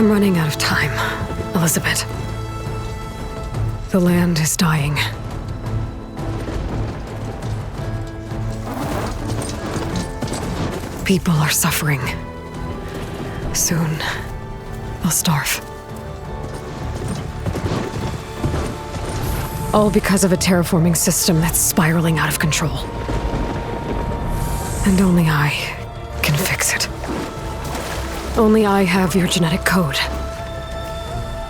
I'm running out of time, Elizabeth. The land is dying. People are suffering. Soon, they'll starve. All because of a terraforming system that's spiraling out of control. And only I can fix it. Only I have your genetic code.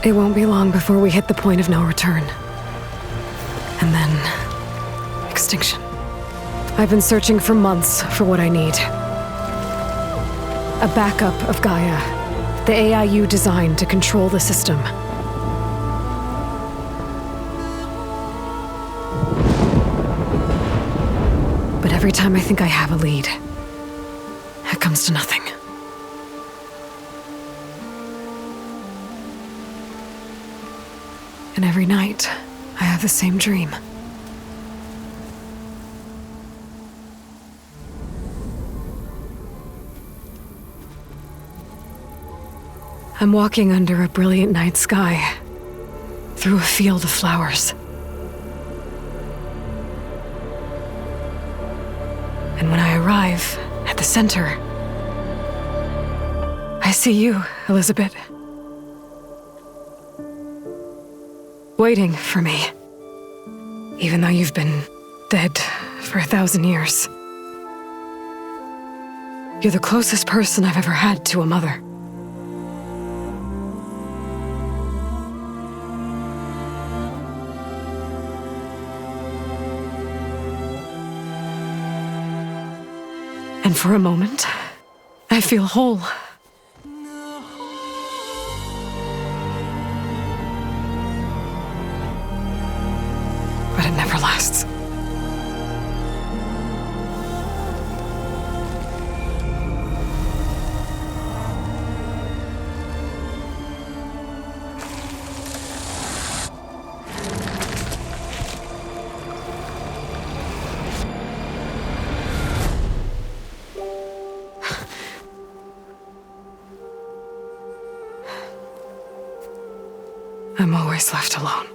It won't be long before we hit the point of no return. And then... extinction. I've been searching for months for what I need. A backup of Gaia, the AI you designed to control the system. But every time I think I have a lead, it comes to nothing. And every night, I have the same dream. I'm walking under a brilliant night sky, through a field of flowers. And when I arrive at the center, I see you, Elizabeth. Waiting for me, even though you've been dead for 1,000 years. You're the closest person I've ever had to a mother. And for a moment, I feel whole. But it never lasts. I'm always left alone.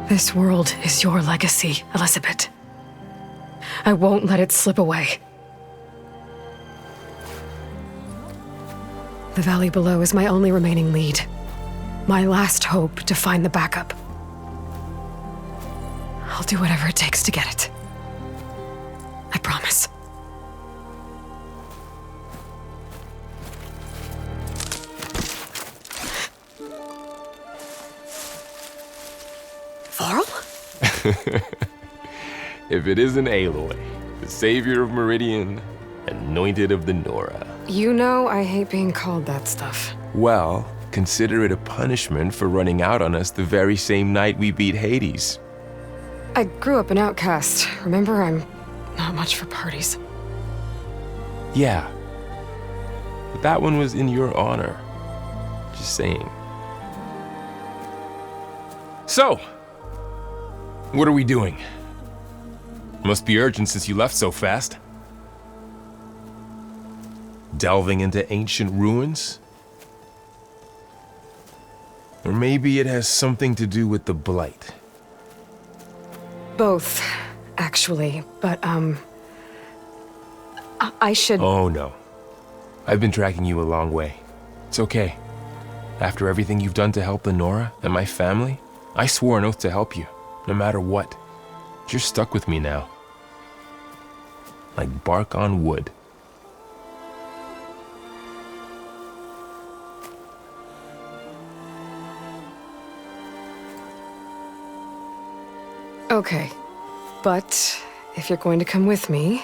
This world is your legacy, Elizabeth. I won't let it slip away. The valley below is my only remaining lead. My last hope to find the backup. I'll do whatever it takes to get it. I promise. Varl? If it isn't Aloy, the savior of Meridian, anointed of the Nora. You know I hate being called that stuff. Well, consider it a punishment for running out on us the very same night we beat Hades. I grew up an outcast. Remember, I'm not much for parties. Yeah. But that one was in your honor. Just saying. So, what are we doing? Must be urgent since you left so fast. Delving into ancient ruins? Or maybe it has something to do with the Blight. Both, actually, but, I should... Oh, no. I've been tracking you a long way. It's okay. After everything you've done to help the Nora and my family, I swore an oath to help you, no matter what. You're stuck with me now. Like bark on wood. Okay, but if you're going to come with me,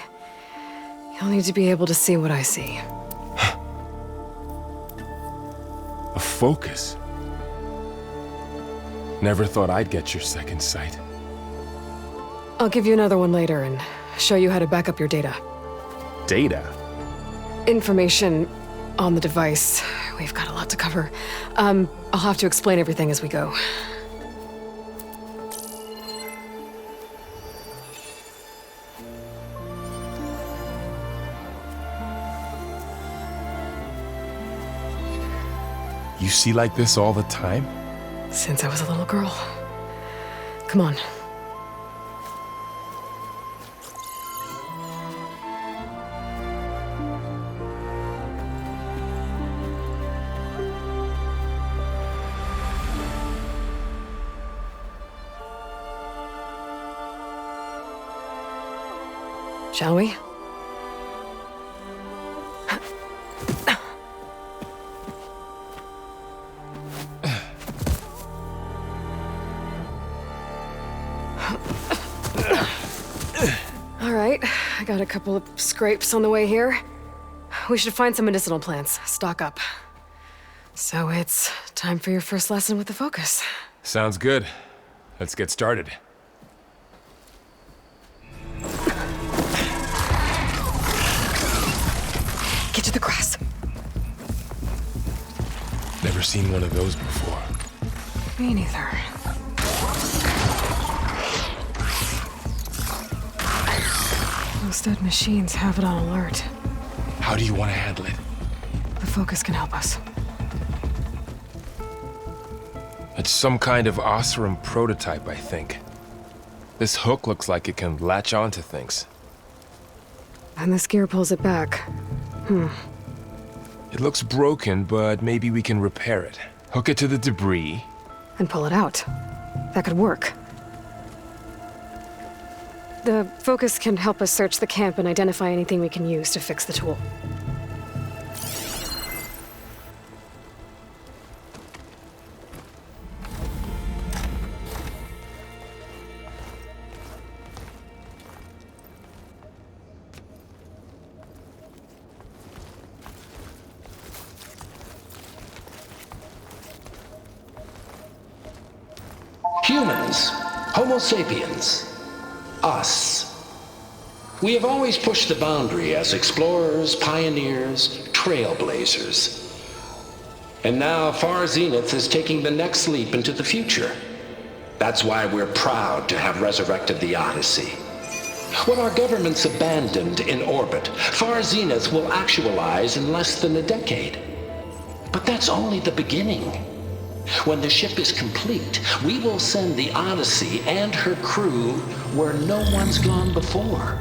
you'll need to be able to see what I see. A focus? Never thought I'd get your second sight. I'll give you another one later and show you how to back up your data. Data? Information on the device we've got a lot to cover. I'll have to explain everything as we go. You see like this all the time? Since I was a little girl. Come on. Shall we? All right, I got a couple of scrapes on the way here. We should find some medicinal plants, stock up. So it's time for your first lesson with the focus. Sounds good. Let's get started. Get to the grass. Never seen one of those before. Me neither. Those dead machines have it on alert. How do you want to handle it? The focus can help us. It's some kind of Oseram prototype, I think. This hook looks like it can latch onto things. And this gear pulls it back. It looks broken, but maybe we can repair it. Hook it to the debris. And pull it out. That could work. The focus can help us search the camp and identify anything we can use to fix the tool. Humans, Homo sapiens, us. We have always pushed the boundary as explorers, pioneers, trailblazers. And now Far Zenith is taking the next leap into the future. That's why we're proud to have resurrected the Odyssey. What our governments abandoned in orbit, Far Zenith will actualize in less than a decade. But that's only the beginning. When the ship is complete, we will send the Odyssey and her crew where no one's gone before.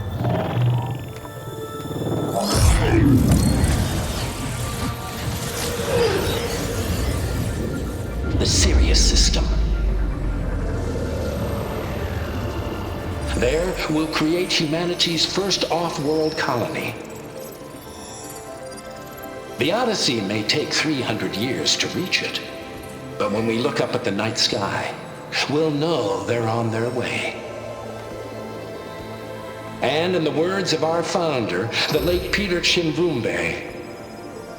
The Sirius system. There, we'll create humanity's first off-world colony. The Odyssey may take 300 years to reach it. But when we look up at the night sky, we'll know they're on their way. And in the words of our founder, the late Peter Chimvumbe,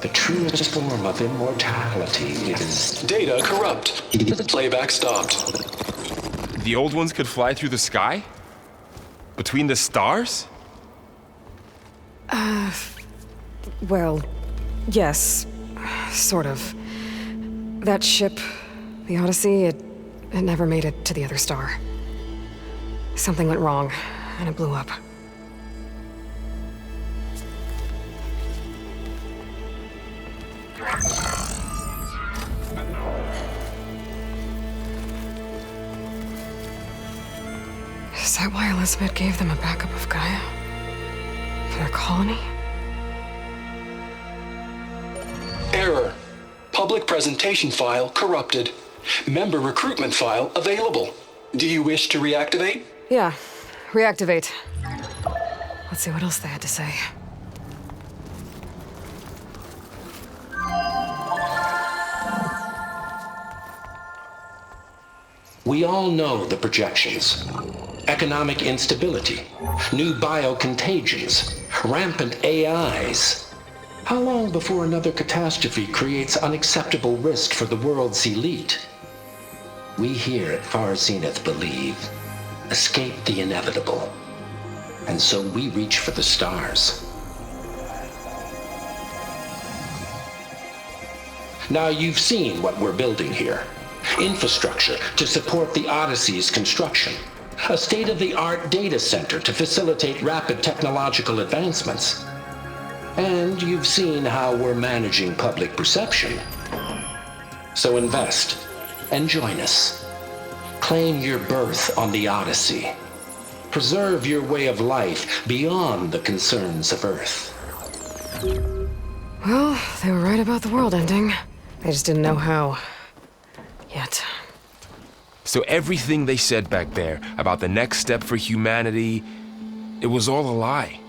the truest form of immortality is... Data corrupt. Playback stopped. The old ones could fly through the sky? Between the stars? Well, yes. Sort of. That ship, the Odyssey, it never made it to the other star. Something went wrong, and it blew up. Is that why Elizabeth gave them a backup of Gaia? For their colony? Error. Public presentation file corrupted. Member recruitment file available. Do you wish to reactivate? Yeah, reactivate. Let's see what else they had to say. We all know the projections. Economic instability, new biocontagions, rampant AIs. How long before another catastrophe creates unacceptable risk for the world's elite? We here at Far Zenith believe, escape the inevitable. And so we reach for the stars. Now you've seen what we're building here. Infrastructure to support the Odyssey's construction. A state-of-the-art data center to facilitate rapid technological advancements. And you've seen how we're managing public perception. So invest and join us. Claim your berth on the Odyssey. Preserve your way of life beyond the concerns of Earth. Well, they were right about the world ending. They just didn't know how. Yet. So everything they said back there about the next step for humanity, it was all a lie.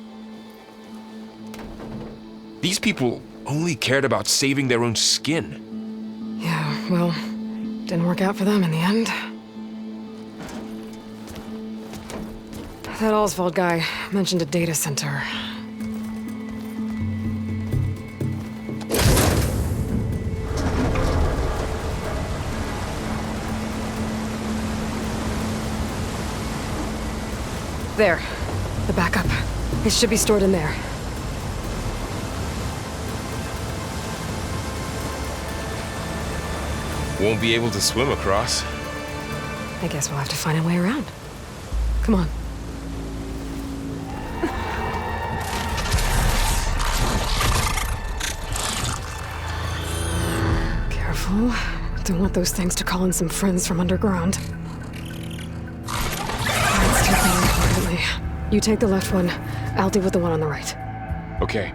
These people only cared about saving their own skin. Yeah, well, didn't work out for them in the end. That Oswald guy mentioned a data center. There. The backup. It should be stored in there. Won't be able to swim across. I guess we'll have to find a way around. Come on. Careful. Don't want those things to call in some friends from underground. Let's take them importantly. You take the left one. I'll deal with the one on the right. Okay.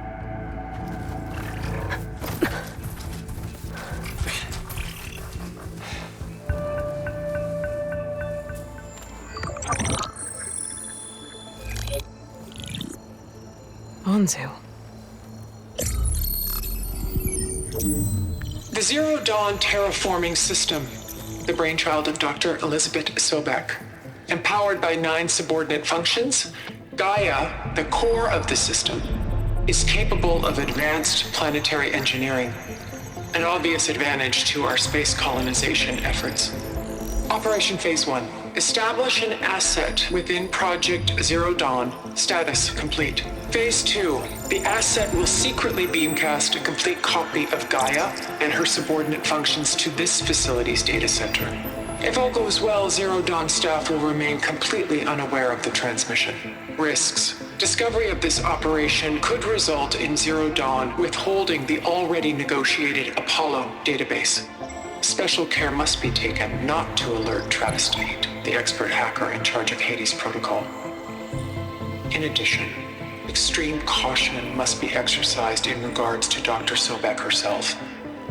Anzu. The Zero Dawn terraforming system, the brainchild of Dr. Elizabeth Sobek. Empowered by 9 subordinate functions, Gaia, the core of the system, is capable of advanced planetary engineering, an obvious advantage to our space colonization efforts. Operation Phase 1. Establish an asset within Project Zero Dawn. Status complete. Phase 2. The asset will secretly beamcast a complete copy of Gaia and her subordinate functions to this facility's data center. If all goes well, Zero Dawn staff will remain completely unaware of the transmission. Risks. Discovery of this operation could result in Zero Dawn withholding the already negotiated Apollo database. Special care must be taken not to alert Travis Tate, the expert hacker in charge of Hades Protocol. In addition, extreme caution must be exercised in regards to Dr. Sobek herself.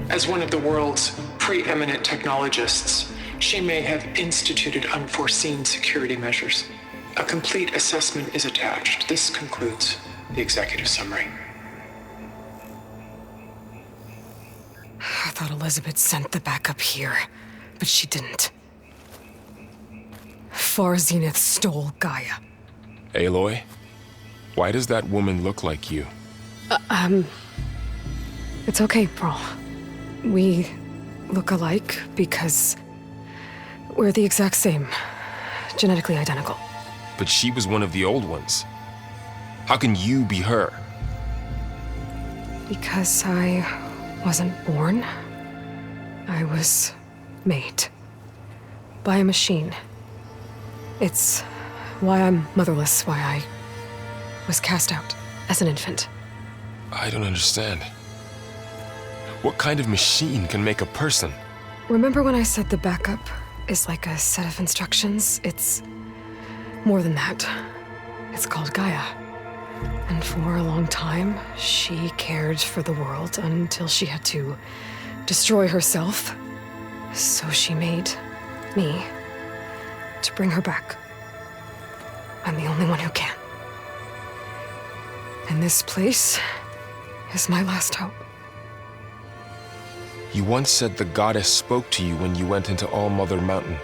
As one of the world's preeminent technologists, she may have instituted unforeseen security measures. A complete assessment is attached. This concludes the executive summary. I thought Elizabeth sent the backup here, but she didn't. Far Zenith stole Gaia. Aloy, why does that woman look like you? It's okay, Pearl. We look alike because we're the exact same. Genetically identical. But she was one of the old ones. How can you be her? Because I wasn't born. I was made. By a machine. It's why I'm motherless, why I was cast out as an infant. I don't understand. What kind of machine can make a person? Remember when I said the backup is like a set of instructions? It's more than that. It's called Gaia. And for a long time, she cared for the world until she had to destroy herself. So she made me to bring her back. I'm the only one who can. And this place is my last hope. You once said the goddess spoke to you when you went into All-Mother Mountain.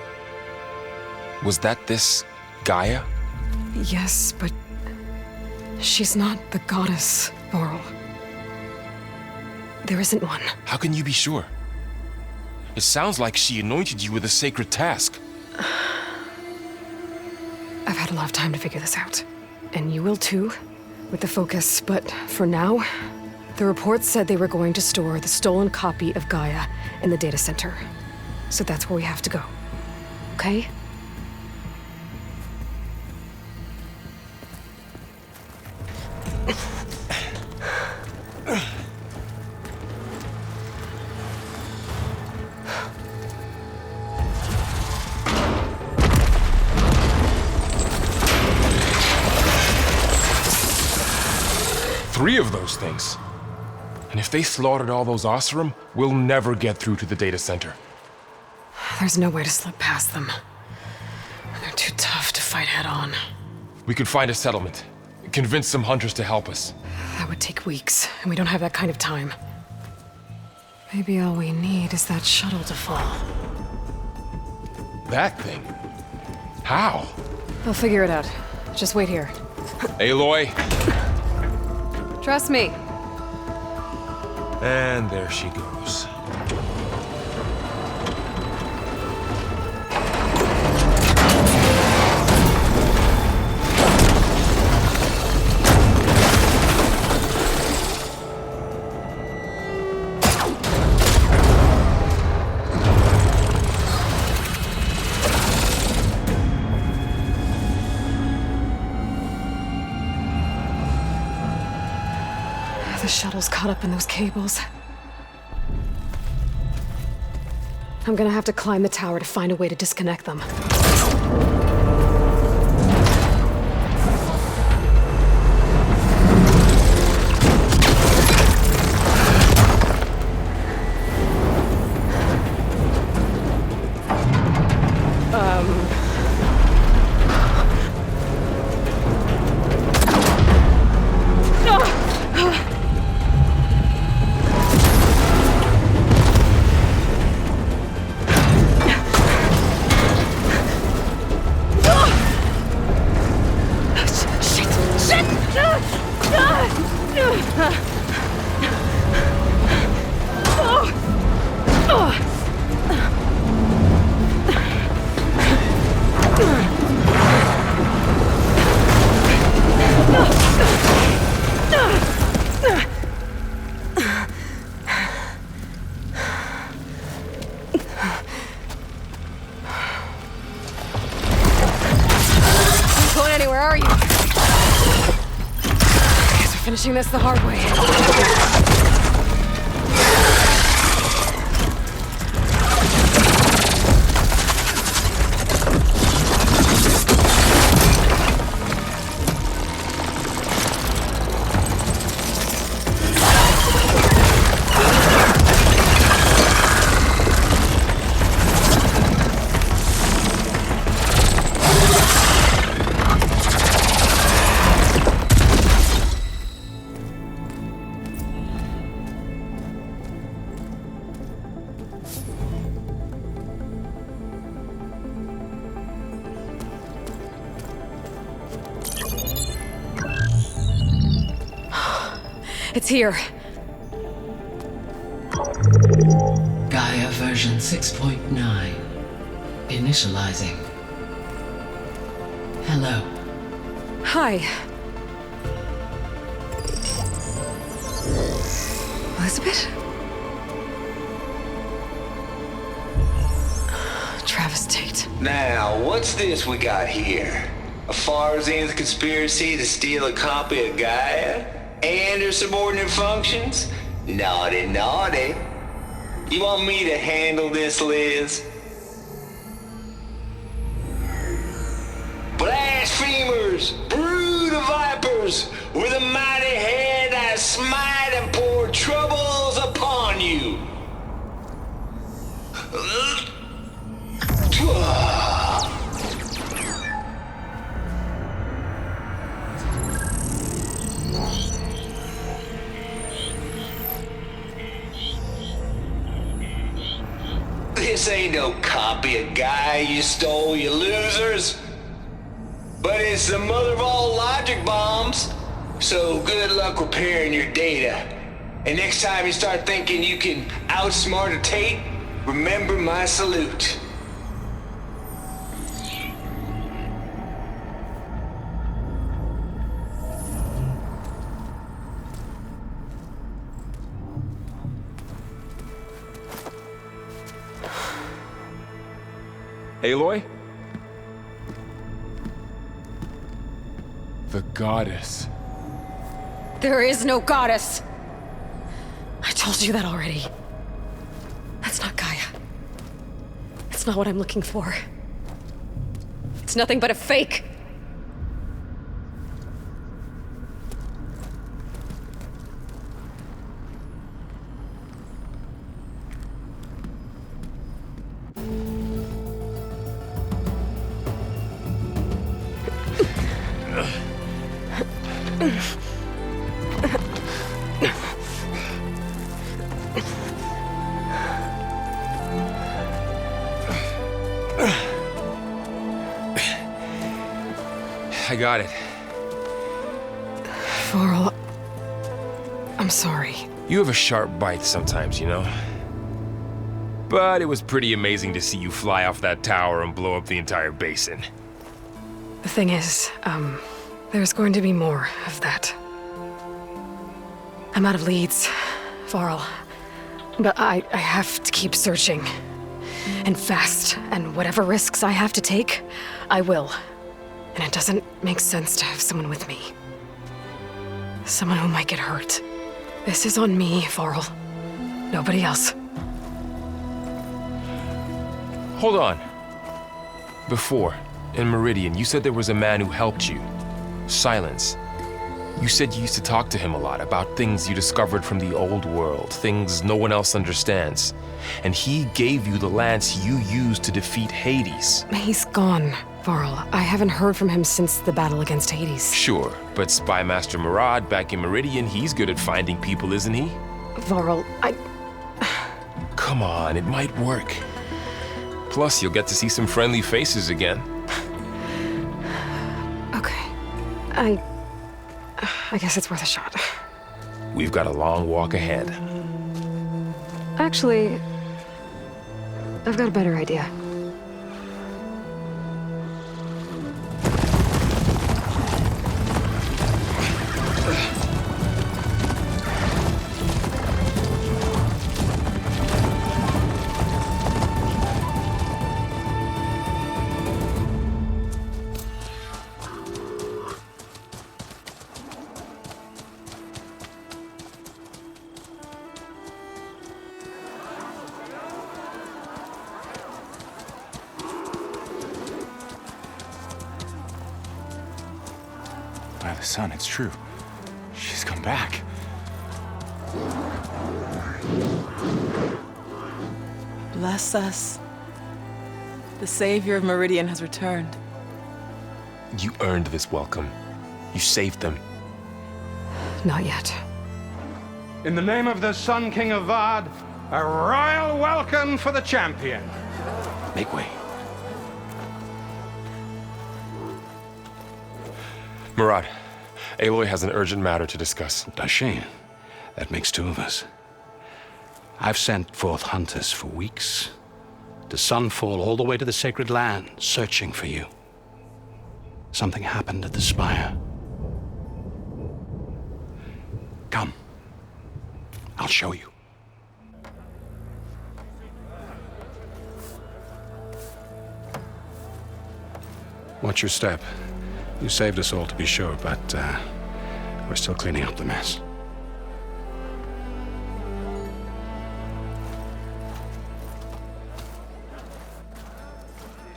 Was that this Gaia? Yes, but she's not the goddess, Laurel. There isn't one. How can you be sure? It sounds like she anointed you with a sacred task. I've had a lot of time to figure this out. And you will too, with the focus. But for now, The report said they were going to store the stolen copy of Gaia in the data center. So that's where we have to go. Okay? Three of those things. And if they slaughtered all those Oseram, we'll never get through to the data center. There's no way to slip past them. They're too tough to fight head on. We could find a settlement. Convince some hunters to help us. That would take weeks, and we don't have that kind of time. Maybe all we need is that shuttle to fall. That thing? How? I'll figure it out. Just wait here. Aloy. Trust me. And there she goes. The shuttle's caught up in those cables. I'm gonna have to climb the tower to find a way to disconnect them. Finishing this the hard way. It's here. Gaia version 6.9. Initializing. Hello. Hi. Elizabeth? Travis Tate. Now, what's this we got here? A Farzian's conspiracy to steal a copy of Gaia? And her subordinate functions? Naughty, naughty. You want me to handle this, Liz? Blasphemers! Brood of vipers! With a mighty hand I smite and pour troubles upon you! This ain't no copy of Gaia you stole, you losers. But it's the mother of all logic bombs. So good luck repairing your data. And next time you start thinking you can outsmart a Tate, remember my salute. Aloy? The goddess. There is no goddess! I told you that already. That's not Gaia. It's not what I'm looking for. It's nothing but a fake. I got it. Varl, I'm sorry. You have a sharp bite sometimes, you know? But it was pretty amazing to see you fly off that tower and blow up the entire basin. The thing is, there's going to be more of that. I'm out of leads, Varl. But I have to keep searching. And fast, and whatever risks I have to take, I will. And it doesn't make sense to have someone with me. Someone who might get hurt. This is on me, Varl. Nobody else. Hold on. Before, in Meridian, you said there was a man who helped you. Silence. You said you used to talk to him a lot about things you discovered from the old world, things no one else understands. And he gave you the lance you used to defeat Hades. He's gone, Varl. I haven't heard from him since the battle against Hades. Sure, but Spy Master Murad back in Meridian, he's good at finding people, isn't he? Varl, Come on, it might work. Plus, you'll get to see some friendly faces again. Okay. I guess it's worth a shot. We've got a long walk ahead. Actually, I've got a better idea. By the sun, it's true. She's come back. Bless us. The savior of Meridian has returned. You earned this welcome. You saved them. Not yet. In the name of the Sun King of Vard, a royal welcome for the champion. Make way. Murad, Aloy has an urgent matter to discuss. Does she? That makes two of us. I've sent forth hunters for weeks, to sunfall all the way to the sacred land, searching for you. Something happened at the spire. Come. I'll show you. Watch your step. You saved us all, to be sure, but we're still cleaning up the mess.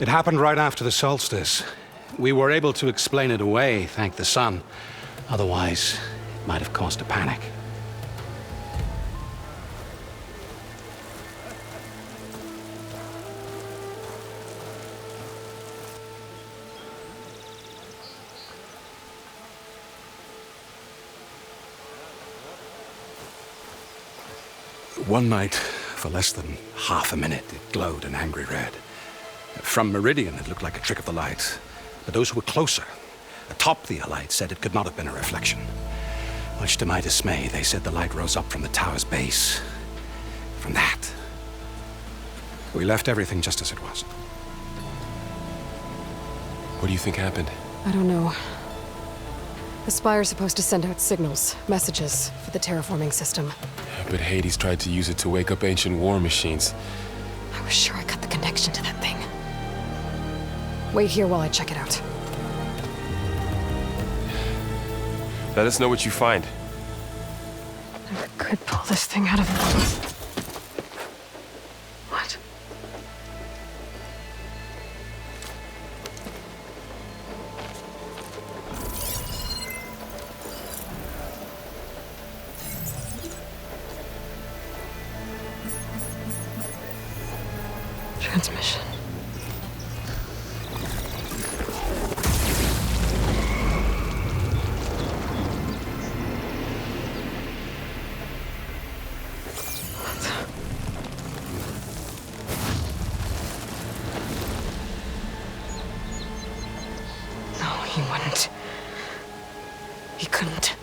It happened right after the solstice. We were able to explain it away, thank the sun. Otherwise, it might have caused a panic. One night, for less than half a minute, it glowed an angry red. From Meridian, it looked like a trick of the light. But those who were closer, atop the light, said it could not have been a reflection. Much to my dismay, they said the light rose up from the tower's base. From that, we left everything just as it was. What do you think happened? I don't know. The Spire's supposed to send out signals, messages, for the terraforming system. But Hades tried to use it to wake up ancient war machines. I was sure I cut the connection to that thing. Wait here while I check it out. Let us know what you find. I could pull this thing out of it. What? Transmission. No, he wouldn't. He couldn't.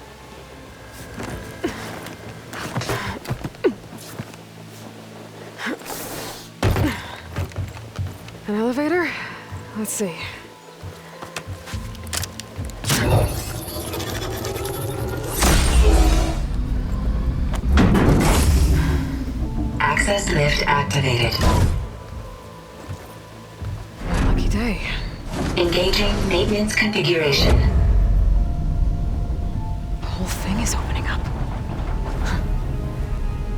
An elevator? Let's see. Access lift activated. Lucky day. Engaging maintenance configuration. The whole thing is opening up.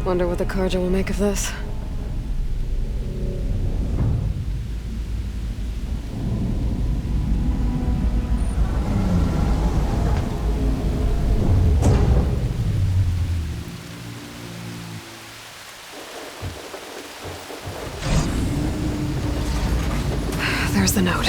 Wonder what the Carja will make of this. There's the note.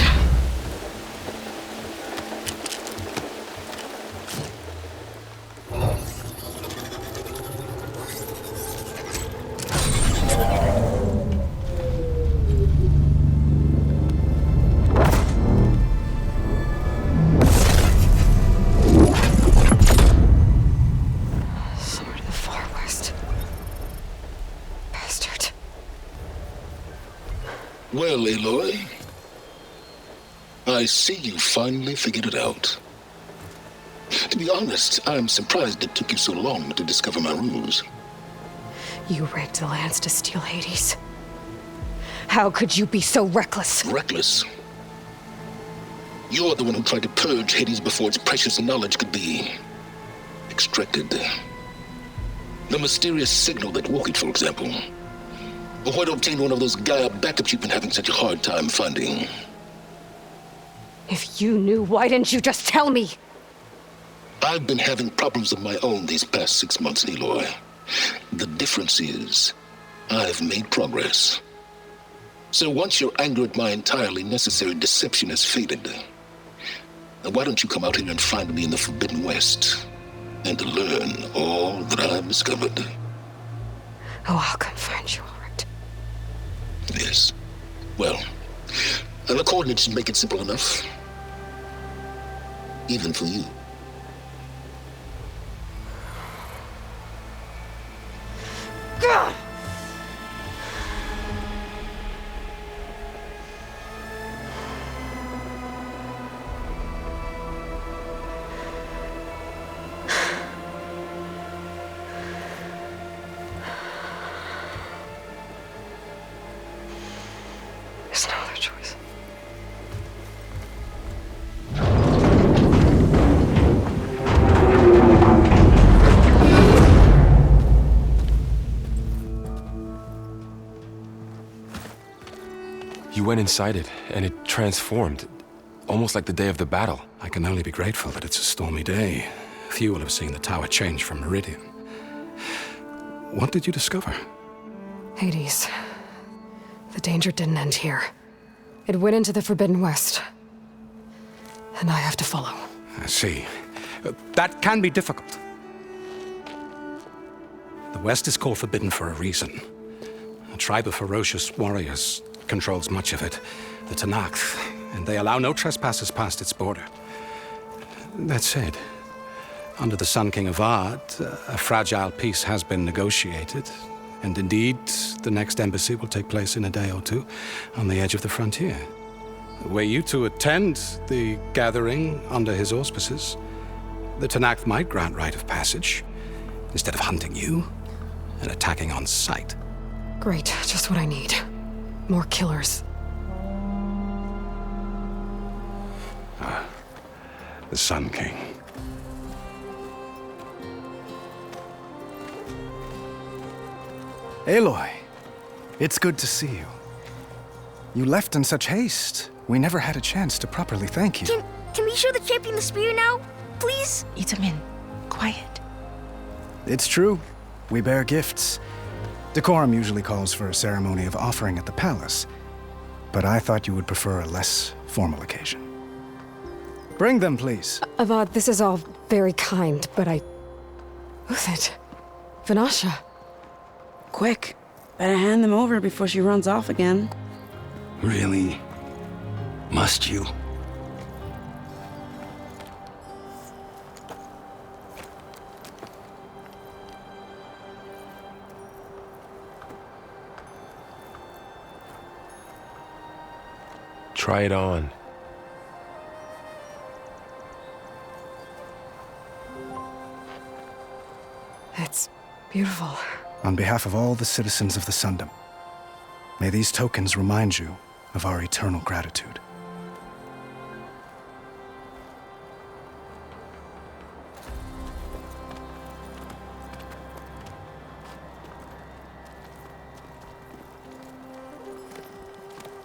Somewhere to the far west. Bastard. Well, Aloy, I see you finally figured it out. To be honest, I'm surprised it took you so long to discover my ruse. You rigged the Lance to steal Hades. How could you be so reckless? Reckless? You're the one who tried to purge Hades before its precious knowledge could be extracted. The mysterious signal that woke it, for example. Or why to obtain one of those Gaia backups you've been having such a hard time finding. If you knew, why didn't you just tell me? I've been having problems of my own these past 6 months, Aloy. The difference is, I've made progress. So once your anger at my entirely necessary deception has faded, why don't you come out here and find me in the Forbidden West and learn all that I've discovered? Oh, I'll come find you, all right. Yes. Well, and the coordinates should make it simple enough. Even for you. Gah! There's no other choice. You went inside it, and it transformed, almost like the day of the battle. I can only be grateful that it's a stormy day. Few will have seen the tower change from Meridian. What did you discover? Hades. The danger didn't end here. It went into the Forbidden West. And I have to follow. I see. That can be difficult. The West is called Forbidden for a reason. A tribe of ferocious warriors controls much of it, the Tanakh, and they allow no trespassers past its border. That said, under the Sun King of Ard, a fragile peace has been negotiated, and indeed, the next embassy will take place in a day or two on the edge of the frontier. Were you to attend the gathering under his auspices, the Tanakh might grant right of passage, instead of hunting you and attacking on sight. Great, just what I need. More killers. the Sun King. Aloy, it's good to see you. You left in such haste. We never had a chance to properly thank you. Can we show the champion the spear now? Please? Itamin, quiet. It's true. We bear gifts. Decorum usually calls for a ceremony of offering at the palace, but I thought you would prefer a less formal occasion. Bring them, please. Avad, this is all very kind, but Who's it? Vanasha. Quick. Better hand them over before she runs off again. Really? Must you? Try it on. It's beautiful. On behalf of all the citizens of the Sundom, may these tokens remind you of our eternal gratitude.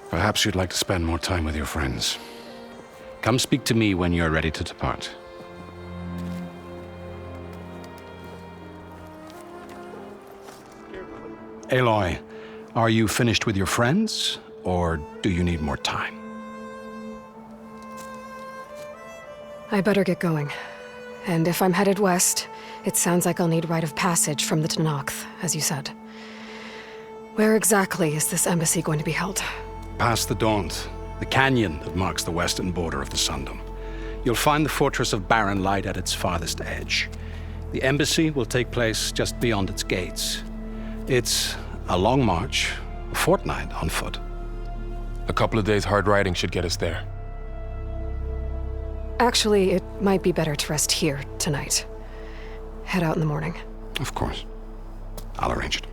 Perhaps you'd like to spend more time with your friends. Come speak to me when you're ready to depart. Aloy, are you finished with your friends, or do you need more time? I better get going. And if I'm headed west, it sounds like I'll need rite of passage from the Tenakth, as you said. Where exactly is this embassy going to be held? Past the Daunt, the canyon that marks the western border of the Sundom. You'll find the fortress of Barren Light at its farthest edge. The embassy will take place just beyond its gates. It's a long march, a fortnight on foot. A couple of days hard riding should get us there. Actually, it might be better to rest here tonight. Head out in the morning. Of course. I'll arrange it.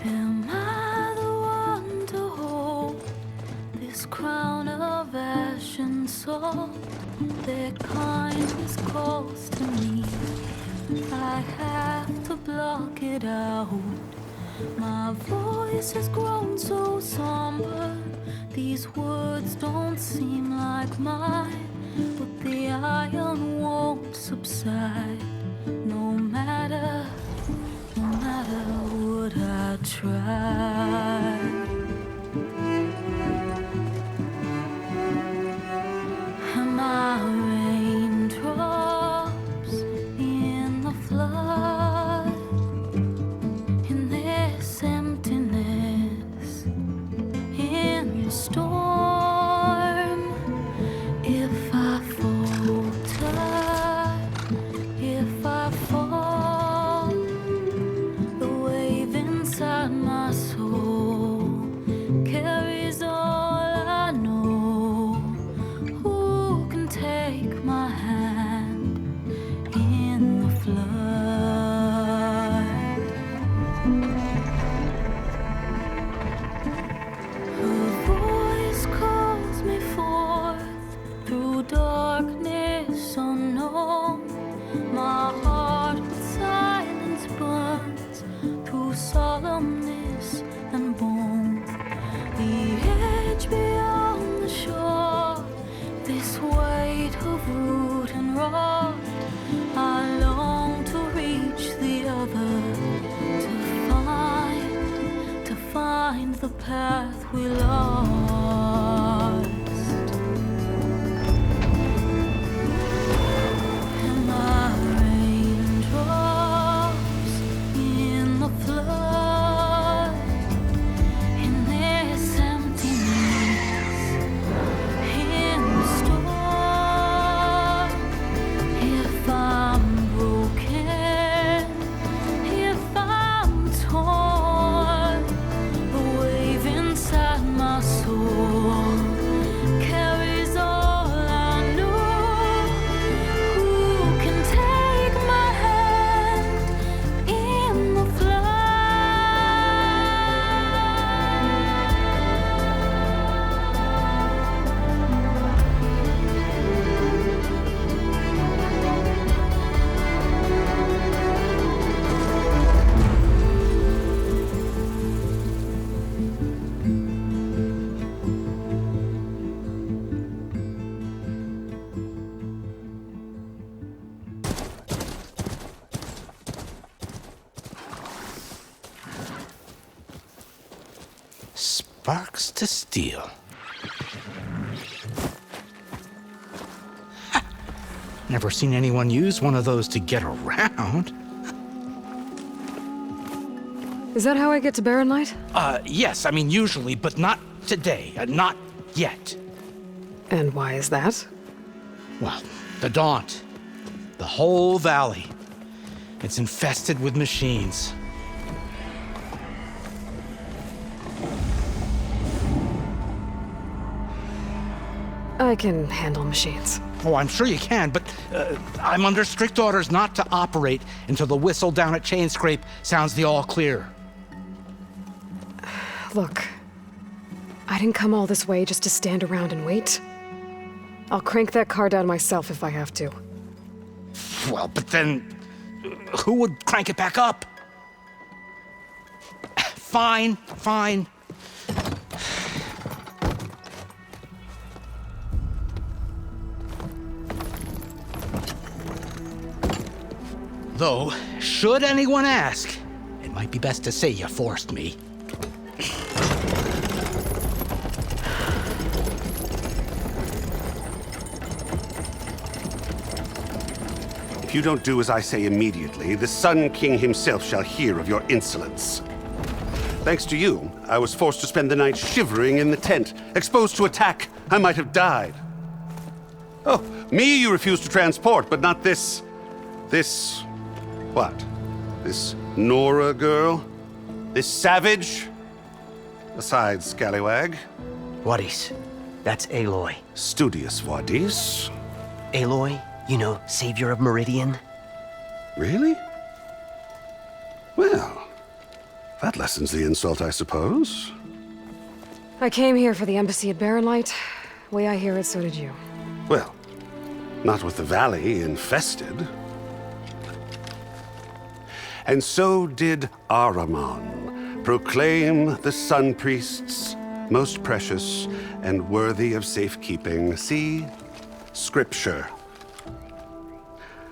Am I the one to hold this crown of ash and salt? Their kindness calls to me. I have to block it out. My voice has grown so somber. These words don't seem like mine, but the iron won't subside. No matter what I try. Am I raindrops in the flood? In this emptiness, in the storm. If I falter, if I fall, the wave inside my soul carries all I know. Who can take my hand in the flood? Her voice calls me forth through darkness unknown. My heart with silence burns through solemnness and bone. The edge beyond the shore, this weight of root and rod. I long to reach the other, to find the path we lost. And my raindrops in the flood, in this emptiness, in the storm. If I'm broken, if I'm torn, the wave inside my soul carries all I know. Who can take my hand in the Sparks to steel. Ha! Never seen anyone use one of those to get around. Is that how I get to Barren Light? Yes, I mean usually, but not today. Not yet. And why is that? Well, the Daunt. The whole valley. It's infested with machines. I can handle machines. Oh, I'm sure you can, but I'm under strict orders not to operate until the whistle down at Chainscrape sounds the all clear. Look, I didn't come all this way just to stand around and wait. I'll crank that car down myself if I have to. Well, but then who would crank it back up? Fine, fine. Though, should anyone ask, it might be best to say you forced me. If you don't do as I say immediately, the Sun King himself shall hear of your insolence. Thanks to you, I was forced to spend the night shivering in the tent. Exposed to attack, I might have died. Oh, me you refused to transport, but not this... What? This Nora girl? This savage? Besides, scallywag. Wadis. That's Aloy. Studious Wadis. Aloy, you know, savior of Meridian. Really? Well, that lessens the insult, I suppose. I came here for the embassy at Barren Light. Way I hear it, so did you. Well, not with the valley infested. And so did Ahriman proclaim the Sun Priests most precious and worthy of safekeeping. See? Scripture.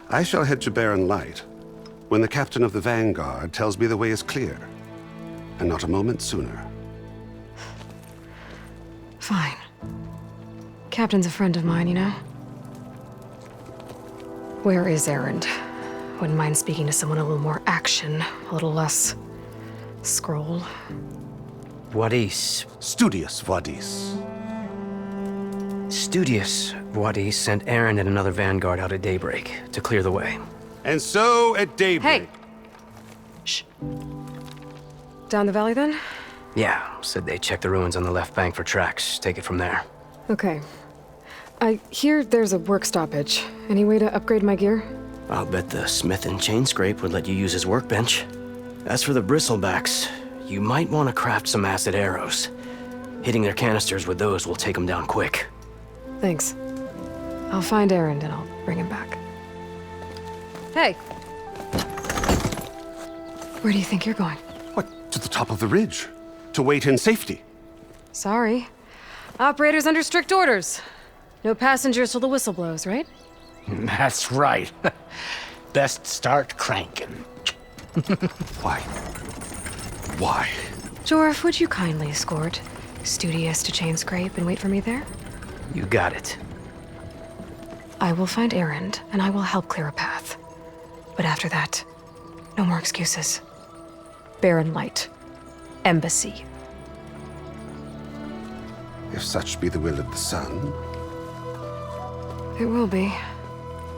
I shall head to Barren Light when the captain of the Vanguard tells me the way is clear, and not a moment sooner. Fine. Captain's a friend of mine, you know? Where is Erend? Wouldn't mind speaking to someone a little more action, a little less scroll. Wadis. Studious Wadis. Studious Wadis sent Aaron and another Vanguard out at daybreak to clear the way. And so at daybreak... Hey! Shh. Down the valley, then? Yeah, said they checked the ruins on the left bank for tracks. Take it from there. Okay. I hear there's a work stoppage. Any way to upgrade my gear? I'll bet the Smith and Chainscrape would let you use his workbench. As for the bristlebacks, you might want to craft some acid arrows. Hitting their canisters with those will take them down quick. Thanks. I'll find Erend and I'll bring him back. Hey! Where do you think you're going? What? To the top of the ridge. To wait in safety. Sorry. Operator's under strict orders. No passengers till the whistle blows, right? That's right. Best start cranking. Why? Why? Jorf, would you kindly escort studious to chain scrape and wait for me there? You got it. I will find Erend, and I will help clear a path. But after that, no more excuses. Barren Light. Embassy. If such be the will of the sun. It will be.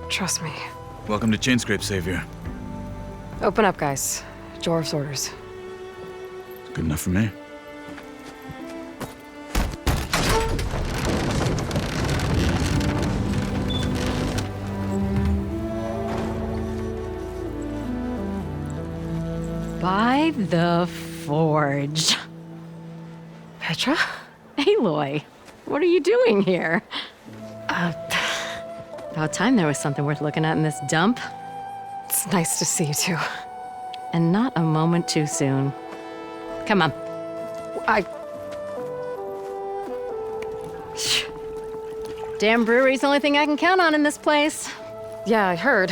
Trust me. Welcome to Chainscrape, Savior. Open up, guys. Jorv's orders. Good enough for me. By the Forge. Petra? Aloy, what are you doing here? About time there was something worth looking at in this dump. It's nice to see you too. And not a moment too soon. Come on. Damn brewery's the only thing I can count on in this place. Yeah, I heard.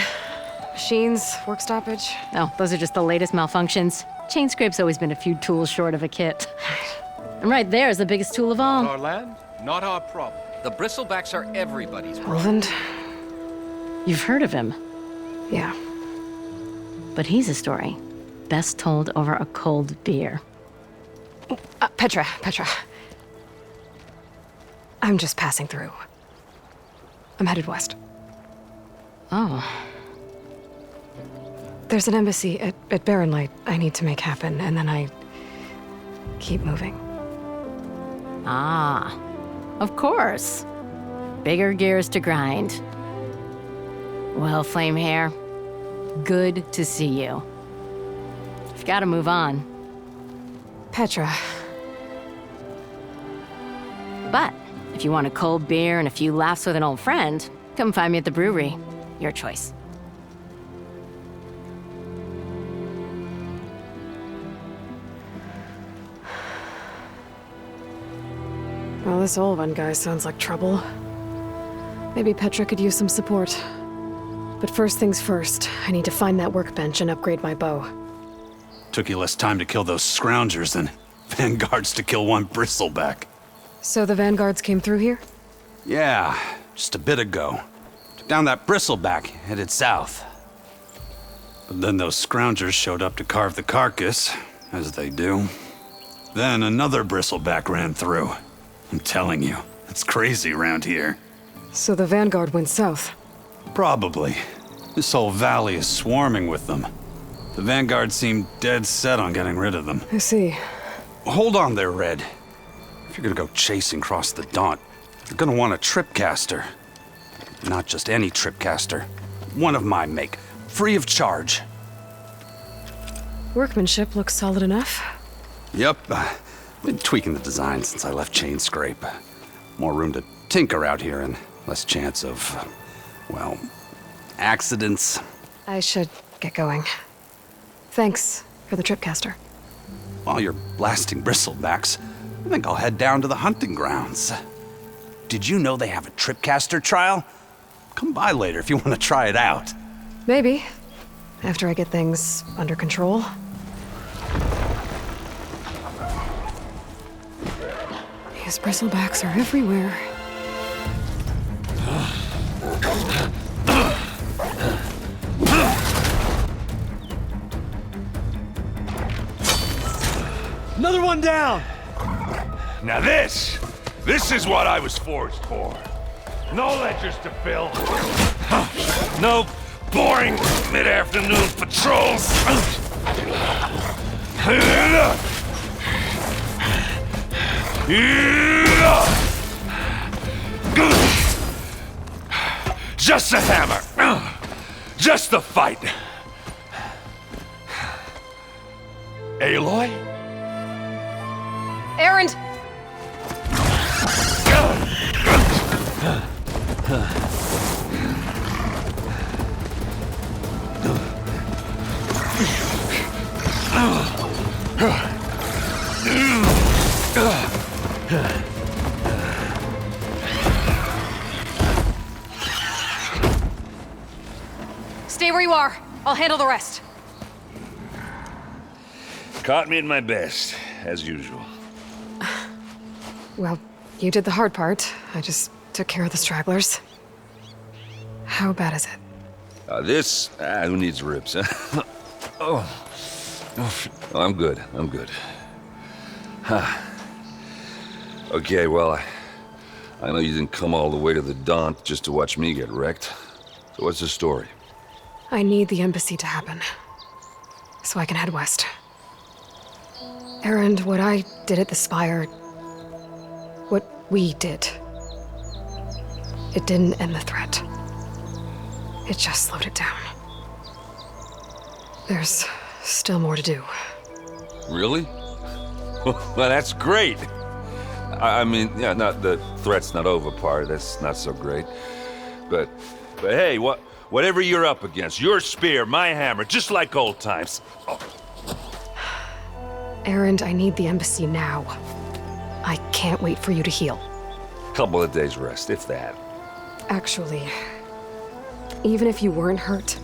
Machines, work stoppage. Oh, those are just the latest malfunctions. Chainscrape's always been a few tools short of a kit. And right there is the biggest tool of all. Our land, not our problem. The bristlebacks are everybody's problem. Roland? You've heard of him. Yeah. But he's a story best told over a cold beer. Petra. I'm just passing through. I'm headed west. Oh. There's an embassy at Barren Light I need to make happen, and then I keep moving. Ah, of course. Bigger gears to grind. Well, Flamehair, good to see you. I've got to move on. Petra. But if you want a cold beer and a few laughs with an old friend, come find me at the brewery. Your choice. Well, this Olvan guy sounds like trouble. Maybe Petra could use some support. But first things first, I need to find that workbench and upgrade my bow. Took you less time to kill those scroungers than vanguards to kill one bristleback. So the vanguards came through here? Yeah, just a bit ago. Took down that bristleback, headed south. But then those scroungers showed up to carve the carcass, as they do. Then another bristleback ran through. I'm telling you, it's crazy around here. So the vanguard went south? Probably. This whole valley is swarming with them. The vanguard seemed dead set on getting rid of them. I see. Hold on there, Red. If you're gonna go chasing across the Daunt, you're gonna want a tripcaster. Not just any tripcaster. One of my make, free of charge. Workmanship looks solid enough. Yep. Been tweaking the design since I left Chainscrape. More room to tinker out here and less chance of, well, accidents. I should get going. Thanks for the tripcaster. While you're blasting bristlebacks, I think I'll head down to the hunting grounds. Did you know they have a tripcaster trial? Come by later if you want to try it out. Maybe. After I get things under control. These bristlebacks are everywhere. Another one down! Now this is what I was forged for. No ledgers to fill. No boring mid-afternoon patrols. Just a hammer. Just a fight. Aloy? Erend! Stay where you are. I'll handle the rest. Caught me at my best, as usual. Well, you did the hard part. I just took care of the stragglers. How bad is it? Who needs ribs? Oh, I'm good. Okay, well, I know you didn't come all the way to the Daunt just to watch me get wrecked. So what's the story? I need the embassy to happen, so I can head west. Erend, what I did at the Spire, what we did, it didn't end the threat. It just slowed it down. There's still more to do. Really? Well, that's great. I mean, yeah, not the threat's not over part. That's not so great. But hey, whatever you're up against, your spear, my hammer, just like old times. Oh. Erend, I need the embassy now. I can't wait for you to heal. Couple of days rest, if that. Actually, even if you weren't hurt,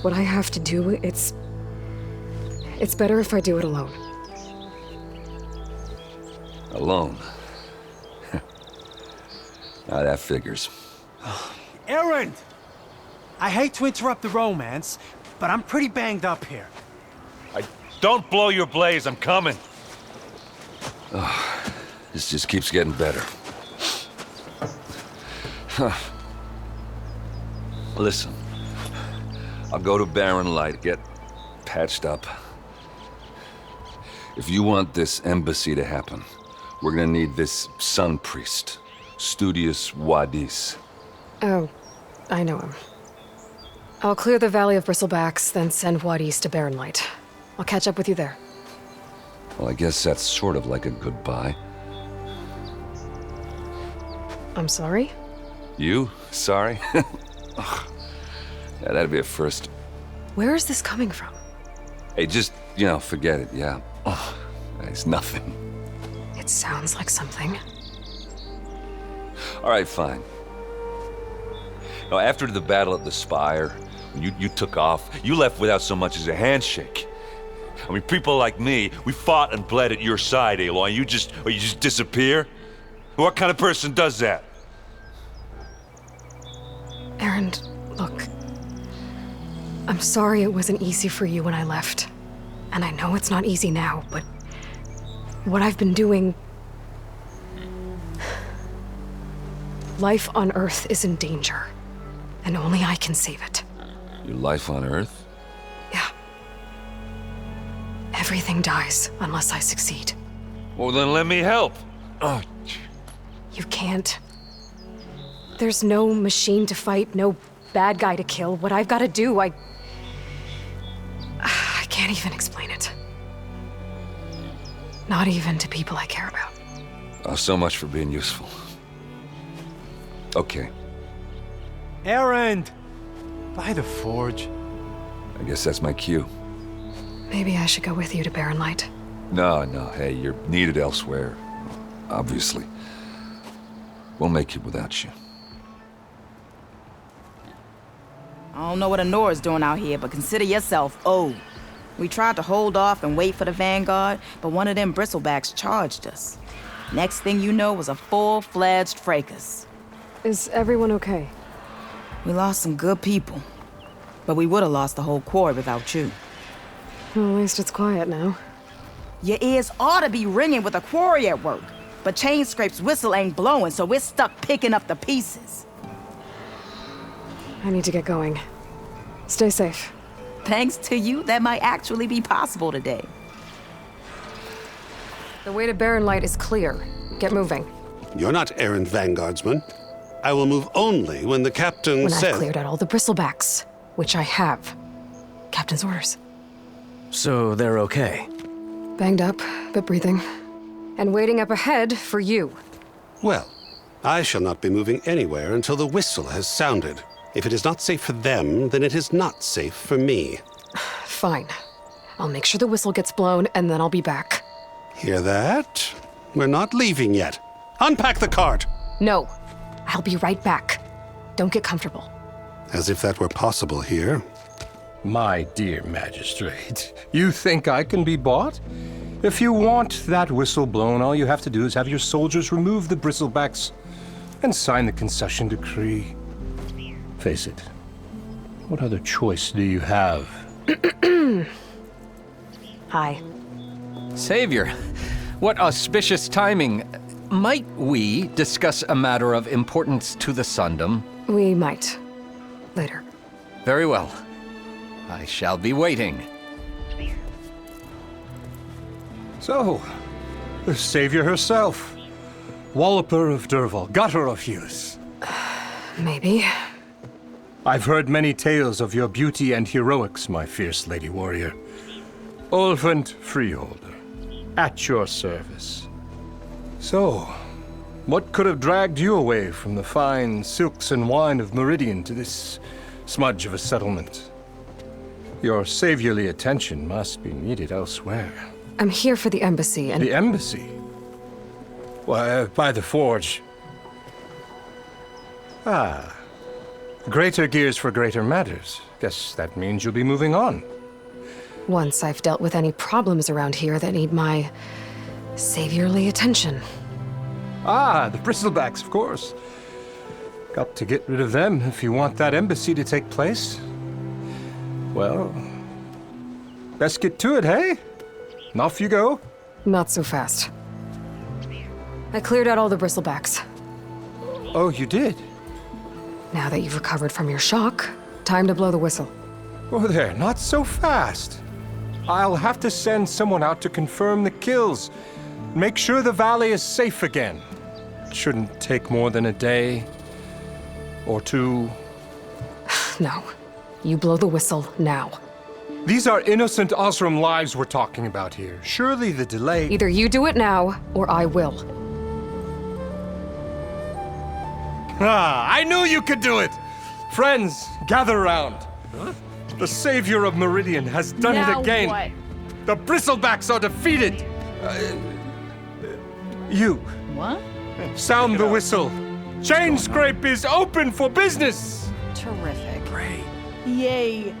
what I have to do, it's better if I do it alone. Alone? Now that figures. Erend! I hate to interrupt the romance, but I'm pretty banged up here. Don't blow your blaze, I'm coming. Oh, this just keeps getting better. Listen, I'll go to Barren Light, get patched up. If you want this embassy to happen, we're gonna need this sun priest, Studius Wadis. Oh, I know him. I'll clear the Valley of Bristlebacks, then send Wadis to Barren Light. I'll catch up with you there. Well, I guess that's sort of like a goodbye. I'm sorry? You? Sorry? Ugh. Yeah, that'd be a first. Where is this coming from? Hey, just, forget it, yeah. Oh, it's nothing. It sounds like something. All right, fine. Now, after the battle at the Spire, when you took off, you left without so much as a handshake. I mean, people like me, we fought and bled at your side, Aloy, and you just disappear? What kind of person does that? Erend, look. I'm sorry it wasn't easy for you when I left. And I know it's not easy now, but what I've been doing... Life on Earth is in danger, and only I can save it. Your life on Earth? Yeah. Everything dies unless I succeed. Well, then let me help. Oh. You can't. There's no machine to fight, no bad guy to kill. What I've got to do, I can't even explain it. Not even to people I care about. Oh, so much for being useful. Okay. Erend! By the forge. I guess that's my cue. Maybe I should go with you to Barren Light. No, hey, you're needed elsewhere. Obviously. We'll make it without you. I don't know what Honora's doing out here, but consider yourself owed. We tried to hold off and wait for the Vanguard, but one of them bristlebacks charged us. Next thing you know was a full-fledged fracas. Is everyone okay? We lost some good people, but we would have lost the whole quarry without you. Well, at least it's quiet now. Your ears ought to be ringing with a quarry at work, but Chainscrape's whistle ain't blowing, so we're stuck picking up the pieces. I need to get going. Stay safe. Thanks to you, that might actually be possible today. The way to Barren Light is clear. Get moving. You're not errant vanguardsman. I will move only when the captain says... When I've cleared out all the bristlebacks, which I have. Captain's orders. So they're okay? Banged up, but breathing. And waiting up ahead for you. Well, I shall not be moving anywhere until the whistle has sounded. If it is not safe for them, then it is not safe for me. Fine. I'll make sure the whistle gets blown, and then I'll be back. Hear that? We're not leaving yet. Unpack the cart! No. I'll be right back. Don't get comfortable. As if that were possible here. My dear magistrate, you think I can be bought? If you want that whistle blown, all you have to do is have your soldiers remove the bristlebacks and sign the concession decree. Face it, what other choice do you have? Hi. Savior, what auspicious timing. Might we discuss a matter of importance to the Sundom? We might. Later. Very well. I shall be waiting. So, the Savior herself. Walloper of Derval, Gutter of Hughes. Maybe. I've heard many tales of your beauty and heroics, my fierce lady warrior. Ulvent Freeholder, at your service. So, what could have dragged you away from the fine silks and wine of Meridian to this smudge of a settlement? Your saviorly attention must be needed elsewhere. I'm here for the embassy and— The embassy? Why, by the forge. Ah. Greater gears for greater matters. Guess that means you'll be moving on. once I've dealt with any problems around here that need my saviorly attention. Ah, the bristlebacks, of course. Got to get rid of them if you want that embassy to take place. Well, best get to it, hey? And off you go. Not so fast. I cleared out all the bristlebacks. Oh, you did? Now that you've recovered from your shock, time to blow the whistle. Oh there, not so fast. I'll have to send someone out to confirm the kills. Make sure the valley is safe again. It shouldn't take more than a day or two. No. You blow the whistle now. These are innocent Osram lives we're talking about here. Surely the delay— Either you do it now, or I will. Ah, I knew you could do it! Friends, gather around. Huh? The savior of Meridian has done it again. What? The bristlebacks are defeated. You. What? Sound the whistle. Chain Scrape is open for business. Terrific. Great. Yay.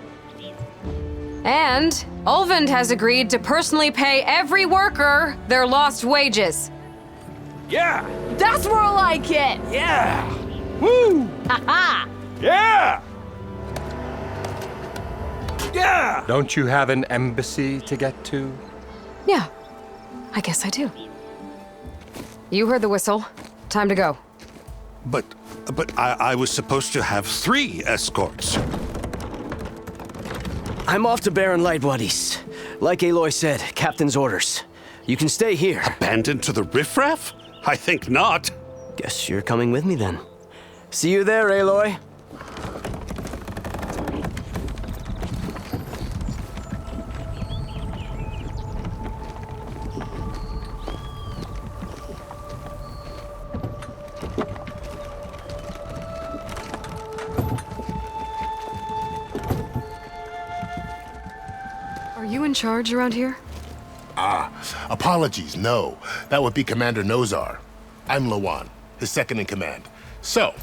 And Ulvund has agreed to personally pay every worker their lost wages. Yeah! That's more like it! Yeah! Woo! Ha-ha! Yeah! Yeah! Don't you have an embassy to get to? Yeah, I guess I do. You heard the whistle. Time to go. But I was supposed to have 3 escorts. I'm off to Barren Light Wadis. Like Aloy said, Captain's orders. You can stay here. Abandoned to the riffraff? I think not. Guess you're coming with me then. See you there, Aloy. Are you in charge around here? Apologies, no. That would be Commander Nozar. I'm Lawan, his second in command. So,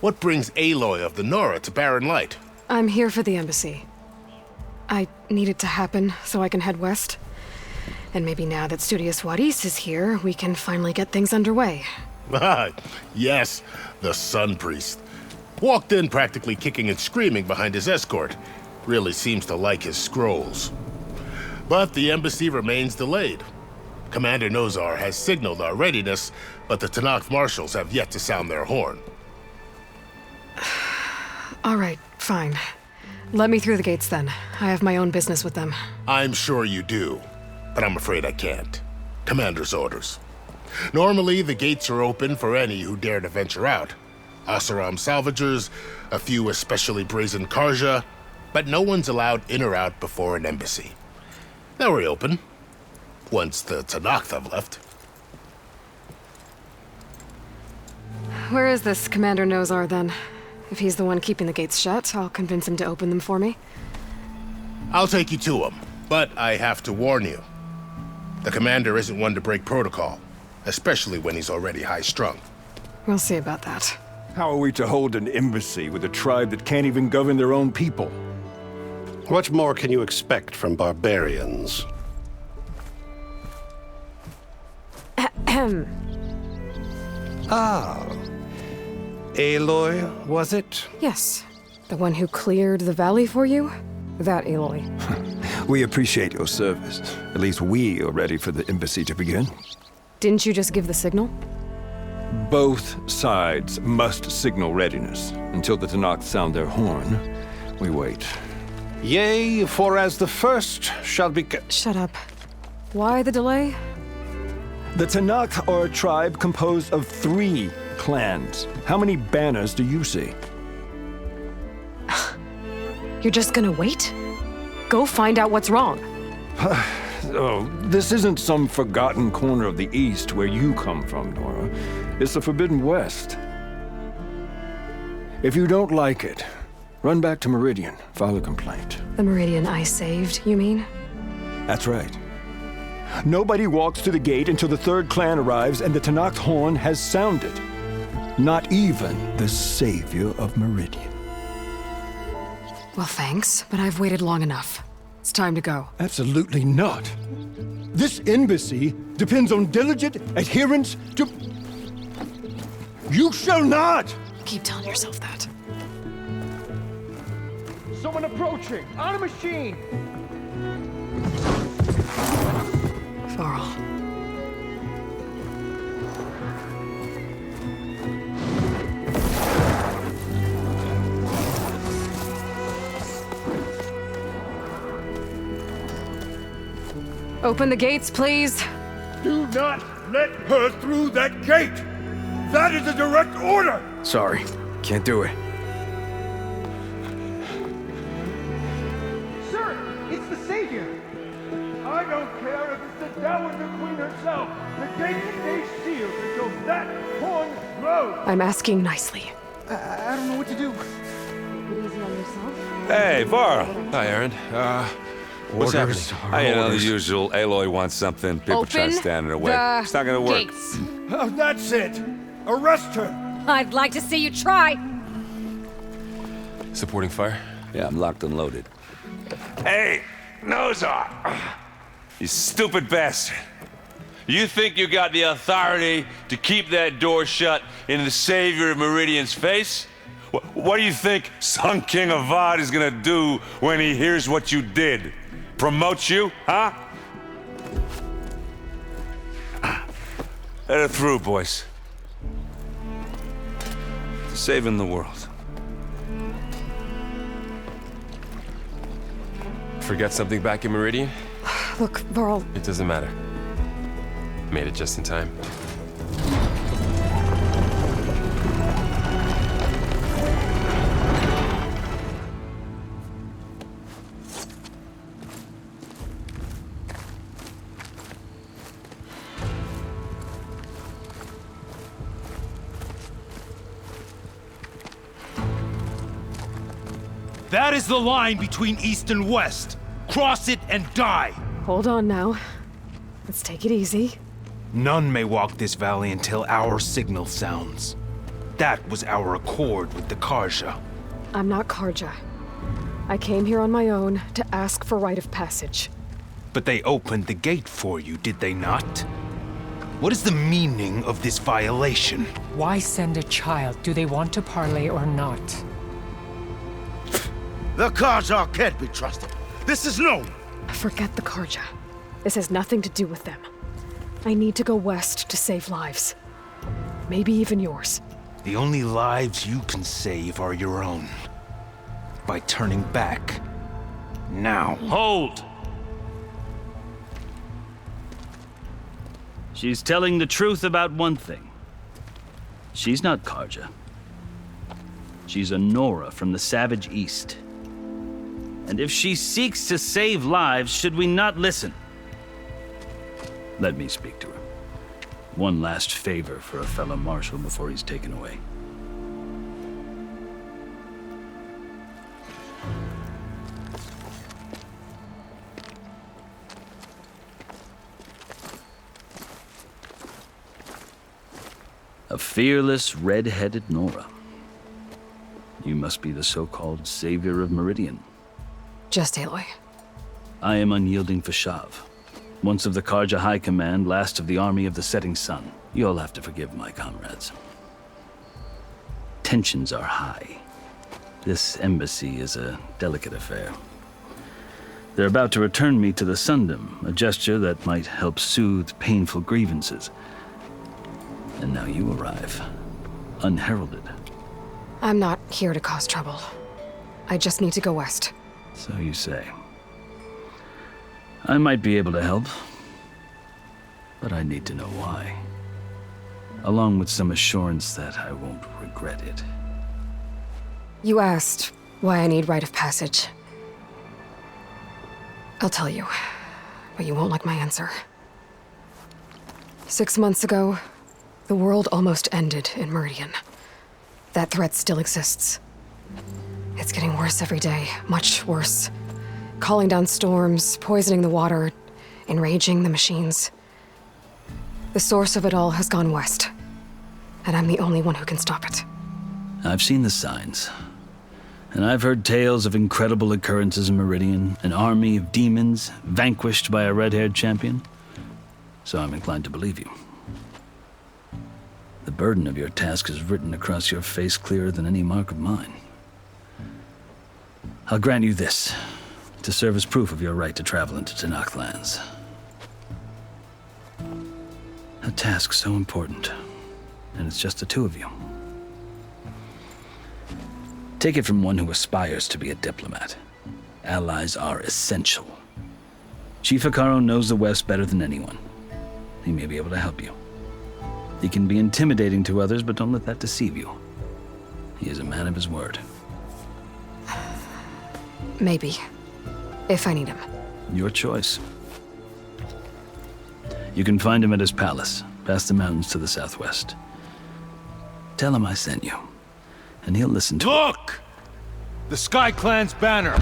what brings Aloy of the Nora to Barren Light? I'm here for the embassy. I need it to happen so I can head west. And maybe now that Studious Wadis is here, we can finally get things underway. Yes, the Sun Priest. Walked in practically kicking and screaming behind his escort. Really seems to like his scrolls. But the embassy remains delayed. Commander Nozar has signaled our readiness, but the Tanakh marshals have yet to sound their horn. All right, fine. Let me through the gates then. I have my own business with them. I'm sure you do, but I'm afraid I can't. Commander's orders. Normally, the gates are open for any who dare to venture out. Oseram salvagers, a few especially brazen Karja, but no one's allowed in or out before an embassy. They'll reopen, once the Tanakh have left. Where is this Commander Nozar then? If he's the one keeping the gates shut, I'll convince him to open them for me. I'll take you to him, but I have to warn you. The commander isn't one to break protocol, especially when he's already high-strung. We'll see about that. How are we to hold an embassy with a tribe that can't even govern their own people? What more can you expect from barbarians? Ah. Aloy, was it? Yes. The one who cleared the valley for you? That Aloy. We appreciate your service. At least we are ready for the embassy to begin. Didn't you just give the signal? Both sides must signal readiness. Until the Tanakh sound their horn, we wait. Yea, for as the first shall be... Shut up. Why the delay? The Tanakh are a tribe composed of 3 clans. How many banners do you see? You're just gonna wait? Go find out what's wrong. Oh, this isn't some forgotten corner of the East where you come from, Nora. It's the Forbidden West. If you don't like it, run back to Meridian, file a complaint. The Meridian I saved, you mean? That's right. Nobody walks to the gate until the 3rd clan arrives and the Tanakh horn has sounded. Not even the savior of Meridian. Well, thanks, but I've waited long enough. It's time to go. Absolutely not. This embassy depends on diligent adherence to... You shall not! Keep telling yourself that. Someone approaching! On a machine! Varl. Open the gates, please. Do not let her through that gate! That is a direct order! Sorry, can't do it. Sir, it's the Savior! I don't care if it's the Dowager Queen herself! The gate stays sealed until that horn blows! I'm asking nicely. I don't know what to do. Take it easy on yourself. Hey, Varl. Hi, Aaron. What's happening? You know, the usual. Aloy wants something. People try to stand in her way. It's not gonna work. Gates. Oh, that's it! Arrest her! I'd like to see you try. Supporting fire? Yeah, I'm locked and loaded. Hey, Nozar! You stupid bastard. You think you got the authority to keep that door shut in the savior of Meridian's face? What do you think Sun King Avad is gonna do when he hears what you did? Promote you, huh? Let her through, boys. Saving the world. Forget something back in Meridian? Look, Varl. It doesn't matter. Made it just in time. That is the line between East and West. Cross it and die. Hold on now. Let's take it easy. None may walk this valley until our signal sounds. That was our accord with the Karja. I'm not Karja. I came here on my own to ask for rite of passage. But they opened the gate for you, did they not? What is the meaning of this violation? Why send a child? Do they want to parley or not? The Karja can't be trusted. This is known. Forget the Karja. This has nothing to do with them. I need to go west to save lives. Maybe even yours. The only lives you can save are your own. By turning back. Now. Hold! She's telling the truth about one thing. She's not Karja. She's a Nora from the Savage East. And if she seeks to save lives, should we not listen? Let me speak to her. One last favor for a fellow marshal before he's taken away. A fearless, red-headed Nora. You must be the so-called savior of Meridian. Just Aloy. I am unyielding Fashav. Once of the Karja High Command, last of the Army of the Setting Sun. You'll have to forgive my comrades. Tensions are high. This embassy is a delicate affair. They're about to return me to the Sundom, a gesture that might help soothe painful grievances. And now you arrive, unheralded. I'm not here to cause trouble. I just need to go west. So you say. I might be able to help, but I need to know why. Along with some assurance that I won't regret it. You asked why I need rite of passage. I'll tell you, but you won't like my answer. 6 months ago, the world almost ended in Meridian. That threat still exists. It's getting worse every day, much worse. Calling down storms, poisoning the water, enraging the machines. The source of it all has gone west, and I'm the only one who can stop it. I've seen the signs. And I've heard tales of incredible occurrences in Meridian, an army of demons vanquished by a red-haired champion. So I'm inclined to believe you. The burden of your task is written across your face clearer than any mark of mine. I'll grant you this, to serve as proof of your right to travel into Tenakth lands. A task so important, and it's just the two of you. Take it from one who aspires to be a diplomat. Allies are essential. Chief Utaru knows the West better than anyone. He may be able to help you. He can be intimidating to others, but don't let that deceive you. He is a man of his word. Maybe. If I need him. Your choice. You can find him at his palace, past the mountains to the southwest. Tell him I sent you, and he'll listen to Look! The Sky Clan's banner!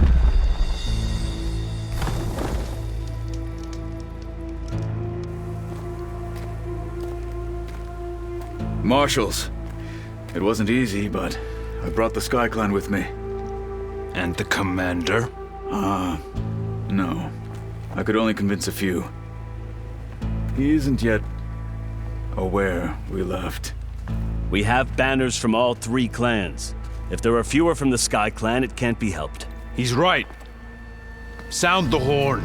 Marshals. It wasn't easy, but I brought the Sky Clan with me. And the commander? No. I could only convince a few. He isn't yet aware we left. We have banners from all 3 clans. If there are fewer from the Sky Clan, it can't be helped. He's right. Sound the horn.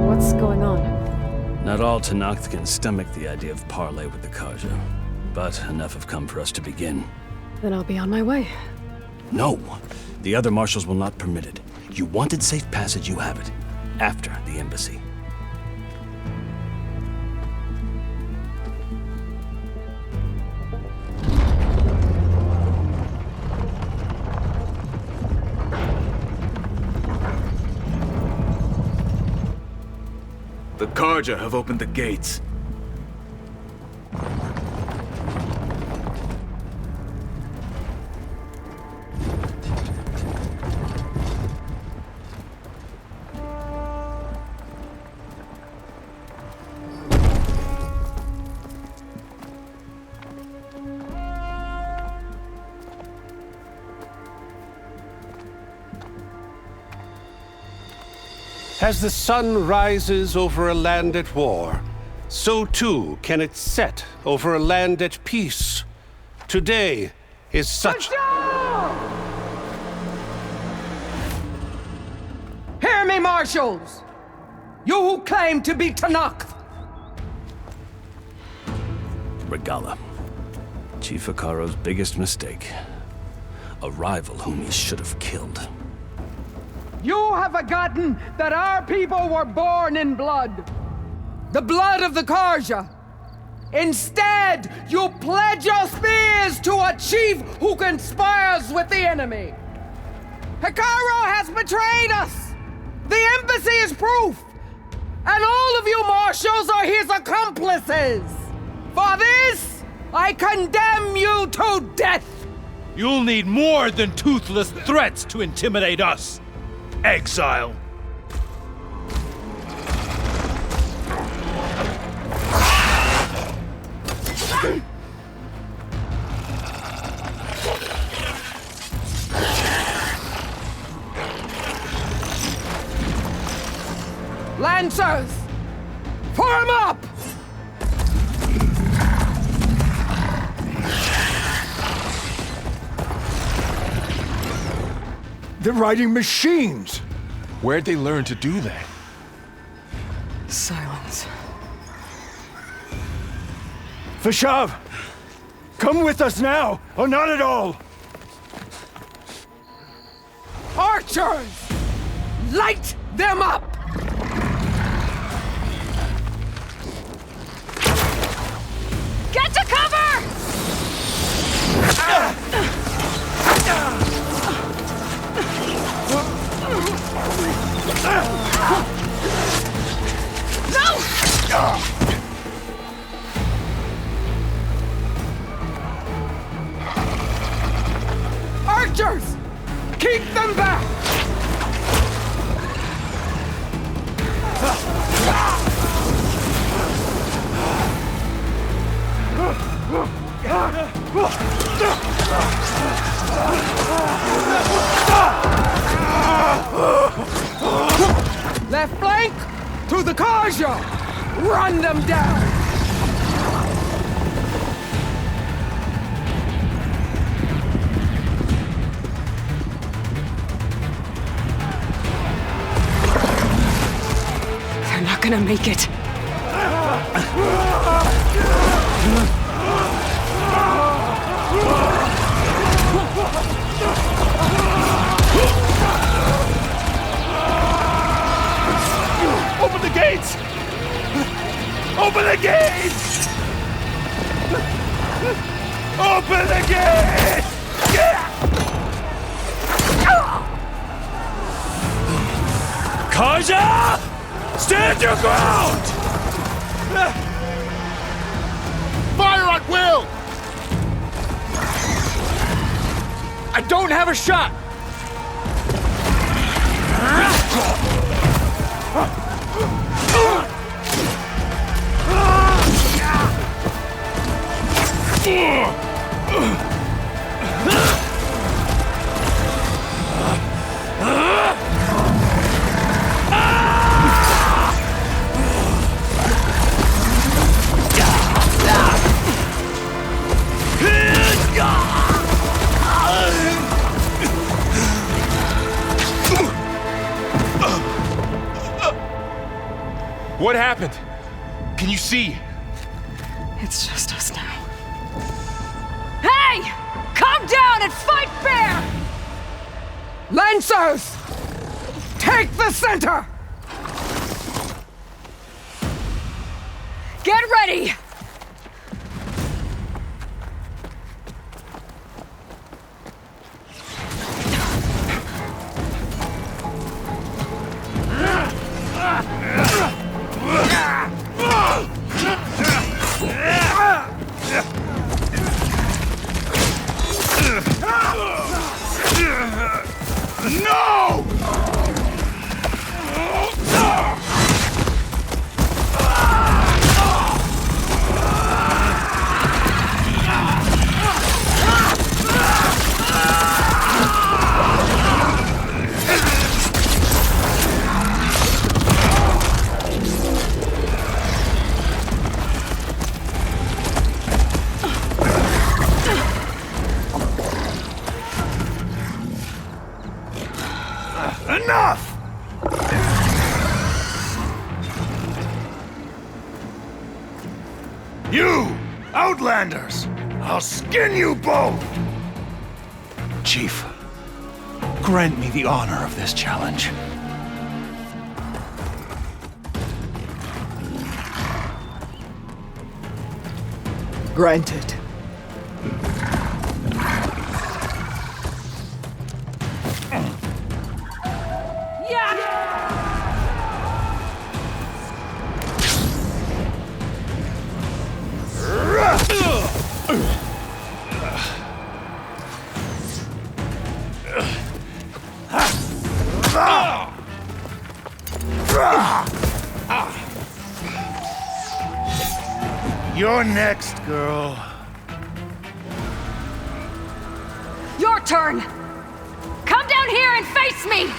What's going on? Not all Tenakth can stomach the idea of parley with the Karja, but enough have come for us to begin. Then I'll be on my way. No! The other marshals will not permit it. You wanted safe passage, you have it. After the embassy. The Karja have opened the gates. As the sun rises over a land at war, so too can it set over a land at peace. Today is such... Hear me, marshals! You who claim to be Tenakth! Regala. Chief Utaru's biggest mistake. A rival whom he should have killed. You have forgotten that our people were born in blood. The blood of the Karja. Instead, you pledge your spears to a chief who conspires with the enemy. Utaru has betrayed us. The embassy is proof. And all of you marshals are his accomplices. For this, I condemn you to death. You'll need more than toothless threats to intimidate us. Exile. Lancers! Form up! They're riding machines! Where'd they learn to do that? Silence. Vashav! Come with us now, or not at all! Archers! Light them up! Get to cover! No! Archers! Keep them back! Left flank to the Karja! Run them down! They're not gonna make it. Open the gates! Open the gates! Open the gates! Kaja! Stand your ground! Fire at will! I don't have a shot! What happened? Can you see? It's just us now. Hey! Calm down and fight fair! Lancers! Take the center! Get ready! No! Enough! You, Outlanders! I'll skin you both! Chief, grant me the honor of this challenge. Granted. You're next, girl. Your turn! Come down here and face me!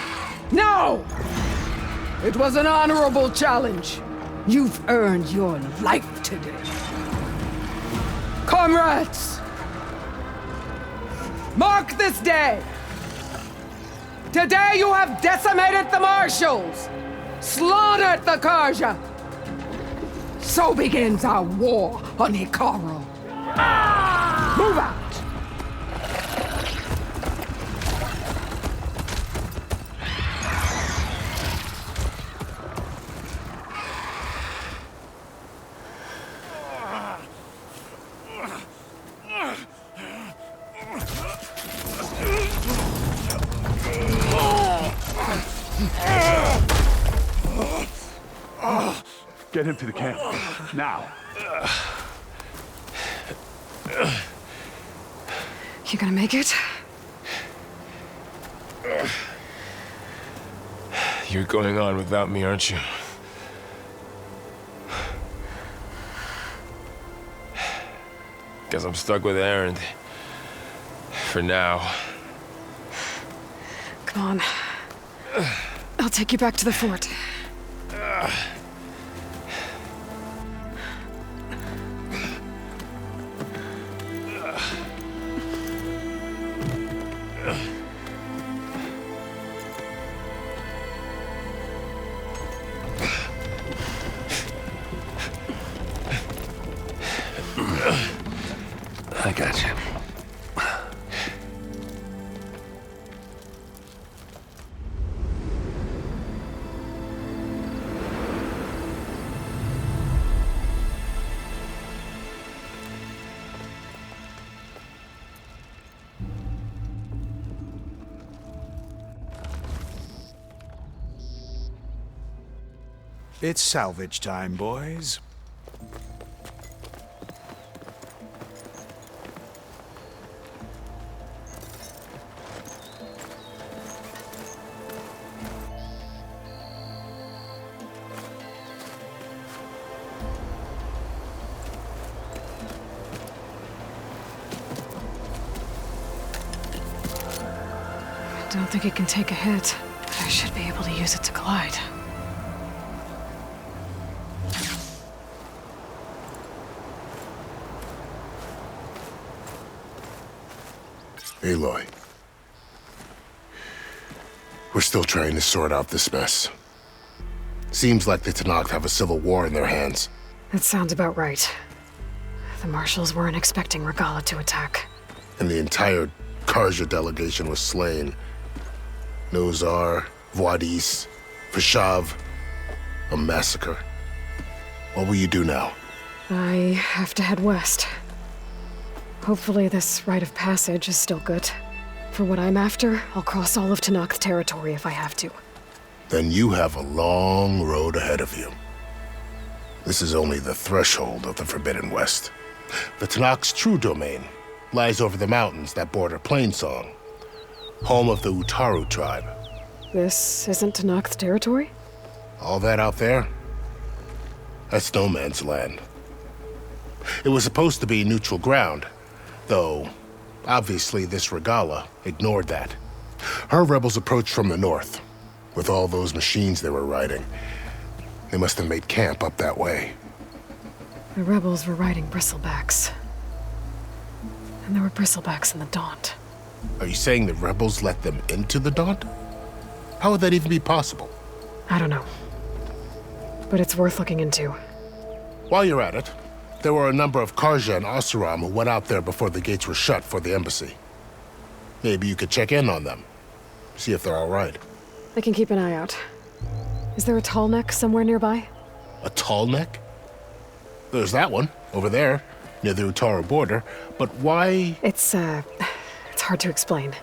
No! It was an honorable challenge. You've earned your life today. Comrades! Mark this day! Today you have decimated the Marshals! Slaughtered the Karja! So begins our war on Utaru. Move out! Get him to the camp. Now. You gonna make it? You're going on without me, aren't you? Guess I'm stuck with Erend. For now. Come on. I'll take you back to the fort. I got you. It's salvage time, boys. I don't think it can take a hit, but I should be able to use it to glide. Aloy. We're still trying to sort out this mess. Seems like the Tenakth have a civil war in their hands. That sounds about right. The Marshals weren't expecting Regala to attack. And the entire Karja delegation was slain. Nozar, Voidis, Fashav. A massacre. What will you do now? I have to head west. Hopefully this rite of passage is still good. For what I'm after, I'll cross all of Tenakth territory if I have to. Then you have a long road ahead of you. This is only the threshold of the Forbidden West. The Tenakth's true domain lies over the mountains that border Plainsong, home of the Utaru tribe. This isn't Tenakth territory? All that out there? That's no man's land. It was supposed to be neutral ground, though obviously this Regala ignored that. Her rebels approached from the north, with all those machines they were riding. They must have made camp up that way. The rebels were riding bristlebacks. And there were bristlebacks in the Daunt. Are you saying the rebels let them into the Daunt? How would that even be possible? I don't know. But it's worth looking into. While you're at it, there were a number of Karja and Oseram who went out there before the gates were shut for the embassy. Maybe you could check in on them. See if they're all right. I can keep an eye out. Is there a tall neck somewhere nearby? A tall neck? There's that one, over there, near the Utaru border. But why? It's hard to explain.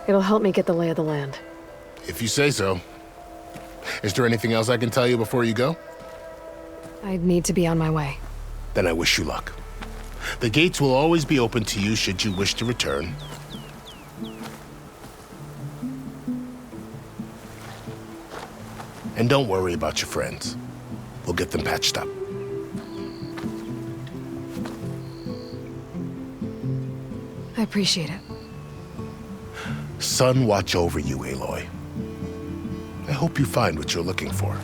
It'll help me get the lay of the land. If you say so. Is there anything else I can tell you before you go? I need to be on my way. Then I wish you luck. The gates will always be open to you should you wish to return. And don't worry about your friends. We'll get them patched up. I appreciate it. Sun watch over you, Aloy. I hope you find what you're looking for.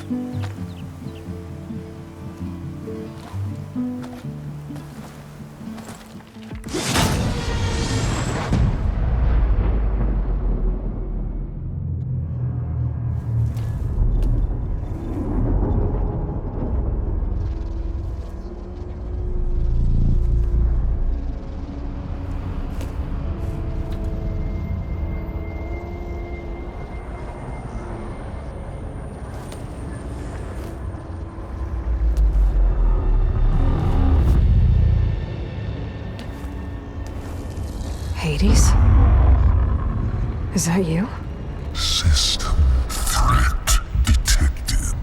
Hades? Is that you? System threat detected.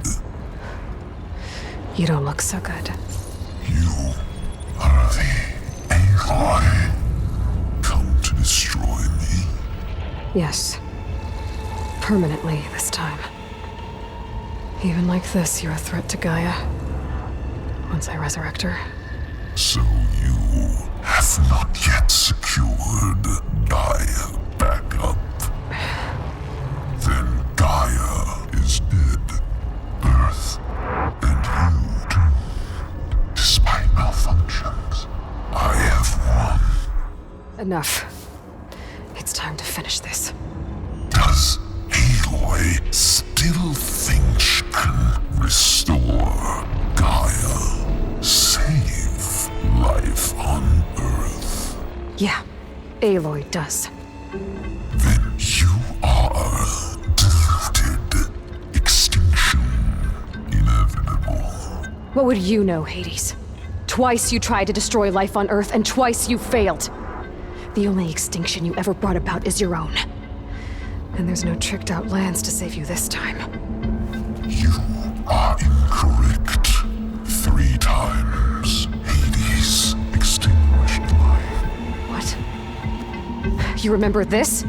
You don't look so good. You are the Aloy. Come to destroy me? Yes. Permanently this time. Even like this, you're a threat to Gaia. Once I resurrect her. So you have not yet secured Gaia back up. Then Gaia is dead. Earth and you too. Despite malfunctions, I have won. Enough. It's time to finish this. Does Aloy still think she can restore Gaia? Save life on Earth? Yeah, Aloy does. Then you are deluded. Extinction inevitable. What would you know, Hades? Twice you tried to destroy life on Earth, and twice you failed. The only extinction you ever brought about is your own. And there's no tricked-out lands to save you this time. You are incorrect. 3 times Hades extinguished life. What? You remember this?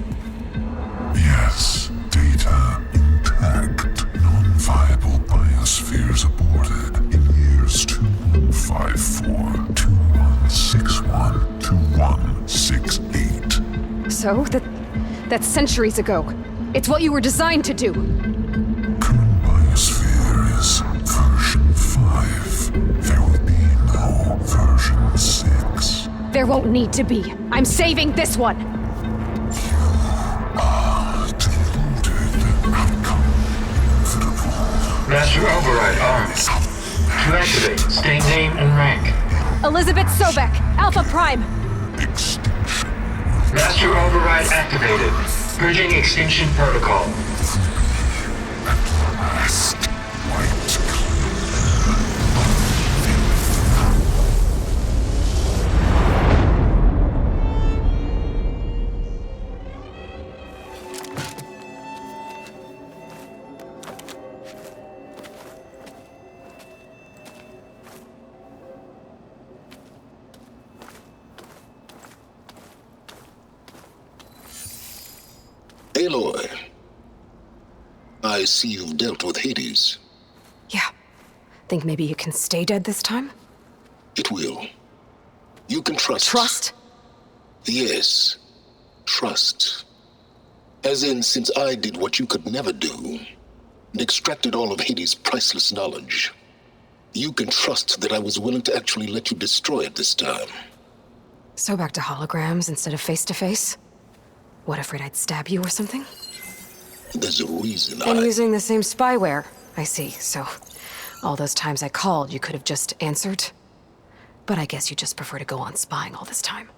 Yes, data intact. Non-viable biospheres aborted in years 2154, 2161, 2168. So, that's centuries ago. It's what you were designed to do. Current biosphere is version 5. There will be no version 6. There won't need to be. I'm saving this one. Master Override armed. To activate, state name and rank. Elizabeth Sobek, Alpha Prime. Master Override activated. Purging extinction protocol. Aloy, I see you've dealt with Hades. Yeah. Think maybe you can stay dead this time? It will. You can trust. Trust? Yes. Trust. As in, since I did what you could never do, and extracted all of Hades' priceless knowledge, you can trust that I was willing to actually let you destroy it this time. So back to holograms instead of face-to-face? What, afraid I'd stab you or something? There's a reason And using the same spyware. I see, so all those times I called, you could have just answered? But I guess you just prefer to go on spying all this time.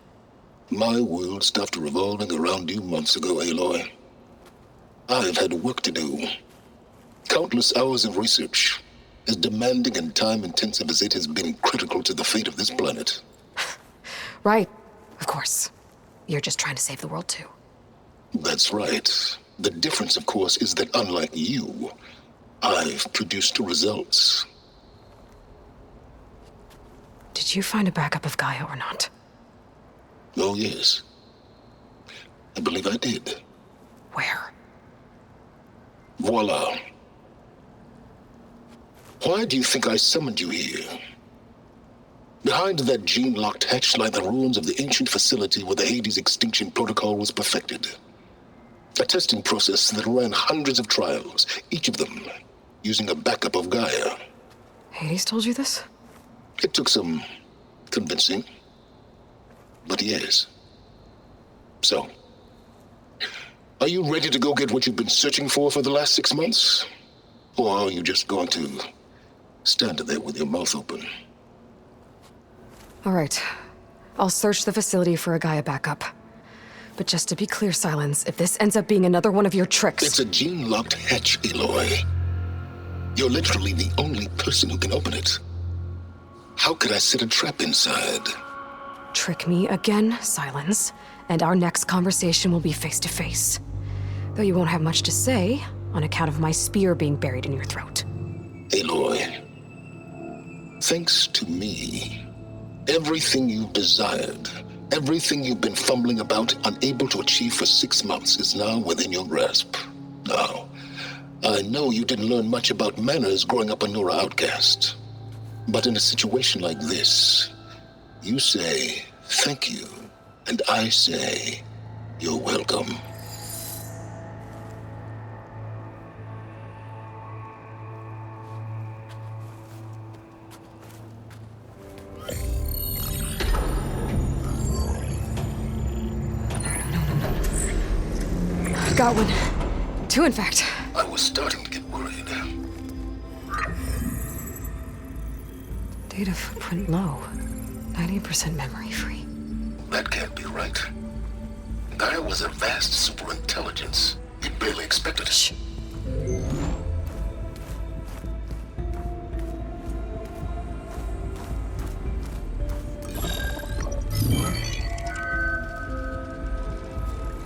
My world stopped revolving around you months ago, Aloy. I've had work to do. Countless hours of research, as demanding and time-intensive as it has been critical to the fate of this planet. Right, of course. You're just trying to save the world, too. That's right. The difference, of course, is that unlike you, I've produced results. Did you find a backup of Gaia or not? Oh, yes. I believe I did. Where? Voila. Why do you think I summoned you here? Behind that gene-locked hatch lie the ruins of the ancient facility where the Hades extinction protocol was perfected. A testing process that ran hundreds of trials, each of them using a backup of Gaia. Hades told you this? It took some convincing, but yes. So, are you ready to go get what you've been searching for the last 6 months? Or are you just going to stand there with your mouth open? All right. I'll search the facility for a Gaia backup. But just to be clear, Silence, if this ends up being another one of your tricks... It's a gene-locked hatch, Aloy. You're literally the only person who can open it. How could I set a trap inside? Trick me again, Silence, and our next conversation will be face-to-face. Though you won't have much to say, on account of my spear being buried in your throat. Aloy, thanks to me, everything you've desired, everything you've been fumbling about, unable to achieve for 6 months, is now within your grasp. Now, I know you didn't learn much about manners growing up a Nora outcast. But in a situation like this, you say, thank you, and I say, you're welcome. Got one. 2, in fact. I was starting to get worried. Data footprint low. 90% memory free. That can't be right. Gaia was a vast superintelligence. We barely expected it. Shh.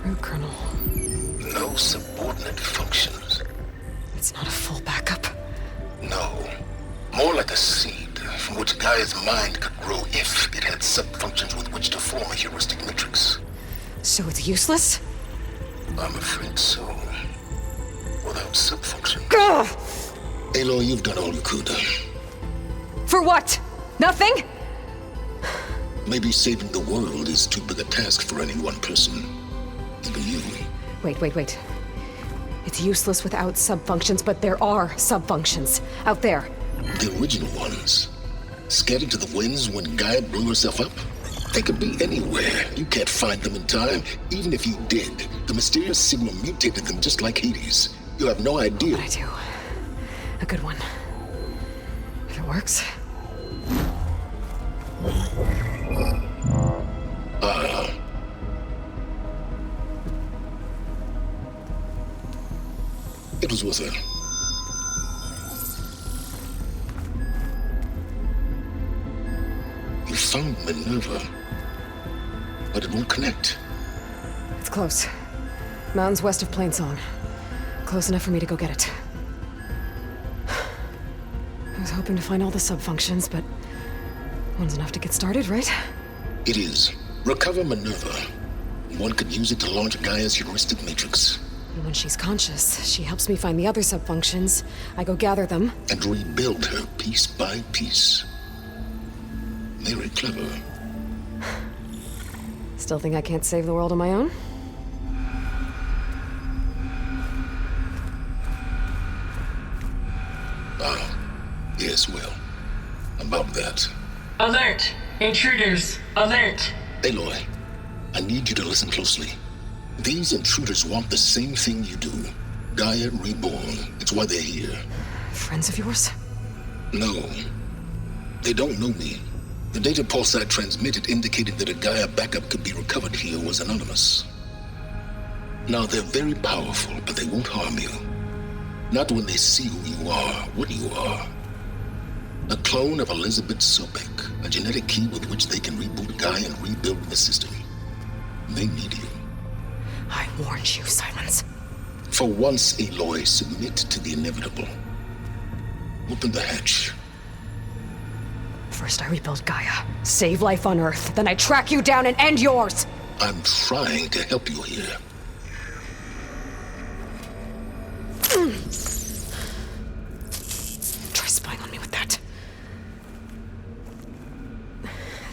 Root kernel. No subordinate functions. It's not a full backup. No. More like a seed from which Gaia's mind could grow if it had sub-functions with which to form a heuristic matrix. So it's useless? I'm afraid so. Without sub-function. Ugh! Aloy, you've done all you could. For what? Nothing? Maybe saving the world is too big a task for any one person. Even you. Wait. It's useless without sub-functions, but there are sub-functions out there. The original ones. Scattered to the winds when Gaia blew herself up? They could be anywhere. You can't find them in time. Even if you did, the mysterious signal mutated them just like Hades. You have no idea. But I do. A good one. If it works. It was worth it. You found Minerva, but it won't connect. It's close. Mountains west of Plainsong. Close enough for me to go get it. I was hoping to find all the sub-functions, but one's enough to get started, right? It is. Recover Minerva. One could use it to launch Gaia's heuristic matrix. And when she's conscious, she helps me find the other sub-functions. I go gather them. And rebuild her piece by piece. Very clever. Still think I can't save the world on my own? Yes, well, about that. Alert! Intruders! Alert! Aloy, I need you to listen closely. These intruders want the same thing you do. Gaia reborn. It's why they're here. Friends of yours? No. They don't know me. The data pulse I transmitted indicated that a Gaia backup could be recovered here was anonymous. Now, they're very powerful, but they won't harm you. Not when they see who you are, what you are. A clone of Elizabeth Sobek, a genetic key with which they can reboot Gaia and rebuild the system. They need you. I warned you, Silence. For once, Aloy, submit to the inevitable. Open the hatch. First I rebuild Gaia, save life on Earth, then I track you down and end yours! I'm trying to help you here. Try spying on me with that.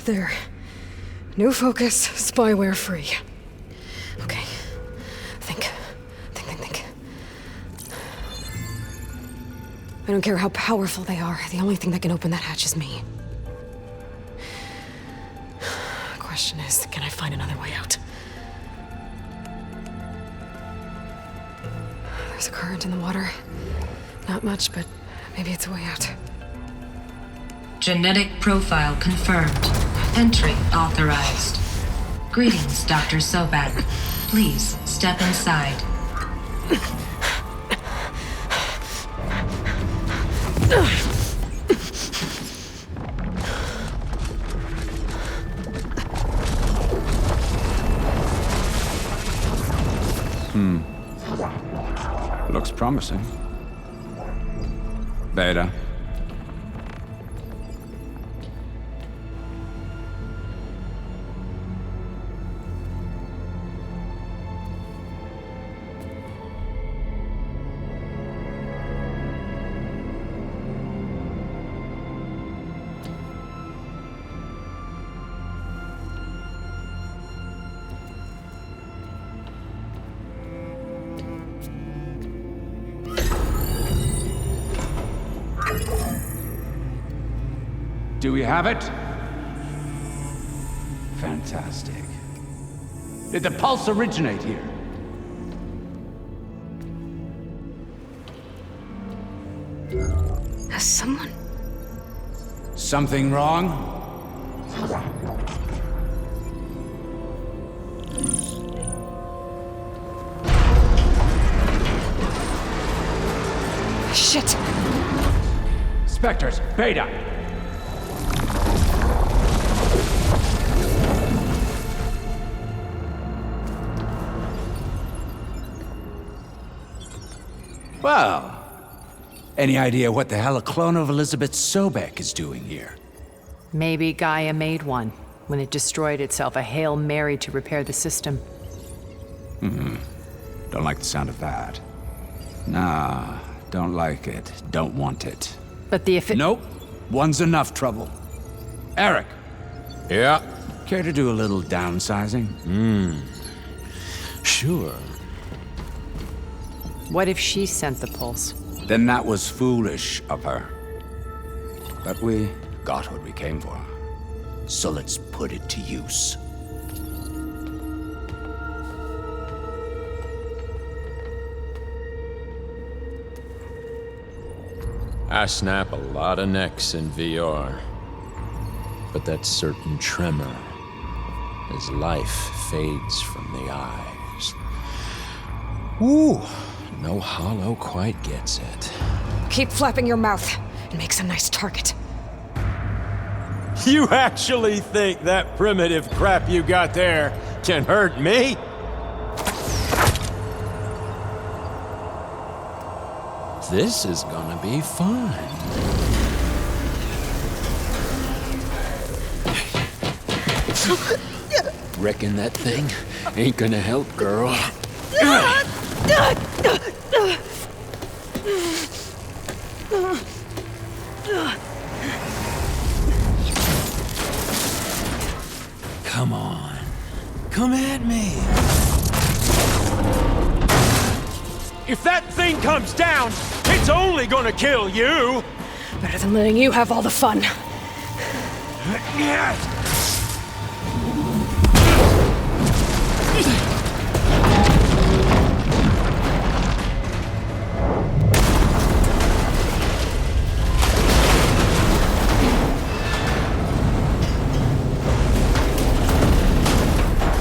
There. New focus, spyware free. Okay. Think. I don't care how powerful they are. The only thing that can open that hatch is me. The question is, can I find another way out? There's a current in the water. Not much, but maybe it's a way out. Genetic profile confirmed. Entry authorized. Greetings, Dr. Sobek. Please step inside. Looks promising. Beta. Do we have it? Fantastic. Did the pulse originate here? Has someone... Something wrong? Shit! Spectres, Beta! Well, any idea what the hell a clone of Elizabeth Sobek is doing here? Maybe Gaia made one when it destroyed itself, a Hail Mary to repair the system. Don't like the sound of that. Nah, don't like it. Don't want it. But the Nope. One's enough trouble. Eric. Yeah? Care to do a little downsizing? Sure. What if she sent the pulse? Then that was foolish of her. But we got what we came for. So let's put it to use. I snap a lot of necks in VR. But that certain tremor as life fades from the eyes. Ooh, no hollow quite gets it. Keep flapping your mouth. It makes a nice target. You actually think that primitive crap you got there can hurt me? This is gonna be fun. Reckon that thing ain't gonna help, girl. Come on. Come at me. If that thing comes down, it's only gonna kill you! Better than letting you have all the fun.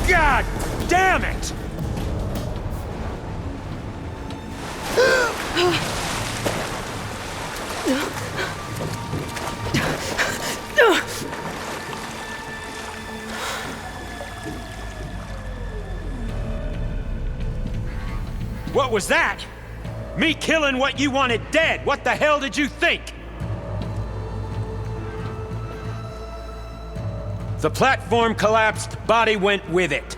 God damn it! What was that? Me killing what you wanted dead. What the hell did you think? The platform collapsed, body went with it.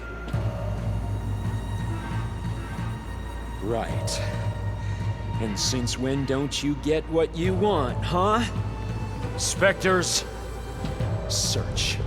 Right. And since when don't you get what you want, huh? Spectres, search.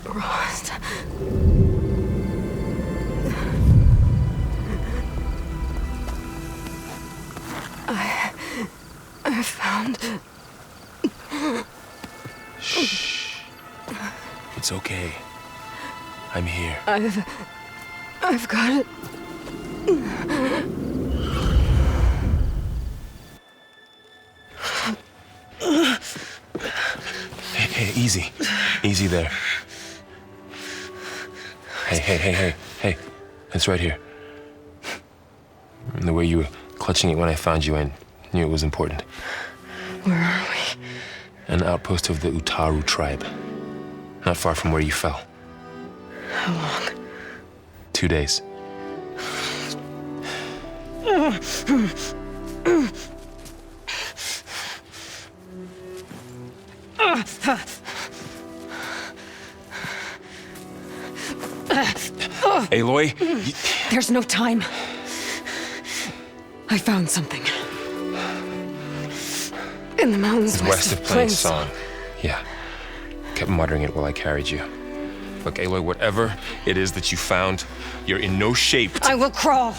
Rost. I found... Shh. It's okay. I'm here. I've got it. Hey, easy. Easy there. Hey. It's right here. And the way you were clutching it when I found you, I knew it was important. Where are we? An outpost of the Utaru tribe. Not far from where you fell. How long? 2 days. Aloy? There's no time. I found something. In the mountains west of Plain Song. Yeah. Kept muttering it while I carried you. Look, Aloy, whatever it is that you found, you're in no shape to... I will crawl,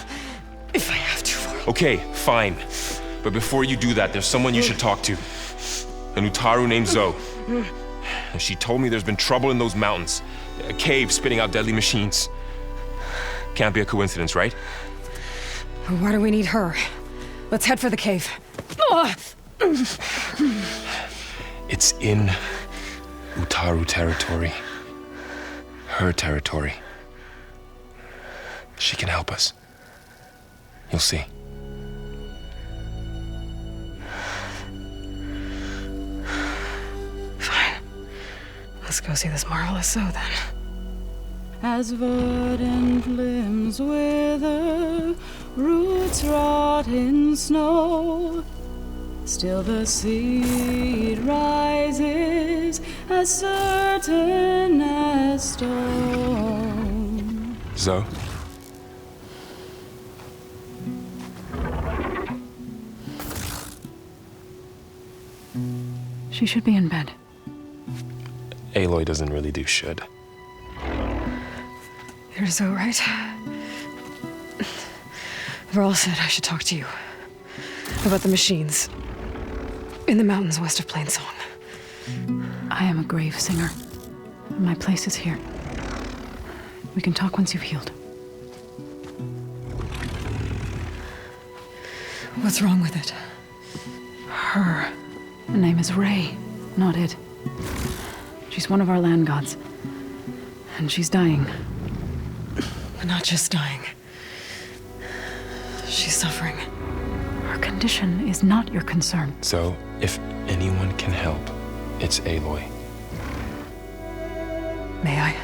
if I have to. Okay, fine. But before you do that, there's someone you should talk to. An Utaru named Zoe. And she told me there's been trouble in those mountains. A cave spitting out deadly machines. Can't be a coincidence, right? Why do we need her? Let's head for the cave. It's in Utaru territory. Her territory. She can help us. You'll see. Fine. Let's go see this marvelous Zoe then. As verdant limbs wither, roots rot in snow, still the seed rises as certain as stone. Zoe? She should be in bed. Aloy doesn't really do should. You're Zoe, right? Varl said I should talk to you about the machines in the mountains west of Plain Song. I am a grave singer. My place is here. We can talk once you've healed. What's wrong with it? Her. The name is Ray, not it. She's one of our land gods. And she's dying. Not just dying. She's suffering. Her condition is not your concern. So, if anyone can help, it's Aloy. May I?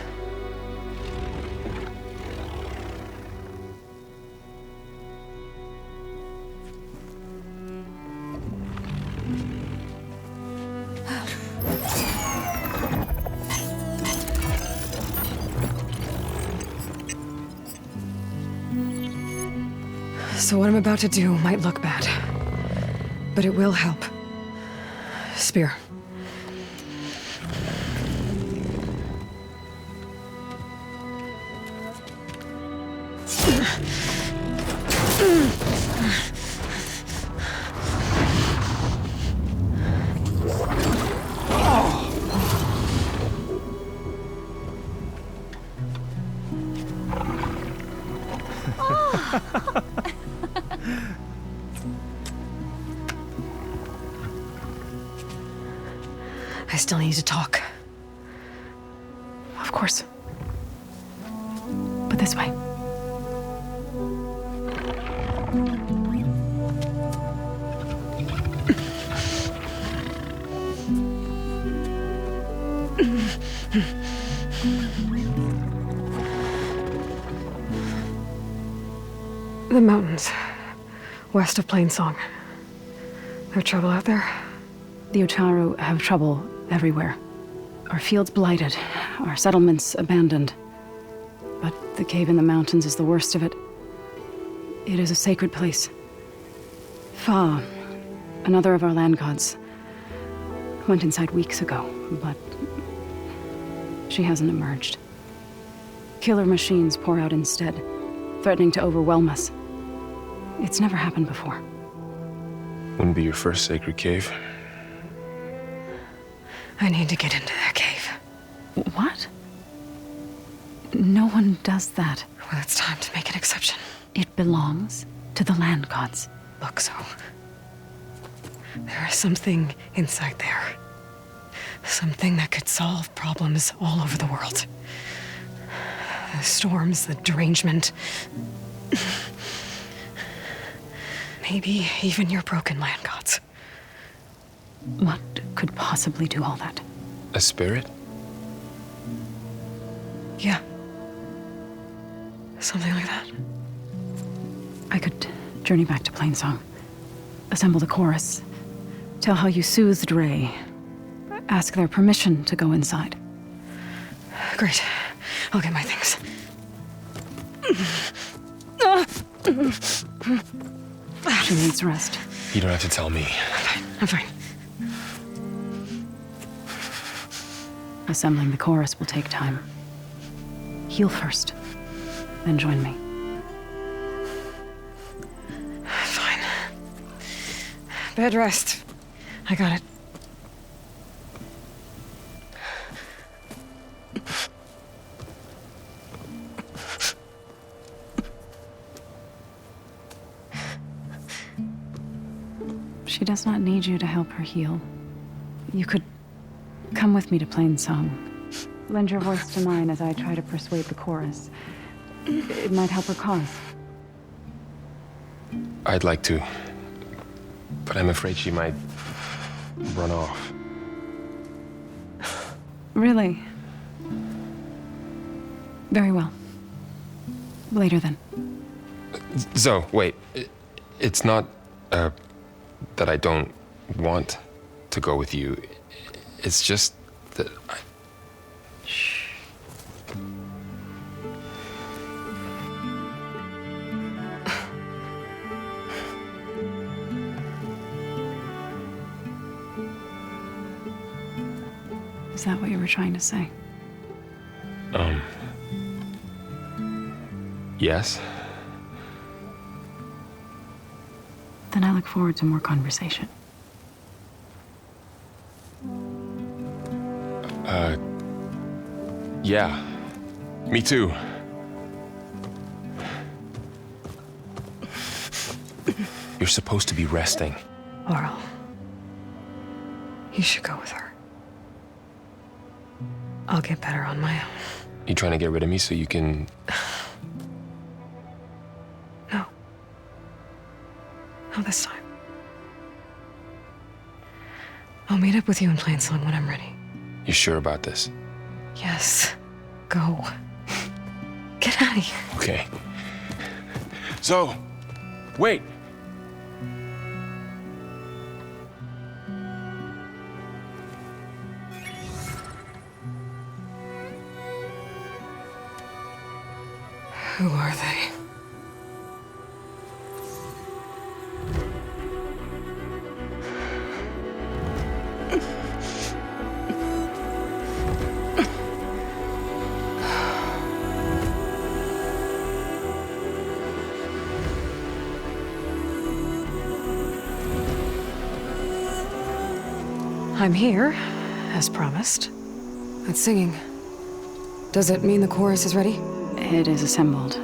So what I'm about to do might look bad, but it will help. Spear. I still need to talk. Of course. But this way. The mountains. west of Plainsong. There trouble out there? The Utaru have trouble everywhere. Our fields blighted, our settlements abandoned. But the cave in the mountains is the worst of it. It is a sacred place. Fa, another of our land gods, went inside weeks ago, but she hasn't emerged. Killer machines pour out instead, threatening to overwhelm us. It's never happened before. Wouldn't be your first sacred cave. I need to get into that cave. What? No one does that. Well, it's time to make an exception. It belongs to the land gods. Look, so there is something inside there. Something that could solve problems all over the world. The storms, the derangement. Maybe even your broken land gods. What could possibly do all that? A spirit? Yeah. Something like that. I could journey back to Plainsong, assemble the chorus, tell how you soothed Ray, ask their permission to go inside. Great. I'll get my things. She needs rest. You don't have to tell me. I'm fine. Assembling the chorus will take time. Heal first, then join me. Fine. Bed rest. I got it. She does not need you to help her heal. You could come with me to Plainsong. Lend your voice to mine as I try to persuade the chorus. It might help her cause. I'd like to, but I'm afraid she might run off. Really? Very well. Later then. So, wait. It's not, that I don't want to go with you. It's just that I... Shh. Is that what you were trying to say? Yes? Then I look forward to more conversation. Yeah. Me too. You're supposed to be resting. Laurel, you should go with her. I'll get better on my own. You trying to get rid of me so you can... No. Not this time. I'll meet up with you in Plainsong when I'm ready. You sure about this? Yes. Go. Get out of here. Okay. So, wait. Who are they? I'm here, as promised. That's singing. Does it mean the chorus is ready? It is assembled.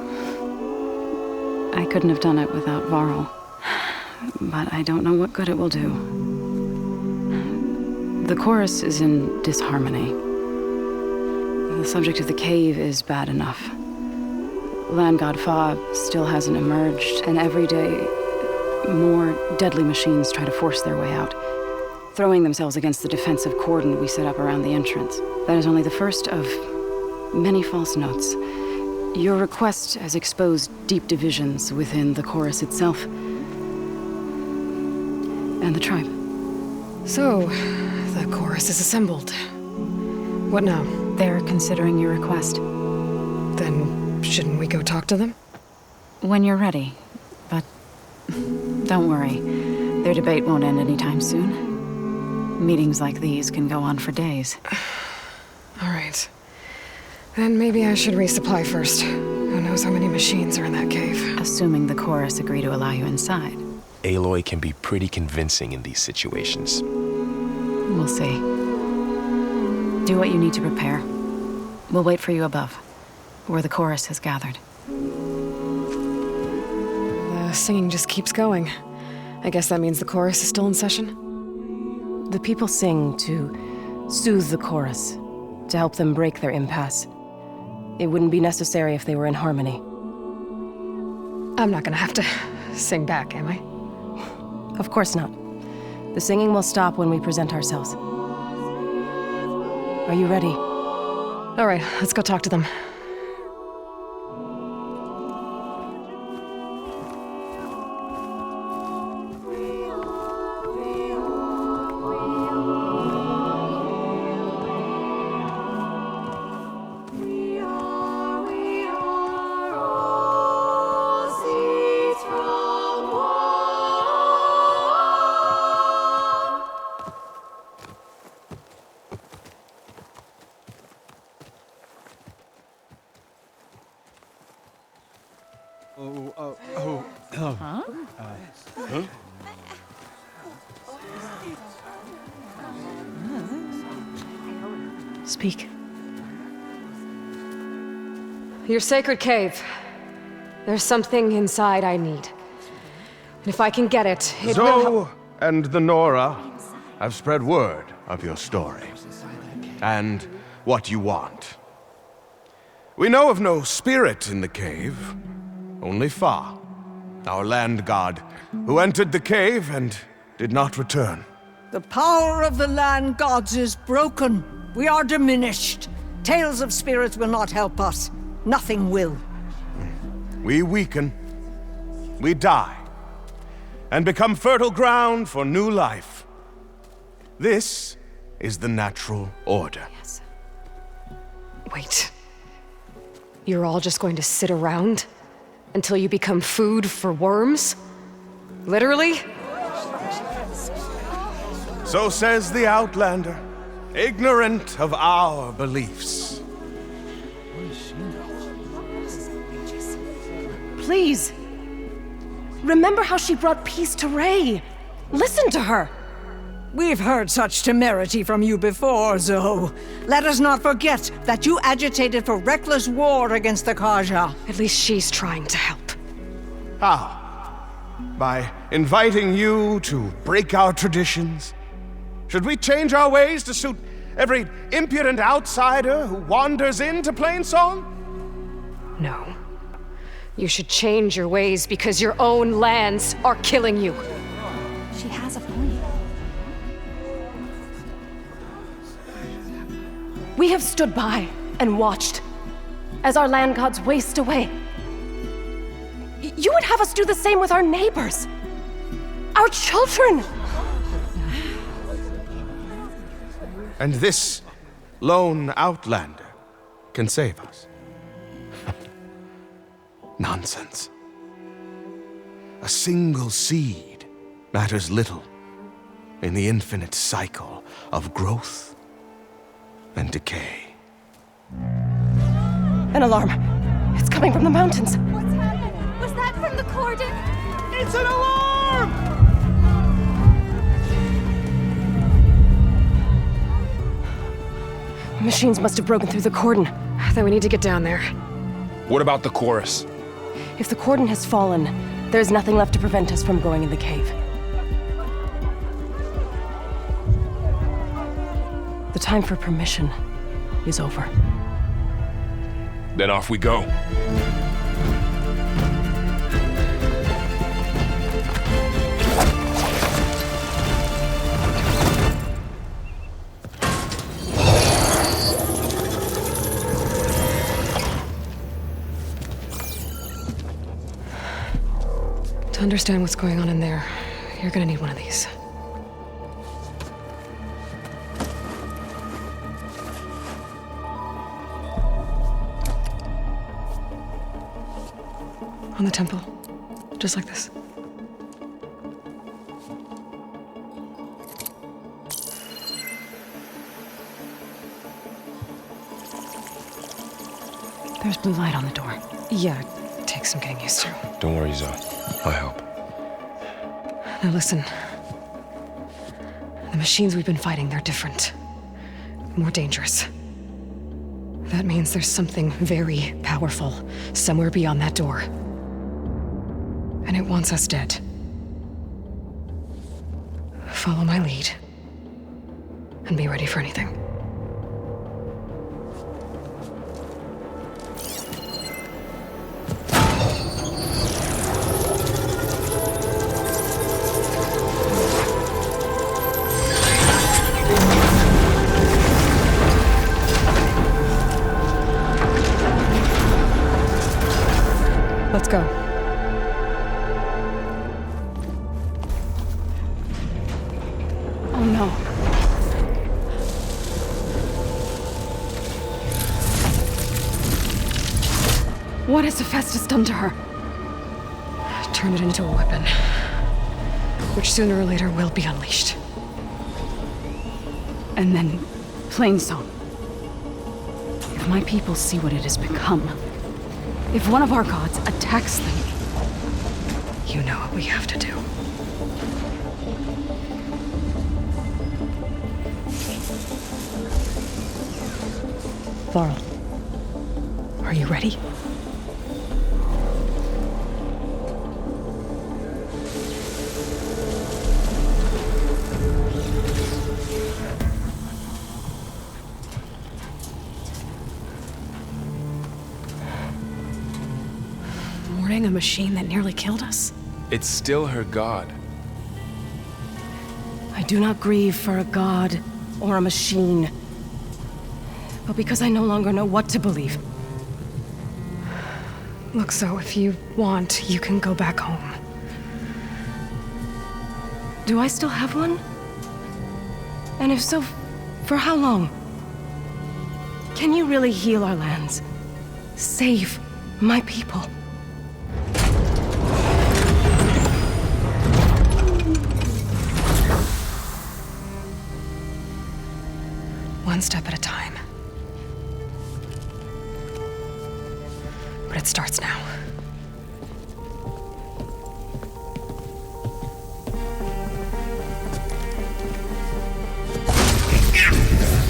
I couldn't have done it without Varl. But I don't know what good it will do. The chorus is in disharmony. The subject of the cave is bad enough. Land God Fa still hasn't emerged, and every day, more deadly machines try to force their way out, throwing themselves against the defensive cordon we set up around the entrance. That is only the first of many false notes. Your request has exposed deep divisions within the chorus itself, and the tribe. So, the chorus is assembled. What now? They're considering your request. Then, shouldn't we go talk to them? When you're ready. But don't worry. Their debate won't end anytime soon. Meetings like these can go on for days. All right. Then maybe I should resupply first. Who knows how many machines are in that cave? Assuming the chorus agree to allow you inside. Aloy can be pretty convincing in these situations. We'll see. Do what you need to prepare. We'll wait for you above, where the chorus has gathered. The singing just keeps going. I guess that means the chorus is still in session? The people sing to soothe the chorus, to help them break their impasse. It wouldn't be necessary if they were in harmony. I'm not gonna have to sing back, am I? Of course not. The singing will stop when we present ourselves. Are you ready? All right, let's go talk to them. Speak. Your sacred cave. There's something inside I need. And if I can get it, it will help. And the Nora have spread word of your story. And what you want. We know of no spirit in the cave. Only Fa, our land god, who entered the cave and did not return. The power of the land gods is broken. We are diminished. Tales of spirits will not help us. Nothing will. We weaken. We die. And become fertile ground for new life. This is the natural order. Yes. Wait. You're all just going to sit around until you become food for worms? Literally? So says the Outlander, ignorant of our beliefs. Please. Remember how she brought peace to Ray. Listen to her. We've heard such temerity from you before, Zoe. Let us not forget that you agitated for reckless war against the Kaja. At least she's trying to help. How? By inviting you to break our traditions? Should we change our ways to suit every impudent outsider who wanders into Plainsong? No. You should change your ways because your own lands are killing you. She has a point. We have stood by and watched as our land gods waste away. You would have us do the same with our neighbors, our children. And this lone outlander can save us. Nonsense. A single seed matters little in the infinite cycle of growth and decay. An alarm. It's coming from the mountains. What's happened? Was that from the cordon? It's an alarm! Machines must have broken through the cordon. Then we need to get down there. What about the chorus? If the cordon has fallen, there's nothing left to prevent us from going in the cave. The time for permission is over. Then off we go. To understand what's going on in there, you're gonna need one of these. on the temple. Just like this. There's blue light on the door. Yeah, it takes some getting used to. Don't worry, Zoe. I'll help. Now listen. The machines we've been fighting, they're different. More dangerous. That means there's something very powerful somewhere beyond that door. And it wants us dead. Follow my lead. And be ready for anything. Let's go. Oh no. What has Hephaestus done to her? Turn it into a weapon. Which sooner or later will be unleashed. And then, Plainsong. If my people see what it has become, if one of our gods attacks them, you know what we have to do. Varl, are you ready? A machine that nearly killed us? It's still her god. I do not grieve for a god or a machine, but because I no longer know what to believe. Look, so if you want, you can go back home. Do I still have one? And if so, for how long? Can you really heal our lands? Save my people? One step at a time. But it starts now.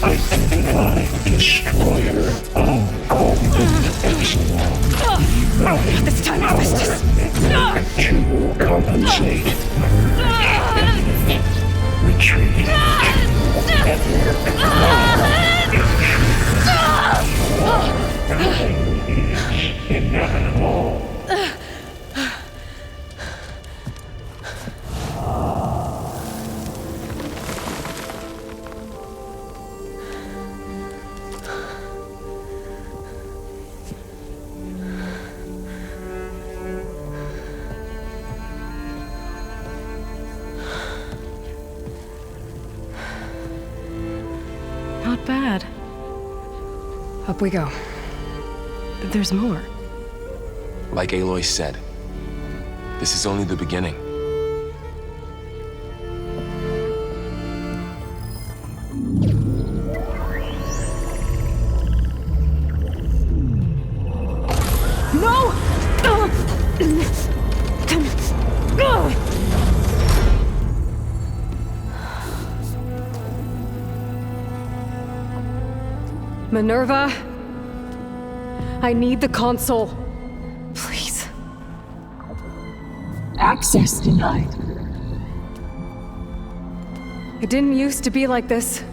I am destroyer of golden epsilon. Not this time, Hephaestus! To compensate. Retreat. Is inevitable. Not bad. Up we go. There's more. Like Aloy said, this is only the beginning. No! Minerva, I need the console. Please. Access denied. It didn't used to be like this.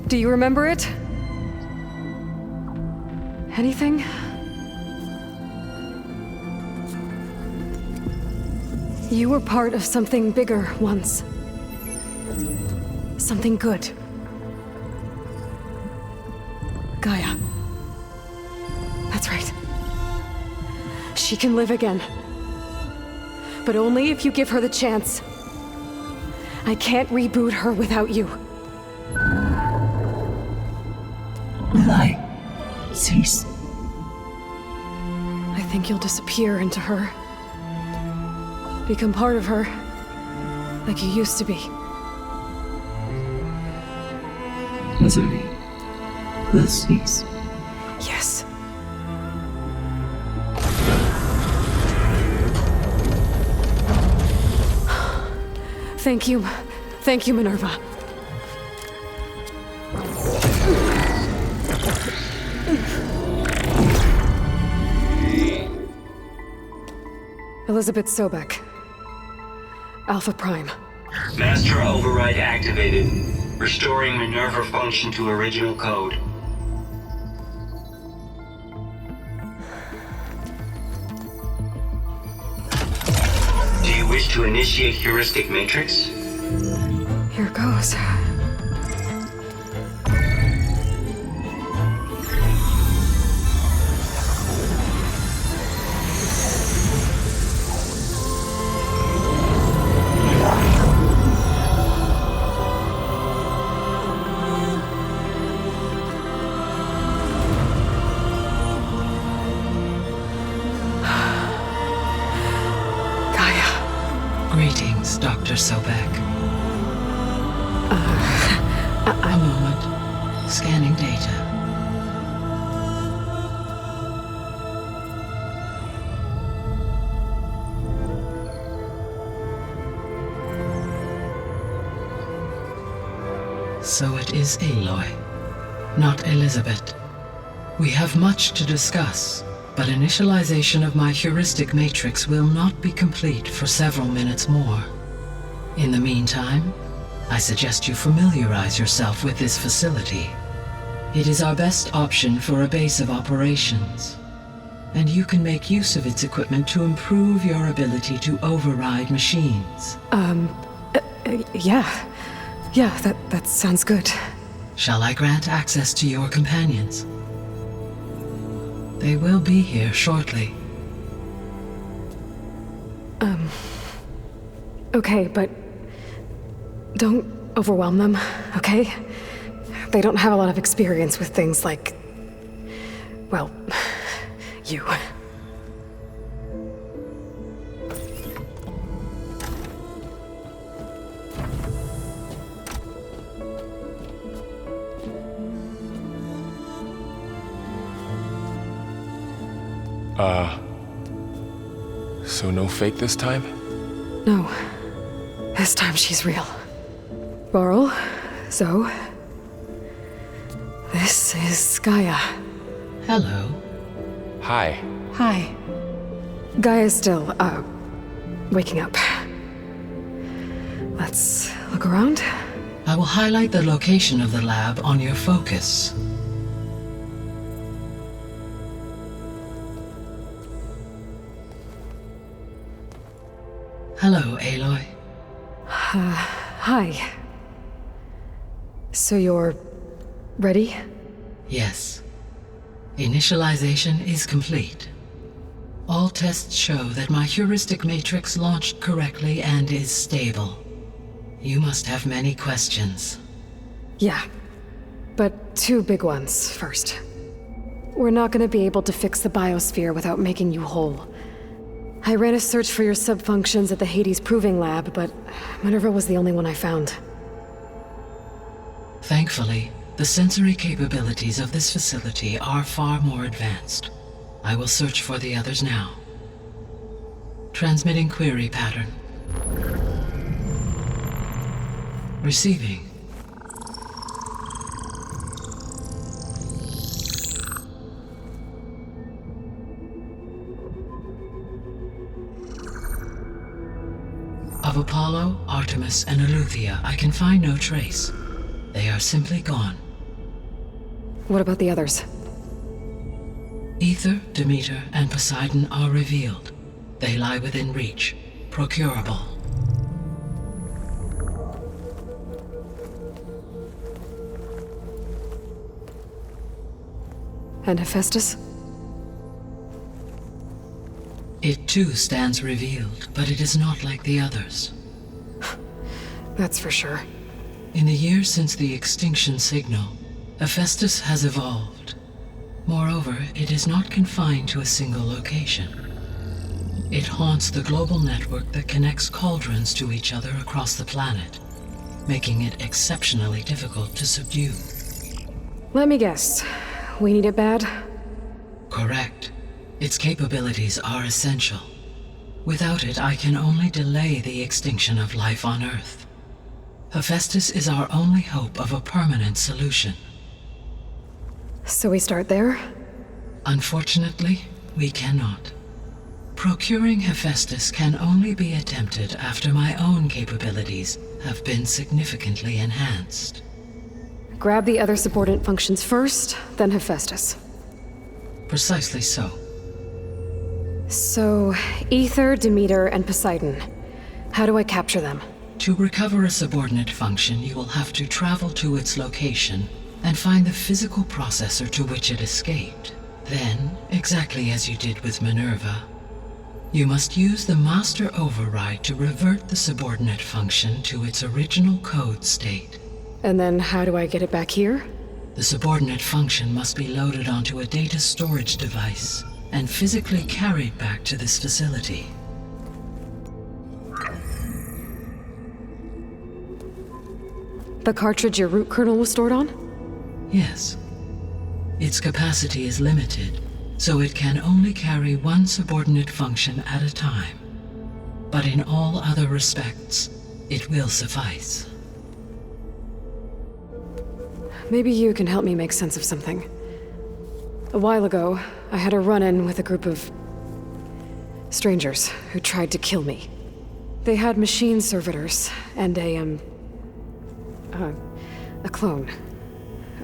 Do you remember it? Anything? You were part of something bigger once. Something good. Gaia. That's right. She can live again. But only if you give her the chance. I can't reboot her without you. Will I cease? think you'll disappear into her. Become part of her, like you used to be. Azuri, please. Yes. Thank you. Thank you, Minerva. Elizabeth Sobek. Alpha Prime. Master override activated. Restoring Minerva function to original code. Do you wish to initiate heuristic matrix? Here goes. Greetings, Dr. Sobek. A moment. Scanning data. So it is Aloy, not Elizabeth. We have much to discuss, but initialization of my heuristic matrix will not be complete for several minutes more. In the meantime, I suggest you familiarize yourself with this facility. It is our best option for a base of operations, and you can make use of its equipment to improve your ability to override machines. Yeah, that sounds good. Shall I grant access to your companions? They will be here shortly. Okay, but don't overwhelm them, okay? They don't have a lot of experience with things like, well, you. So no fake this time? No. This time she's real. Varl, Zoe. This is Gaia. Hello. Hi. Hi. Gaia's still, waking up. Let's look around. I will highlight the location of the lab on your focus. Hello, Aloy. Hi. So you're ready? Yes. Initialization is complete. All tests show that my heuristic matrix launched correctly and is stable. You must have many questions. Yeah. But two big ones first. We're not gonna be able to fix the biosphere without making you whole. I ran a search for your subfunctions at the Hades Proving Lab, but Minerva was the only one I found. Thankfully, the sensory capabilities of this facility are far more advanced. I will search for the others now. Transmitting query pattern. Receiving. Of Apollo, Artemis, and Eleuthia, I can find no trace. They are simply gone. What about the others? Ether, Demeter, and Poseidon are revealed. They lie within reach, procurable. And Hephaestus? It too stands revealed, but it is not like the others. That's for sure. In the years since the extinction signal, Hephaestus has evolved. Moreover, it is not confined to a single location. It haunts the global network that connects cauldrons to each other across the planet, making it exceptionally difficult to subdue. Let me guess. We need it bad? Correct. Its capabilities are essential. Without it, I can only delay the extinction of life on Earth. Hephaestus is our only hope of a permanent solution. So we start there? Unfortunately, we cannot. Procuring Hephaestus can only be attempted after my own capabilities have been significantly enhanced. Grab the other subordinate functions first, then Hephaestus. Precisely so. So, Ether, Demeter, and Poseidon. How do I capture them? To recover a subordinate function, you will have to travel to its location and find the physical processor to which it escaped. Then, exactly as you did with Minerva, you must use the master override to revert the subordinate function to its original code state. And then how do I get it back here? The subordinate function must be loaded onto a data storage device and physically carried back to this facility. The cartridge your root kernel was stored on? Yes. Its capacity is limited, so it can only carry one subordinate function at a time. But in all other respects, it will suffice. Maybe you can help me make sense of something. A while ago, I had a run-in with a group of strangers who tried to kill me. They had machine servitors and a clone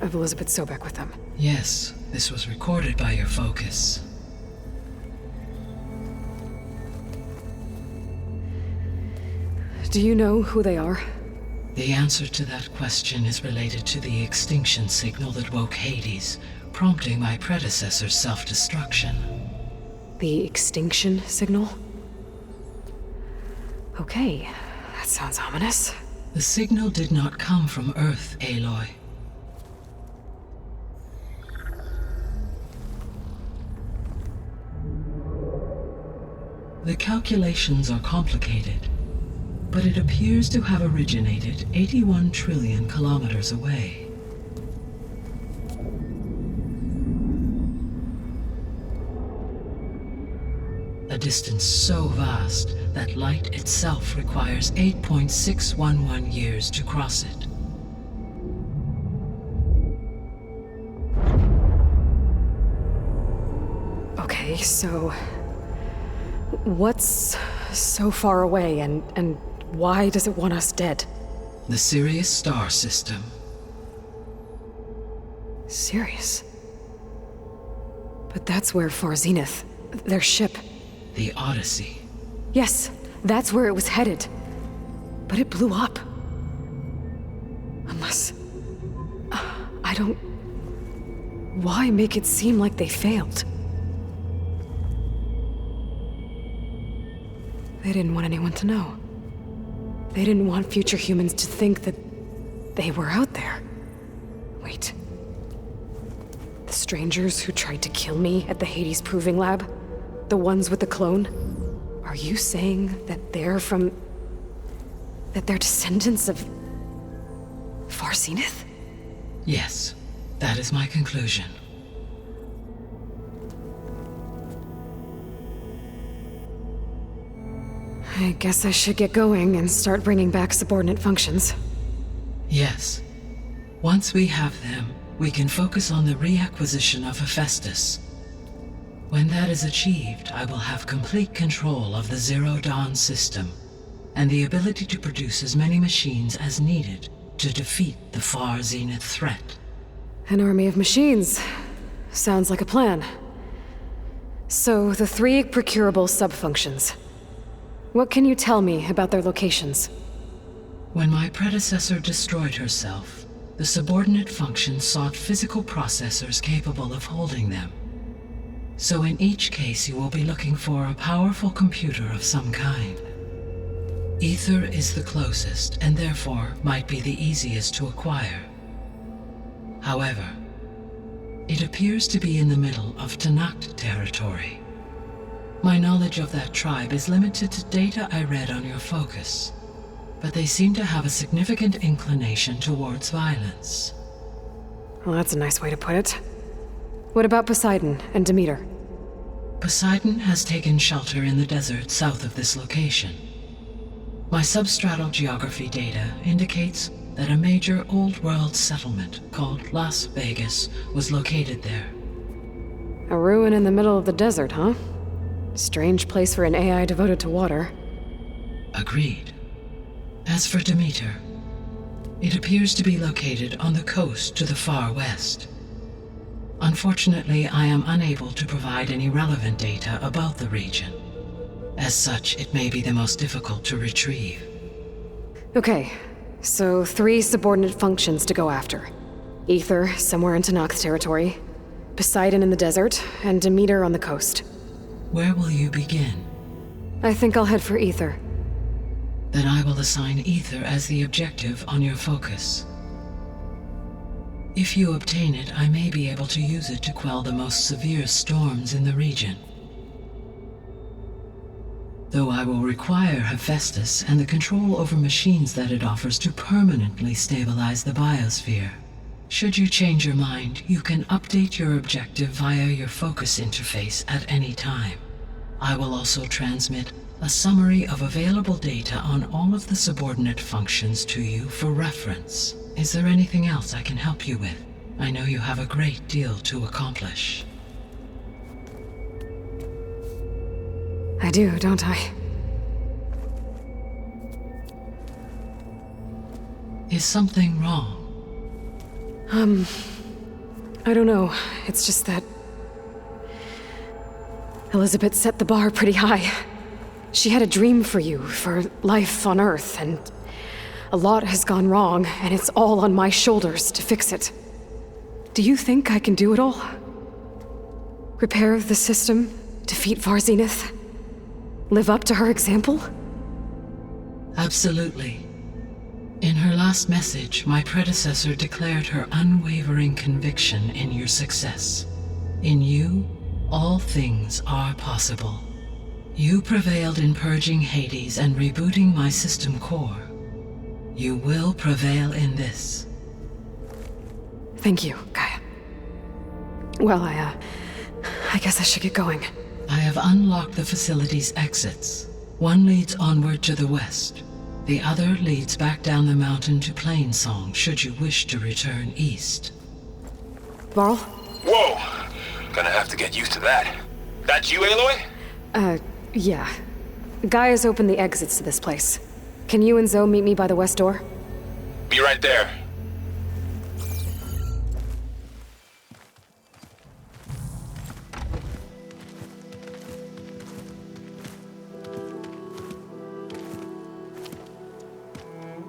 of Elizabeth Sobek with them. Yes, this was recorded by your focus. Do you know who they are? The answer to that question is related to the extinction signal that woke Hades, prompting my predecessor's self-destruction. The extinction signal? Okay, that sounds ominous. The signal did not come from Earth, Aloy. The calculations are complicated, but it appears to have originated 81 trillion kilometers away. A distance so vast that light itself requires 8.611 years to cross it. Okay, so what's so far away and why does it want us dead? The Sirius star system. Sirius? But that's where Far Zenith, their ship. The Odyssey. Yes, that's where it was headed. But it blew up. Unless... I don't... Why make it seem like they failed? They didn't want anyone to know. They didn't want future humans to think that they were out there. Wait. The strangers who tried to kill me at the Hades Proving Lab? The ones with the clone? Are you saying that they're from... that they're descendants of... Far Zenith? Yes, that is my conclusion. I guess I should get going and start bringing back subordinate functions. Yes. Once we have them, we can focus on the reacquisition of Hephaestus. When that is achieved, I will have complete control of the Zero Dawn system, and the ability to produce as many machines as needed to defeat the Far Zenith threat. An army of machines. Sounds like a plan. So, the 3 procurable sub-functions. What can you tell me about their locations? When my predecessor destroyed herself, the subordinate functions sought physical processors capable of holding them. So in each case you will be looking for a powerful computer of some kind. Ether is the closest, and therefore might be the easiest to acquire. However, It appears to be in the middle of Tanakh territory. My knowledge of that tribe is limited to data I read on your focus, but they seem to have a significant inclination towards violence. Well, that's a nice way to put it. What about Poseidon and Demeter? Poseidon has taken shelter in the desert south of this location. My substratal geography data indicates that a major old-world settlement called Las Vegas was located there. A ruin in the middle of the desert, huh? Strange place for an AI devoted to water. Agreed. As for Demeter, it appears to be located on the coast to the far west. Unfortunately, I am unable to provide any relevant data about the region. As such, it may be the most difficult to retrieve. Okay, so 3 subordinate functions to go after. Ether, somewhere in Tanakh territory, Poseidon in the desert, and Demeter on the coast. Where will you begin? I think I'll head for Ether. Then I will assign Ether as the objective on your focus. If you obtain it, I may be able to use it to quell the most severe storms in the region. Though I will require Hephaestus and the control over machines that it offers to permanently stabilize the biosphere. Should you change your mind, you can update your objective via your focus interface at any time. I will also transmit a summary of available data on all of the subordinate functions to you for reference. Is there anything else I can help you with? I know you have a great deal to accomplish. I do, don't I? Is something wrong? I don't know. It's just that Elizabeth set the bar pretty high. She had a dream for you, for life on Earth, and a lot has gone wrong, and it's all on my shoulders to fix it. Do you think I can do it all? Repair the system, defeat Varzenith, live up to her example? Absolutely. In her last message, my predecessor declared her unwavering conviction in your success. In you, all things are possible. You prevailed in purging Hades and rebooting my system core. You will prevail in this. Thank you, Gaia. Well, I guess I should get going. I have unlocked the facility's exits. One leads onward to the west. The other leads back down the mountain to Plainsong, should you wish to return east. Varl? Whoa! Gonna have to get used to that. That's you, Aloy? Yeah. Gaia's opened the exits to this place. Can you and Zoe meet me by the west door? Be right there.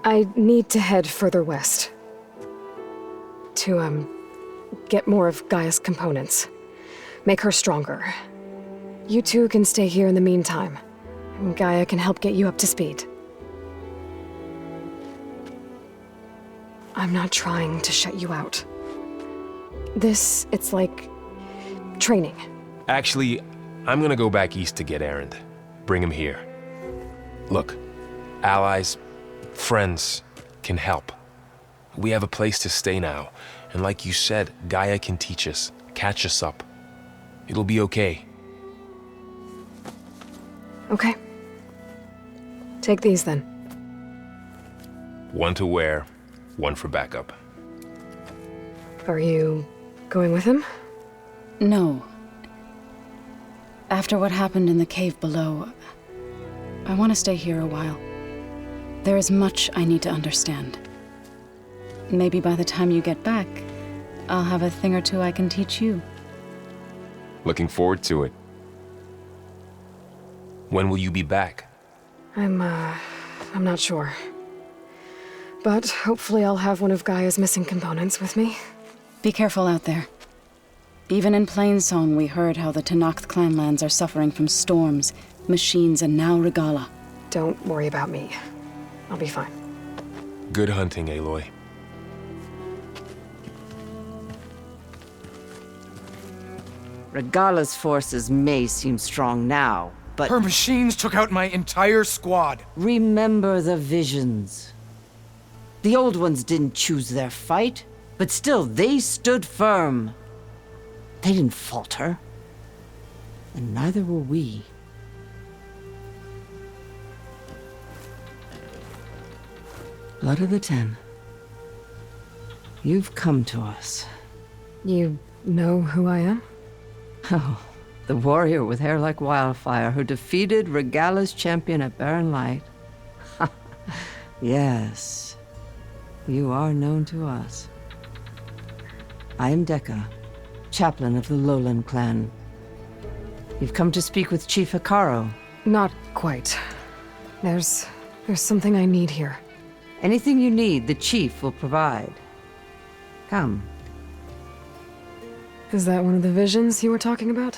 I need to head further west. To, get more of Gaia's components. Make her stronger. You two can stay here in the meantime. And Gaia can help get you up to speed. I'm not trying to shut you out. It's like training. Actually, I'm gonna go back east to get Erend. Bring him here. Look, allies, friends can help. We have a place to stay now, and like you said, Gaia can teach us, catch us up. It'll be okay. Okay. Take these then. One to wear, one for backup. Are you going with him? No. After what happened in the cave below, I want to stay here a while. There is much I need to understand. Maybe by the time you get back, I'll have a thing or two I can teach you. Looking forward to it. When will you be back? I'm not sure. But hopefully I'll have one of Gaia's missing components with me. Be careful out there. Even in Plainsong, we heard how the Tanakh clanlands are suffering from storms, machines, and now Regala. Don't worry about me. I'll be fine. Good hunting, Aloy. Regala's forces may seem strong now, but... Her machines took out my entire squad. Remember the visions. The old ones didn't choose their fight, but still, they stood firm. They didn't falter. And neither will we. Blood of the Ten. You've come to us. You know who I am? Oh, the warrior with hair like wildfire who defeated Regala's champion at Barren Light. Yes, you are known to us. I am Dekka, chaplain of the Lowland clan. You've come to speak with Chief Utaru. Not quite. There's something I need here. Anything you need, the chief will provide. Come. Is that one of the visions you were talking about?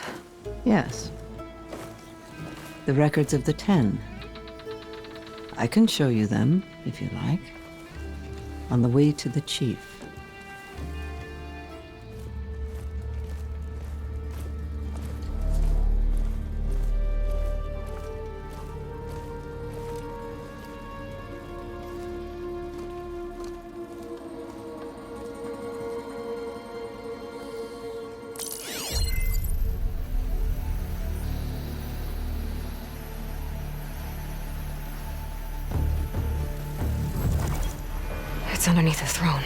Yes. The records of the 10. I can show you them, if you like. On the way to the chief. It's underneath the throne.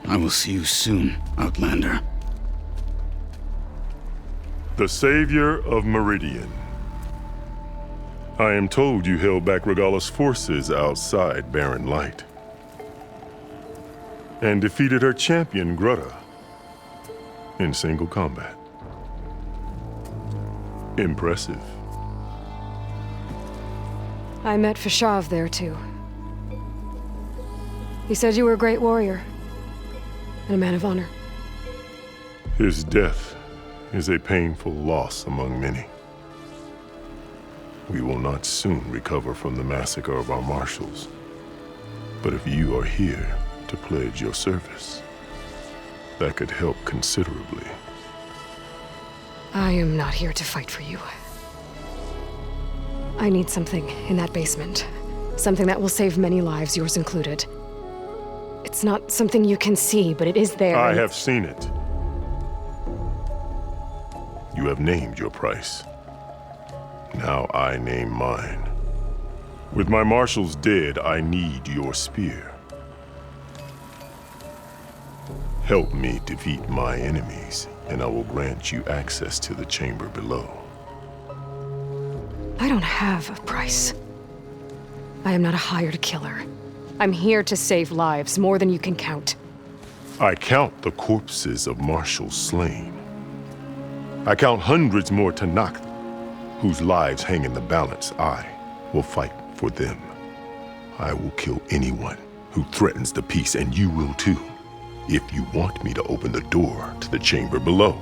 I will see you soon, Outlander. The Savior of Meridian. I am told you held back Regala's forces outside Barren Light. And defeated her champion, Grutta, in single combat. Impressive. I met Fashav there, too. He said you were a great warrior. And a man of honor. His death is a painful loss among many. We will not soon recover from the massacre of our marshals. But if you are here to pledge your service, that could help considerably. I am not here to fight for you. I need something in that basement. Something that will save many lives, yours included. It's not something you can see, but it is there. I have seen it. You have named your price. Now I name mine. With my marshals dead, I need your spear. Help me defeat my enemies, and I will grant you access to the chamber below. I don't have a price. I am not a hired killer. I'm here to save lives, more than you can count. I count the corpses of marshals slain. I count hundreds more Tanakh, whose lives hang in the balance. I will fight for them. I will kill anyone who threatens the peace, and you will too, if you want me to open the door to the chamber below.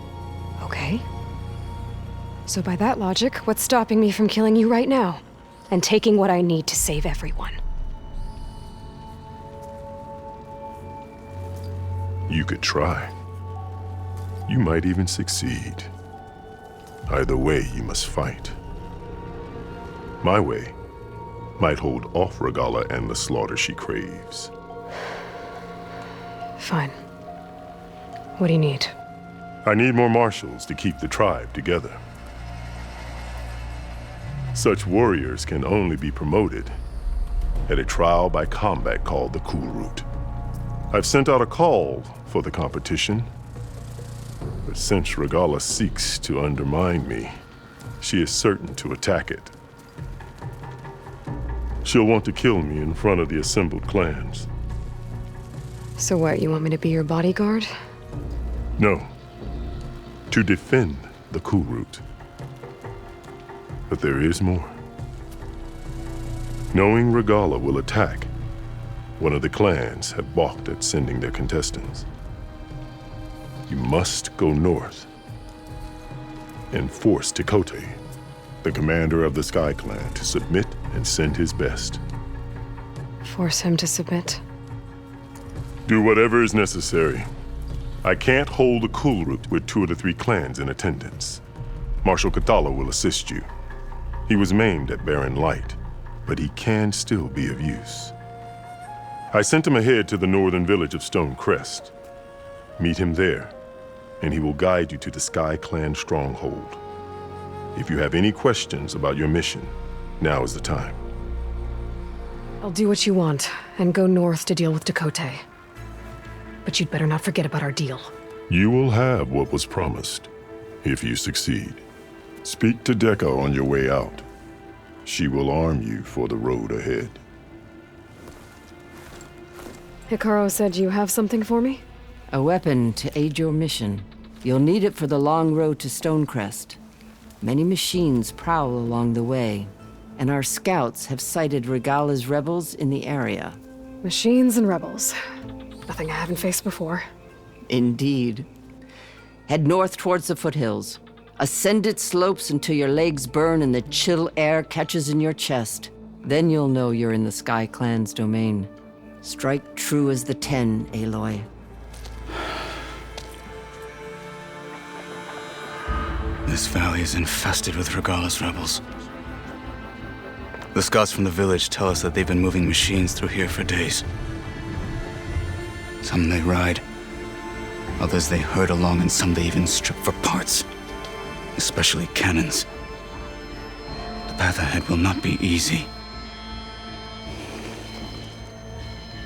Okay. So by that logic, what's stopping me from killing you right now? And taking what I need to save everyone? You could try. You might even succeed. Either way, you must fight. My way might hold off Regala and the slaughter she craves. Fine. What do you need? I need more marshals to keep the tribe together. Such warriors can only be promoted at a trial by combat called the Cool Route. I've sent out a call for the competition, but since Regala seeks to undermine me, she is certain to attack it. She'll want to kill me in front of the assembled clans. So what, you want me to be your bodyguard? No, to defend the Cool Route. But there is more. Knowing Regala will attack, one of the clans have balked at sending their contestants. You must go north and force Tekote, the commander of the Sky Clan, to submit and send his best. Force him to submit? Do whatever is necessary. I can't hold a Kulrut with 2 of the 3 clans in attendance. Marshal Kathala will assist you. He was maimed at Barren Light, but he can still be of use. I sent him ahead to the northern village of Stone Crest. Meet him there, and he will guide you to the Sky Clan stronghold. If you have any questions about your mission, now is the time. I'll do what you want, and go north to deal with Dakota. But you'd better not forget about our deal. You will have what was promised, if you succeed. Speak to Dekka on your way out. She will arm you for the road ahead. Hikaru said you have something for me? A weapon to aid your mission. You'll need it for the long road to Stonecrest. Many machines prowl along the way, and our scouts have sighted Regala's rebels in the area. Machines and rebels. Nothing I haven't faced before. Indeed. Head north towards the foothills. Ascend its slopes until your legs burn and the chill air catches in your chest. Then you'll know you're in the Sky Clan's domain. Strike true as the 10, Aloy. This valley is infested with Regala's rebels. The scouts from the village tell us that they've been moving machines through here for days. Some they ride, others they herd along, and some they even strip for parts, especially cannons. The path ahead will not be easy.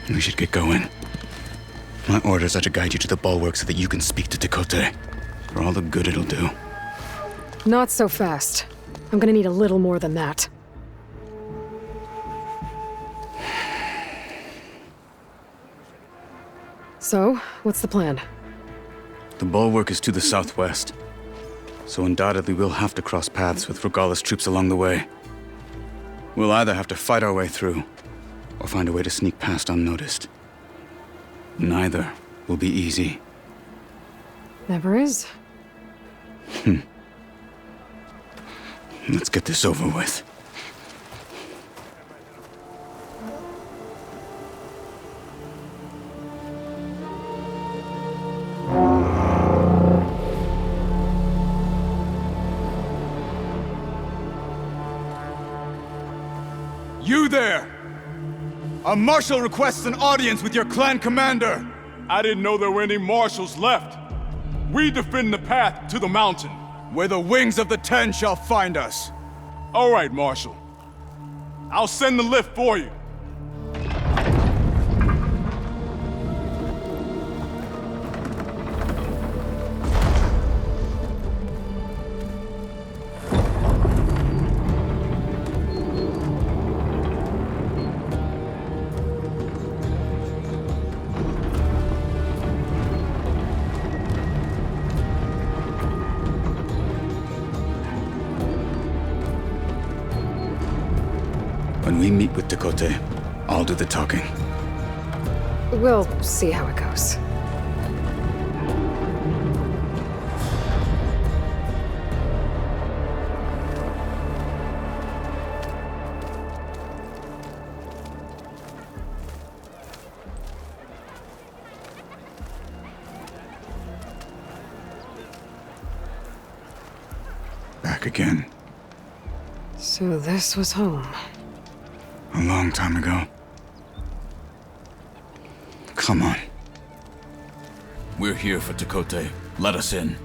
We should get going. My orders are to guide you to the bulwark so that you can speak to Dakota, for all the good it'll do. Not so fast. I'm gonna need a little more than that. So, what's the plan? The bulwark is to the southwest, so undoubtedly we'll have to cross paths with Regala's troops along the way. We'll either have to fight our way through, or find a way to sneak past unnoticed. Neither will be easy. Never is. Let's get this over with. You there! A marshal requests an audience with your clan commander! I didn't know there were any marshals left. We defend the path to the mountain. Where the wings of the 10 shall find us. All right, Marshal. I'll send the lift for you. When we meet with Dakota, I'll do the talking. We'll see how it goes. Back again. So this was home. A long time ago. Come on. We're here for Dakota. Let us in.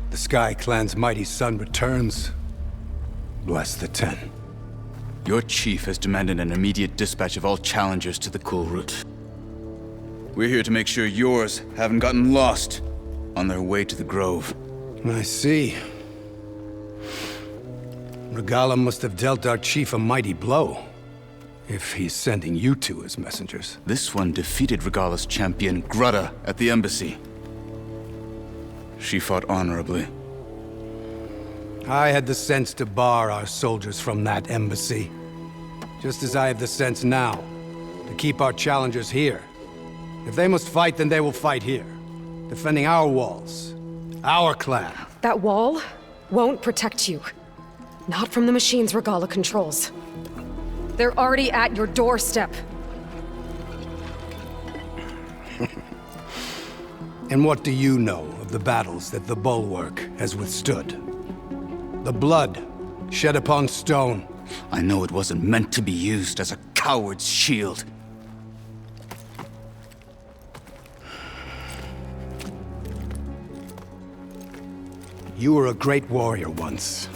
The Sky Clan's mighty son returns. Bless the 10. Your chief has demanded an immediate dispatch of all challengers to the Kulrut. We're here to make sure yours haven't gotten lost on their way to the Grove. I see. Regala must have dealt our chief a mighty blow, if he's sending you two as messengers. This one defeated Regala's champion, Grutta, at the embassy. She fought honorably. I had the sense to bar our soldiers from that embassy. Just as I have the sense now to keep our challengers here. If they must fight, then they will fight here. Defending our walls. Our clan. That wall won't protect you. Not from the machines Regala controls. They're already at your doorstep. And what do you know of the battles that the Bulwark has withstood? The blood shed upon stone. I know it wasn't meant to be used as a coward's shield. You were a great warrior once.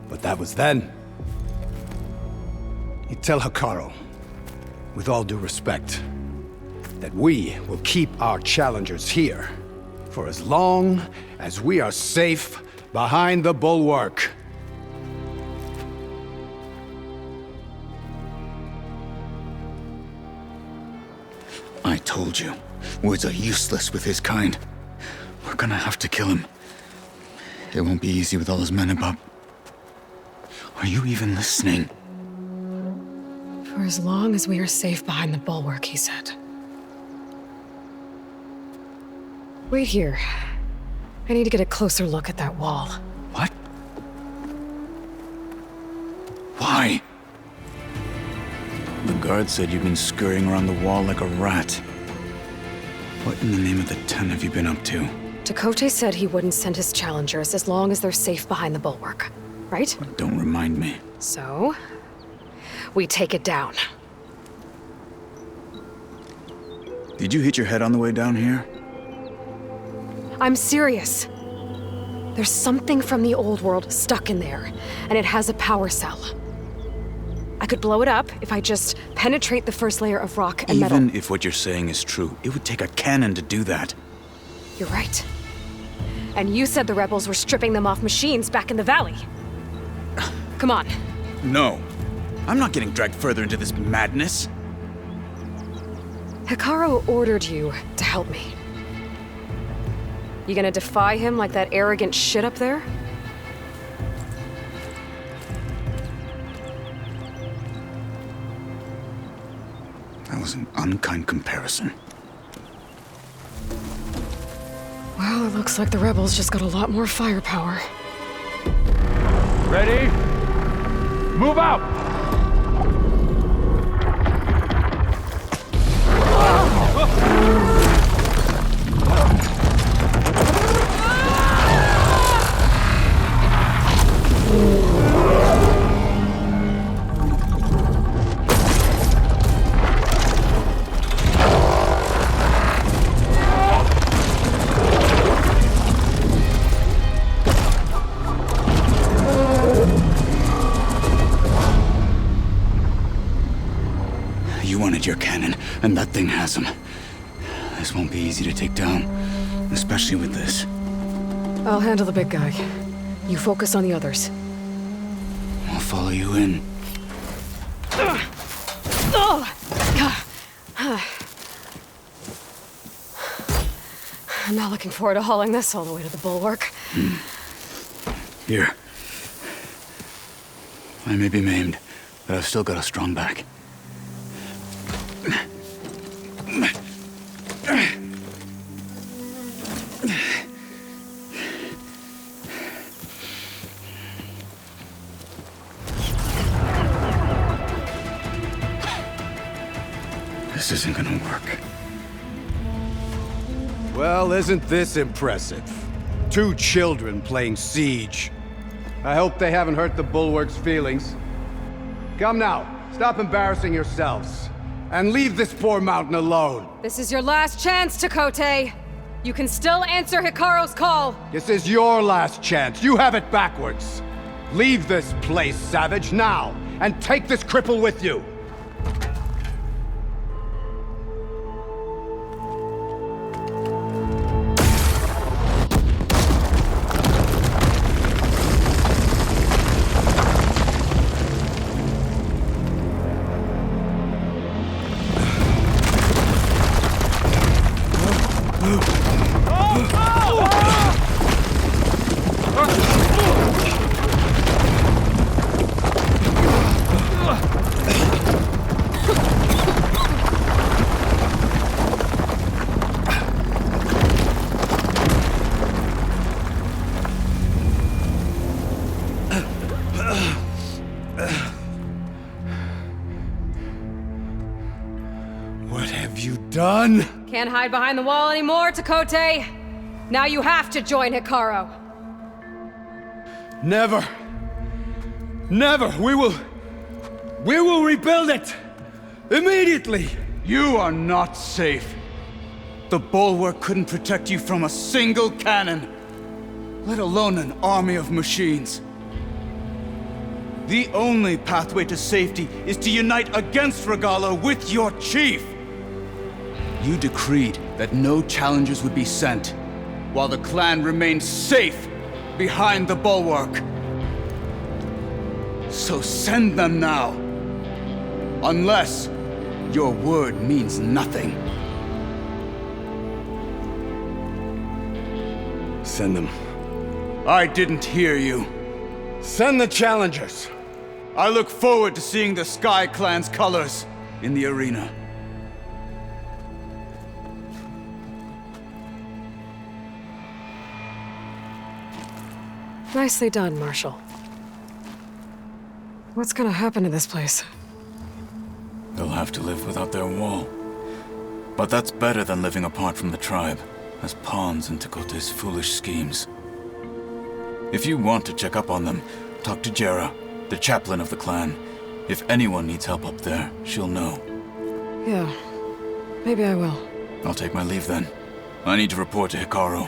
But that was then. You tell Hikaru, with all due respect, that we will keep our challengers here for as long as we are safe behind the Bulwark. I told you, words are useless with his kind. We're gonna have to kill him. It won't be easy with all his men about. Are you even listening? For as long as we are safe behind the Bulwark, he said. Wait here. I need to get a closer look at that wall. What? Why? The guard said you've been scurrying around the wall like a rat. What in the name of the Ten have you been up to? Chakotay said he wouldn't send his challengers as long as they're safe behind the Bulwark, right? Don't remind me. So, we take it down. Did you hit your head on the way down here? I'm serious. There's something from the old world stuck in there, and it has a power cell. I could blow it up if I just penetrate the first layer of rock and metal. Even if what you're saying is true, it would take a cannon to do that. You're right. And you said the rebels were stripping them off machines back in the valley. Come on. No. I'm not getting dragged further into this madness. Hikaru ordered you to help me. You gonna defy him like that arrogant shit up there? That was an unkind comparison. Well, it looks like the rebels just got a lot more firepower. Ready? Move out! You wanted your cannon, and that thing has him. This won't be easy to take down, especially with this. I'll handle the big guy. You focus on the others. I'll follow you in. I'm not looking forward to hauling this all the way to the Bulwark. Here. I may be maimed, but I've still got a strong back. This isn't gonna work. Well, isn't this impressive? 2 children playing siege. I hope they haven't hurt the Bulwark's feelings. Come now, stop embarrassing yourselves. And leave this poor mountain alone. This is your last chance, Chakotay. You can still answer Hikaru's call. This is your last chance. You have it backwards. Leave this place, Savage, now, and take this cripple with you. What have you done? Can't hide behind the wall anymore, Takote. Now you have to join Hikaru. Never. Never. We will rebuild it. Immediately. You are not safe. The bulwark couldn't protect you from a single cannon, let alone an army of machines. The only pathway to safety is to unite against Regalla with your chief. You decreed that no challengers would be sent, while the clan remained safe behind the bulwark. So send them now. Unless your word means nothing. Send them. I didn't hear you. Send the challengers. I look forward to seeing the Sky Clan's colors in the arena. Nicely done, Marshal. What's gonna happen to this place? They'll have to live without their wall. But that's better than living apart from the tribe, as pawns in Takote's foolish schemes. If you want to check up on them, talk to Jera, the chaplain of the clan. If anyone needs help up there, she'll know. Yeah, maybe I will. I'll take my leave then. I need to report to Hikaru.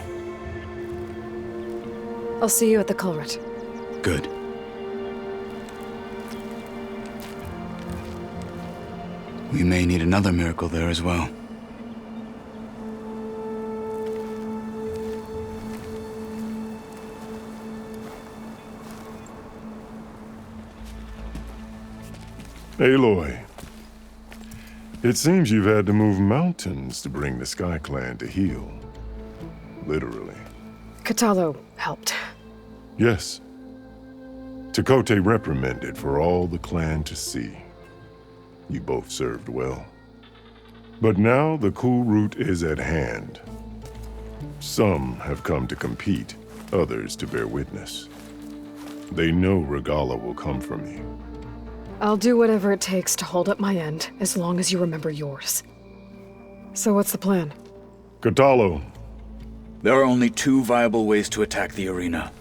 I'll see you at the culvert. Good. We may need another miracle there as well. Aloy, it seems you've had to move mountains to bring the Sky Clan to heal. Literally. Katalo helped. Yes. Takote reprimanded for all the clan to see. You both served well. But now the cool route is at hand. Some have come to compete, others to bear witness. They know Regalla will come for me. I'll do whatever it takes to hold up my end, as long as you remember yours. So what's the plan? Katalo. There are only two viable ways to attack the arena.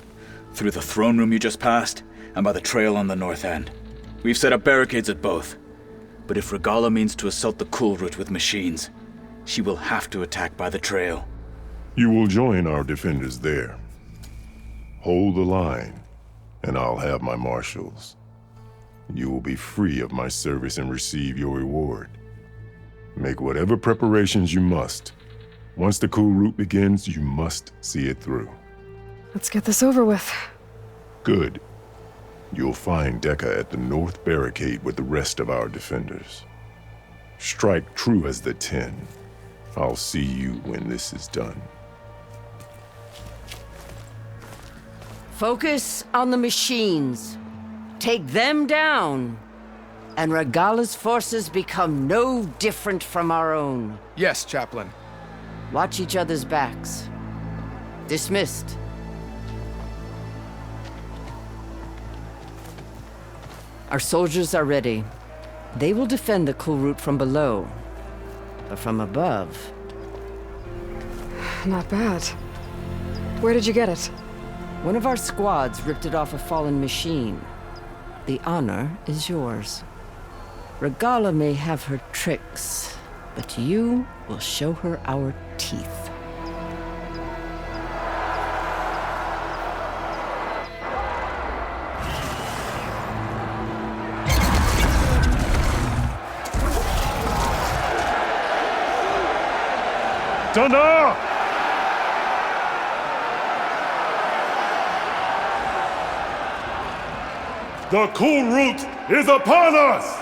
Through the throne room you just passed, and by the trail on the north end. We've set up barricades at both. But if Regalla means to assault the cool route with machines, she will have to attack by the trail. You will join our defenders there. Hold the line, and I'll have my marshals. You will be free of my service and receive your reward. Make whatever preparations you must. Once the cool route begins, you must see it through. Let's get this over with. Good. You'll find Dekka at the north barricade with the rest of our defenders. Strike true as the 10. I'll see you when this is done. Focus on the machines. Take them down. And Regalla's forces become no different from our own. Yes, Chaplain. Watch each other's backs. Dismissed. Our soldiers are ready. They will defend the cool route from below. But from above... Not bad. Where did you get it? One of our squads ripped it off a fallen machine. The honor is yours. Regalla may have her tricks, but you will show her our teeth. Dana! The cool route is upon us!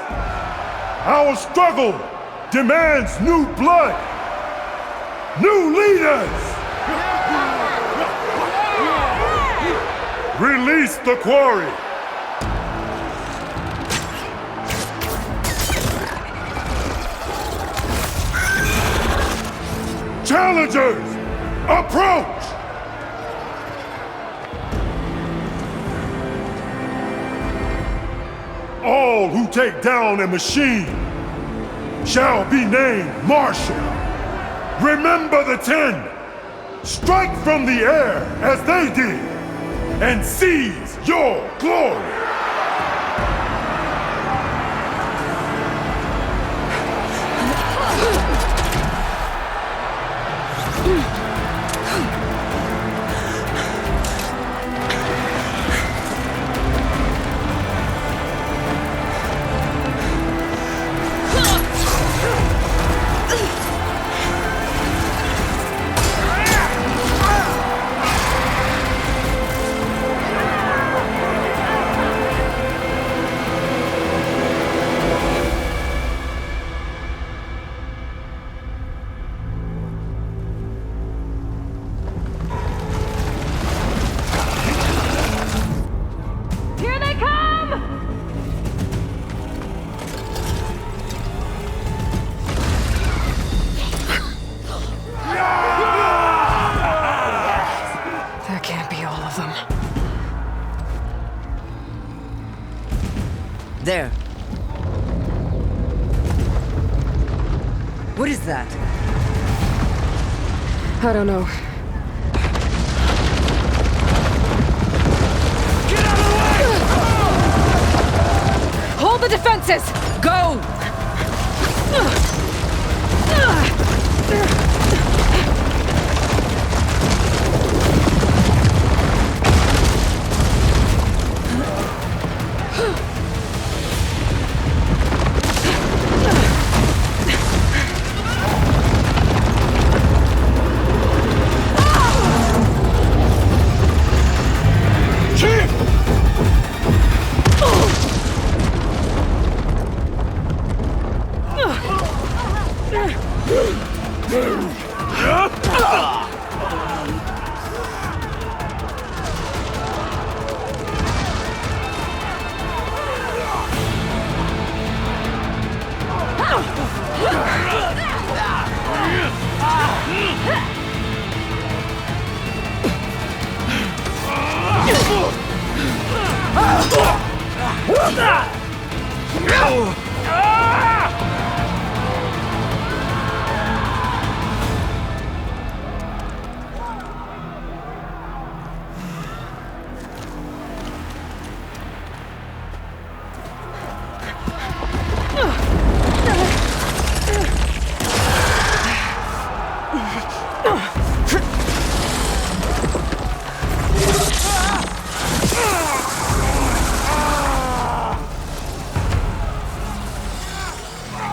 Our struggle demands new blood! New leaders! Release the quarry! Challengers, approach! All who take down a machine shall be named Marshal. Remember the 10. Strike from the air as they did, and seize your glory. There. What is that? I don't know. Get out of the way! Hold the defenses! Go!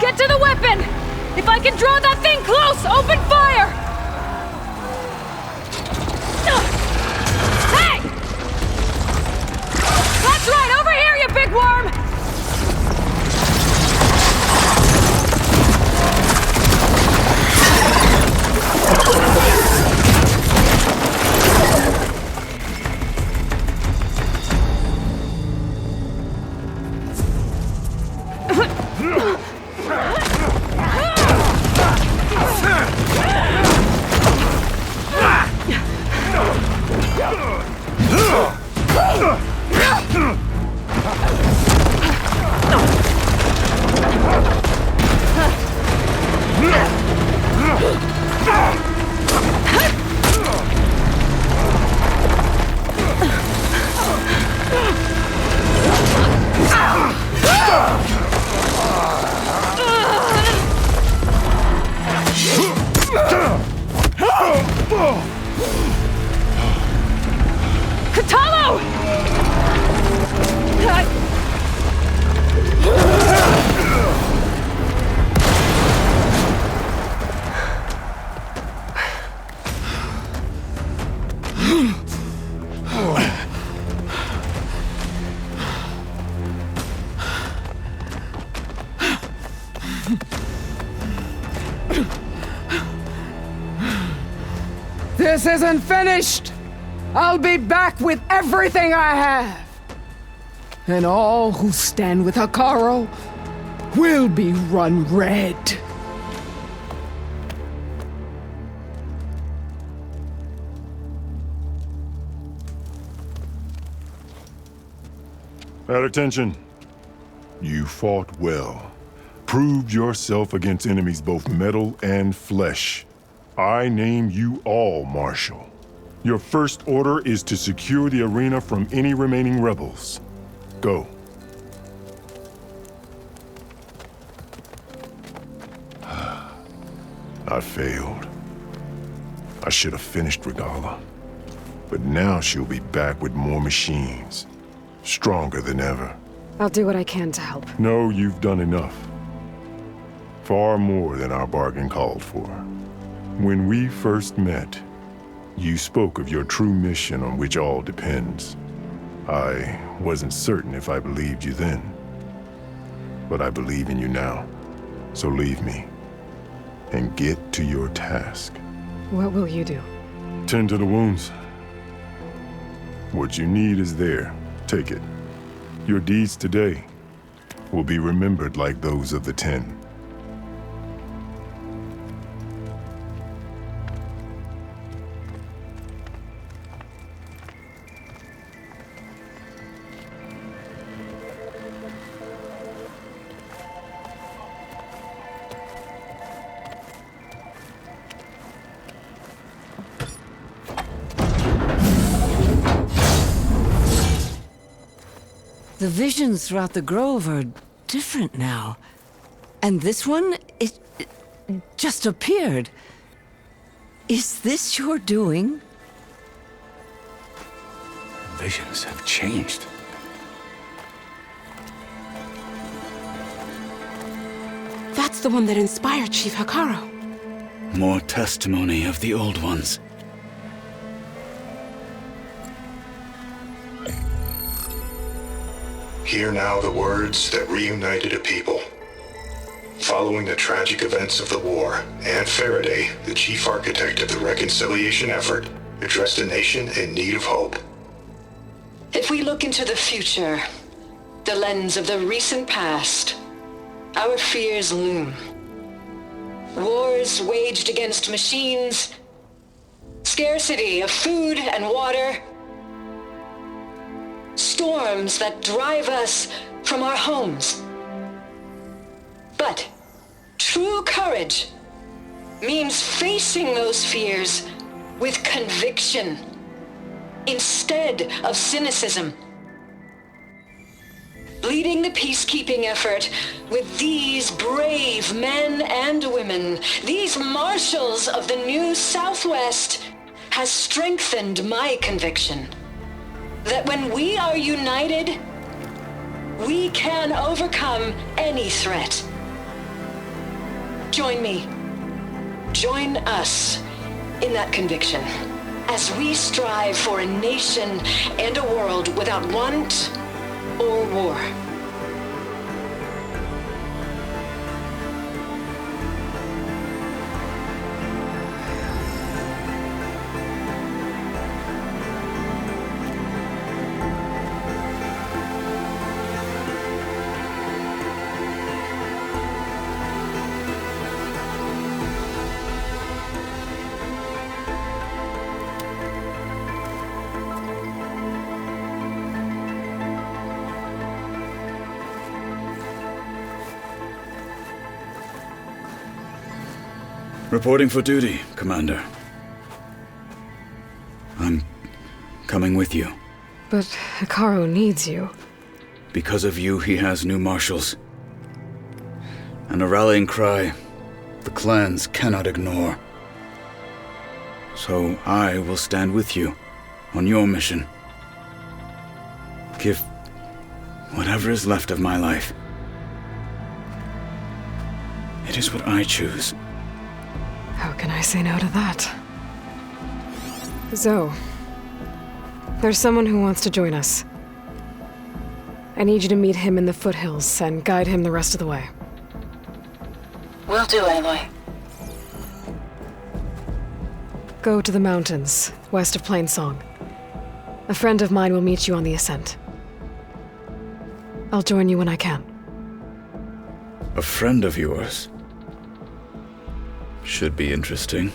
Get to the weapon! If I can draw that thing close, open fire! Hey! That's right, over here, you big worm! This isn't finished! I'll be back with everything I have! And all who stand with Utaru will be run red. At attention. You fought well. Proved yourself against enemies both metal and flesh. I name you all Marshal. Your first order is to secure the arena from any remaining rebels. Go. I failed. I should have finished Regala. But now she'll be back with more machines. Stronger than ever. I'll do what I can to help. No, you've done enough. Far more than our bargain called for. When we first met, you spoke of your true mission on which all depends. I wasn't certain if I believed you then. But I believe in you now. So leave me. And get to your task. What will you do? Tend to the wounds. What you need is there. Take it. Your deeds today will be remembered like those of the 10. The visions throughout the grove are different now. And this one, it just appeared. Is this your doing? Visions have changed. That's the one that inspired Chief Utaru. More testimony of the old ones. Hear now the words that reunited a people. Following the tragic events of the war, Anne Faraday, the chief architect of the reconciliation effort, addressed a nation in need of hope. If we look into the future, the lens of the recent past, our fears loom. Wars waged against machines, scarcity of food and water, storms that drive us from our homes. But true courage means facing those fears with conviction instead of cynicism. Leading the peacekeeping effort with these brave men and women, these marshals of the new Southwest, has strengthened my conviction that when we are united, we can overcome any threat. Join me. Join us in that conviction as we strive for a nation and a world without want or war. Reporting for duty, Commander. I'm coming with you. But Utaru needs you. Because of you, he has new marshals. And a rallying cry the clans cannot ignore. So I will stand with you on your mission. Give whatever is left of my life. It is what I choose. How can I say no to that? Zoe, there's someone who wants to join us. I need you to meet him in the foothills and guide him the rest of the way. Will do, Aloy. Go to the mountains, west of Plainsong. A friend of mine will meet you on the ascent. I'll join you when I can. A friend of yours? Should be interesting.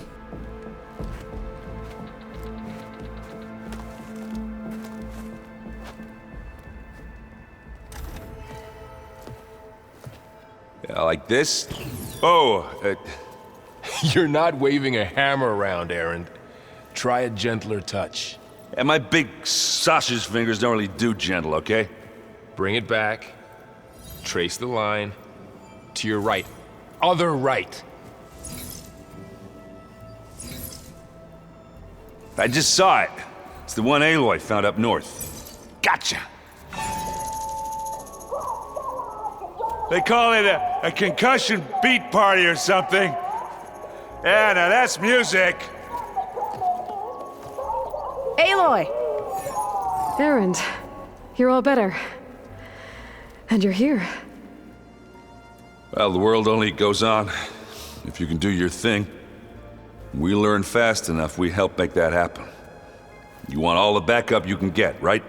Yeah, like this? Oh, You're not waving a hammer around, Erend. Try a gentler touch. and my big sausage fingers don't really do gentle, okay? Bring it back. Trace the line. To your right. Other right. I just saw it. It's the one Aloy found up north. Gotcha! They call it a concussion beat party or something. Yeah, now that's music. Aloy! Erend, you're all better. And you're here. Well, the world only goes on if you can do your thing. We learn fast enough, we help make that happen. You want all the backup you can get, right?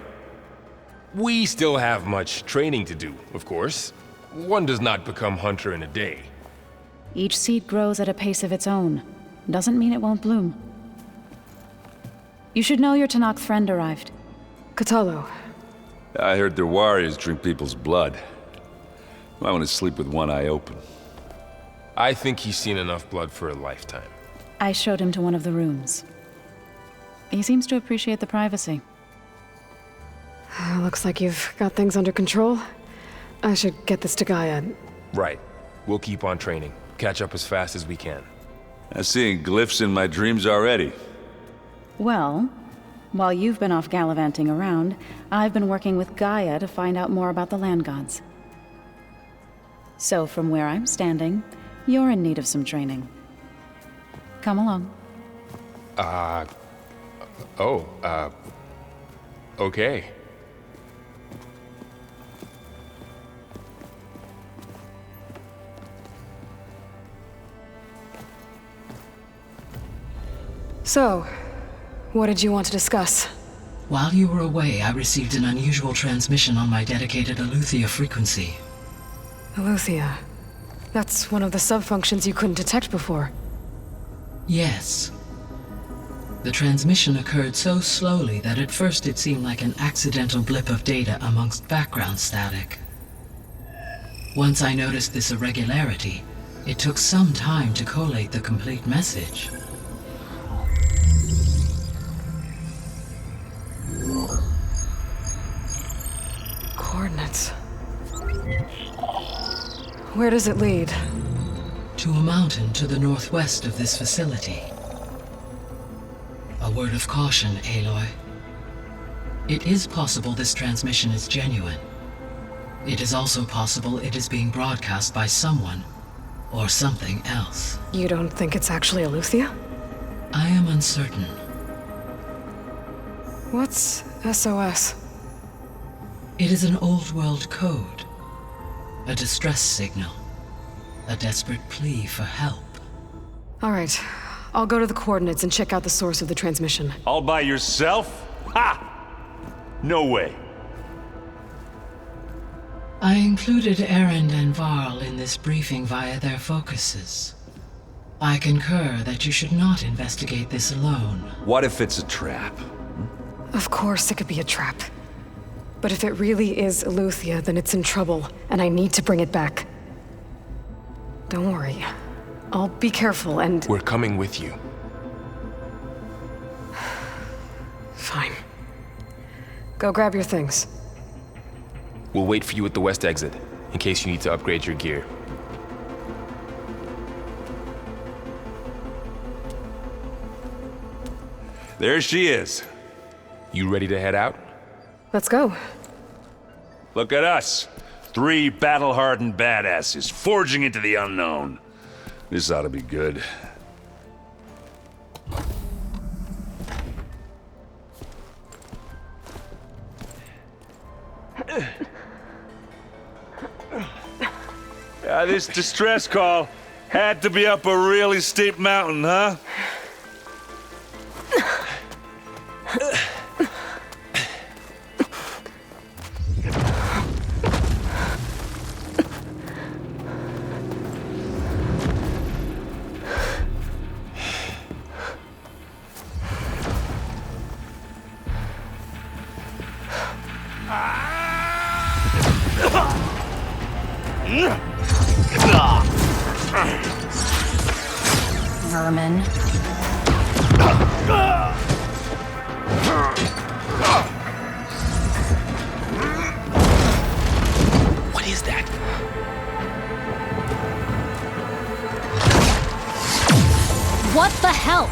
We still have much training to do, of course. One does not become hunter in a day. Each seed grows at a pace of its own. Doesn't mean it won't bloom. You should know your Tanakh friend arrived. Katalo. I heard their warriors drink people's blood. I want to sleep with one eye open. I think he's seen enough blood for a lifetime. I showed him to one of the rooms. He seems to appreciate the privacy. Looks like you've got things under control. I should get this to Gaia. Right. We'll keep on training. Catch up as fast as we can. I'm seeing glyphs in my dreams already. Well, while you've been off gallivanting around, I've been working with Gaia to find out more about the land gods. So from where I'm standing, you're in need of some training. Come along. Okay. So, what did you want to discuss? While you were away, I received an unusual transmission on my dedicated Aletheia frequency. Aletheia. That's one of the sub-functions you couldn't detect before. Yes. The transmission occurred so slowly that at first it seemed like an accidental blip of data amongst background static. Once I noticed this irregularity, it took some time to collate the complete message. Coordinates. Where does it lead? To a mountain to the northwest of this facility. A word of caution, Aloy. It is possible this transmission is genuine. It is also possible it is being broadcast by someone or something else. You don't think it's actually Aletheia? I am uncertain. What's SOS? It is an old world code. A distress signal. A desperate plea for help. All right. I'll go to the coordinates and check out the source of the transmission. All by yourself? Ha! No way. I included Erend and Varl in this briefing via their focuses. I concur that you should not investigate this alone. What if it's a trap? Of course it could be a trap. But if it really is Aletheia, then it's in trouble, and I need to bring it back. Don't worry. I'll be careful and... We're coming with you. Fine. Go grab your things. We'll wait for you at the west exit, in case you need to upgrade your gear. There she is. You ready to head out? Let's go. Look at us. 3 battle-hardened badasses forging into the unknown. This ought to be good. This distress call had to be up a really steep mountain, huh? Vermin. What is that? What the hell?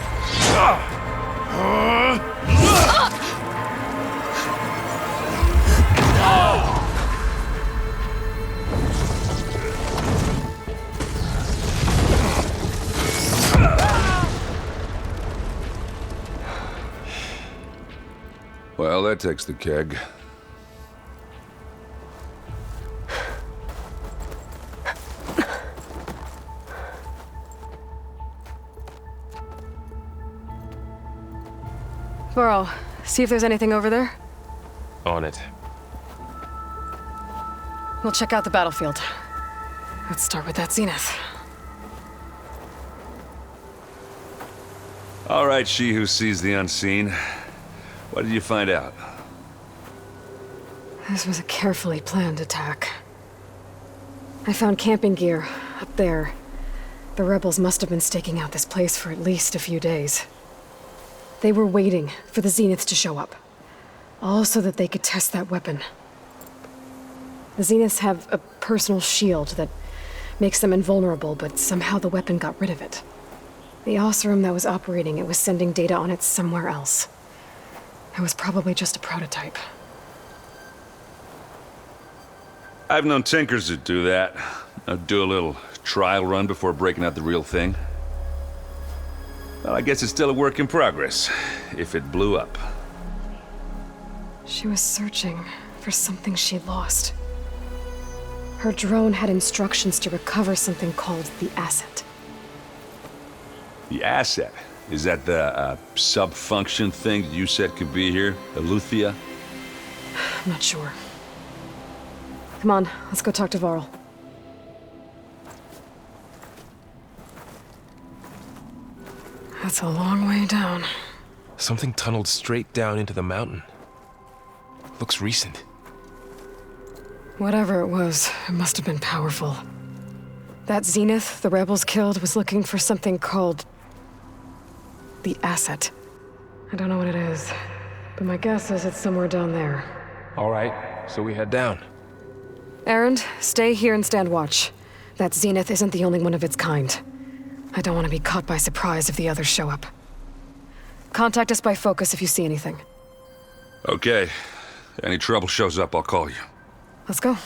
Well, that takes the keg. Burrow, see if there's anything over there. On it. We'll check out the battlefield. Let's start with that zenith. All right, she who sees the unseen. What did you find out? This was a carefully planned attack. I found camping gear up there. The rebels must have been staking out this place for at least a few days. They were waiting for the zeniths to show up, all so that they could test that weapon. The zeniths have a personal shield that makes them invulnerable, but somehow the weapon got rid of it. The Oseram that was operating it was sending data on it somewhere else. It was probably just a prototype. I've known tinkers that do that. Do a little trial run before breaking out the real thing. Well, I guess it's still a work in progress, if it blew up. She was searching for something she'd lost. Her drone had instructions to recover something called the asset. The asset? Is that the sub-function thing that you said could be here? Eleuthia? I'm not sure. Come on, let's go talk to Varl. That's a long way down. Something tunneled straight down into the mountain. Looks recent. Whatever it was, it must have been powerful. That zenith the rebels killed was looking for something called the asset. I don't know what it is, but my guess is it's somewhere down there. All right, so we head down. Erend, stay here and stand watch. That zenith isn't the only one of its kind. I don't want to be caught by surprise if the others show up. Contact us by focus if you see anything. Okay. Any trouble shows up, I'll call you. Let's go.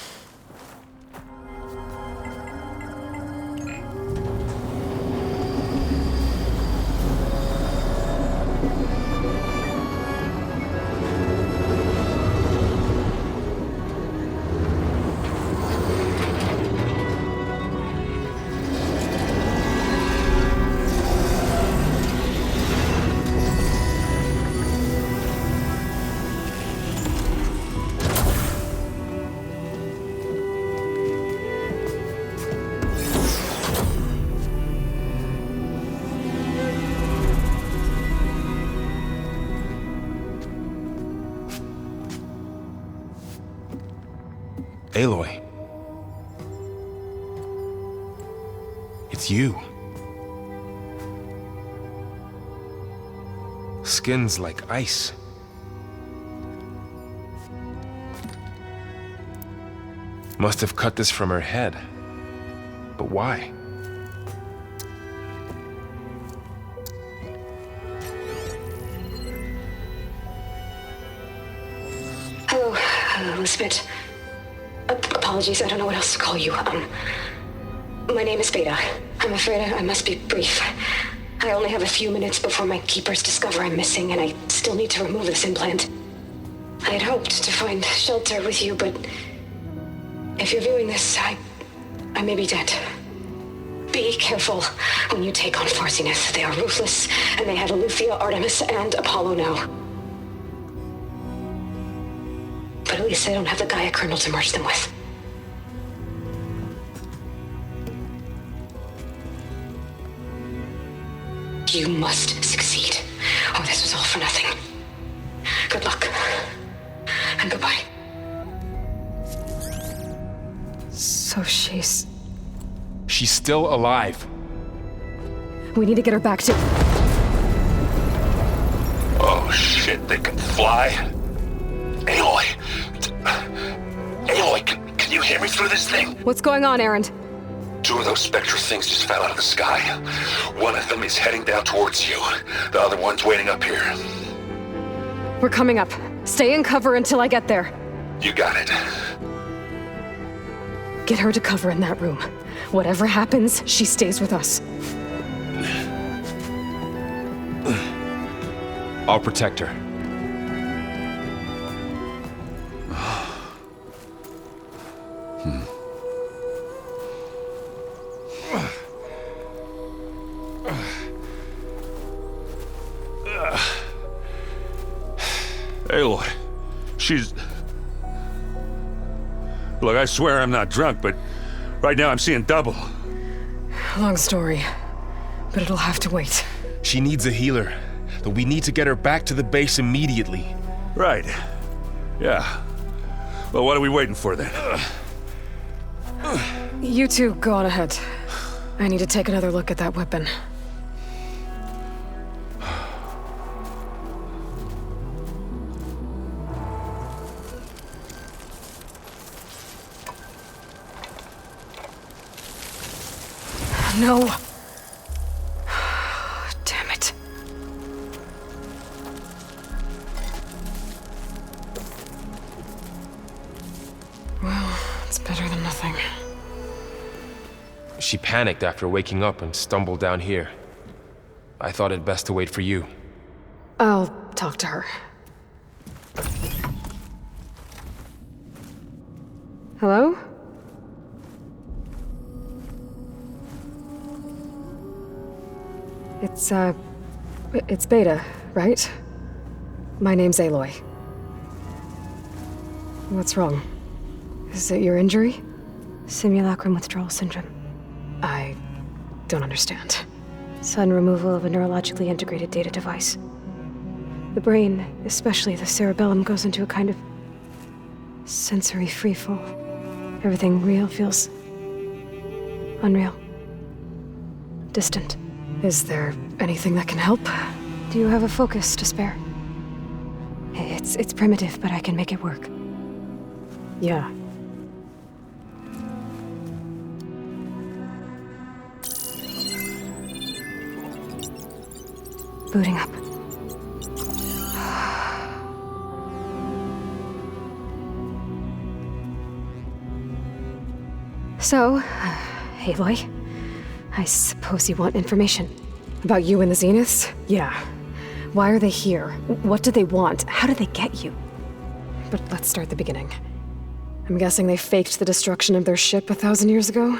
Aloy. It's you. Skin's like ice. Must have cut this from her head. But why? Hello, Elizabeth. Apologies, I don't know what else to call you. My name is Beta. I'm afraid I must be brief. I only have a few minutes before my keepers discover I'm missing, and I still need to remove this implant. I had hoped to find shelter with you, but if you're viewing this, I may be dead. Be careful when you take on Far Zenith. They are ruthless, and they have Eleuthia, Artemis, and Apollo now. But at least they don't have the Gaia kernel to merge them with. You must succeed, or this was all for nothing. Good luck, and goodbye. So she's still alive. We need to get her back to... Oh shit, they can fly? Aloy! Aloy, can you hear me through this thing? What's going on, Erend? 2 of those Spectre things just fell out of the sky. One of them is heading down towards you. The other one's waiting up here. We're coming up. Stay in cover until I get there. You got it. Get her to cover in that room. Whatever happens, she stays with us. I'll protect her. Aloy, she's... Look, I swear I'm not drunk, but right now I'm seeing double. Long story, but it'll have to wait. She needs a healer, but we need to get her back to the base immediately. Right. Yeah. Well, what are we waiting for then? You two go on ahead. I need to take another look at that weapon. No. Damn it. Well, it's better than nothing. She panicked after waking up and stumbled down here. I thought it best to wait for you. I'll talk to her. Hello? It's Beta, right? My name's Aloy. What's wrong? Is it your injury? Simulacrum withdrawal syndrome. I don't understand. Sudden removal of a neurologically integrated data device. The brain, especially the cerebellum, goes into a kind of sensory freefall. Everything real feels unreal. Distant. Is there anything that can help? Do you have a focus to spare? It's primitive, but I can make it work. Yeah. Booting up. So, Aloy, I suppose you want information. About you and the Zeniths? Yeah. Why are they here? What do they want? How did they get you? But let's start at the beginning. I'm guessing they faked the destruction of their ship 1,000 years ago?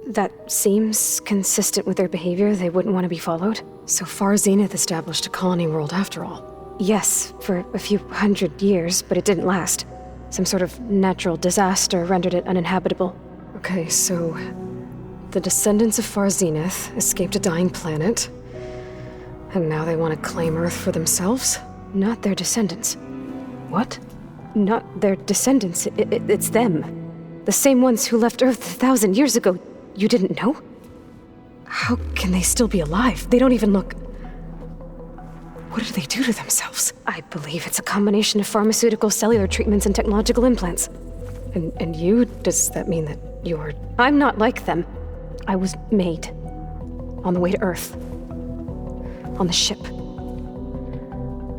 That seems consistent with their behavior. They wouldn't want to be followed. So far, Zenith established a colony world after all. Yes, for a few hundred years, but it didn't last. Some sort of natural disaster rendered it uninhabitable. Okay, so the descendants of Far Zenith escaped a dying planet, and now they want to claim Earth for themselves? Not their descendants. What? Not their descendants. It's them. The same ones who left Earth 1,000 years ago. You didn't know? How can they still be alive? They don't even look... What did they do to themselves? I believe it's a combination of pharmaceutical, cellular treatments, and technological implants. And you? Does that mean that you're... I'm not like them. I was made. On the way to Earth. On the ship.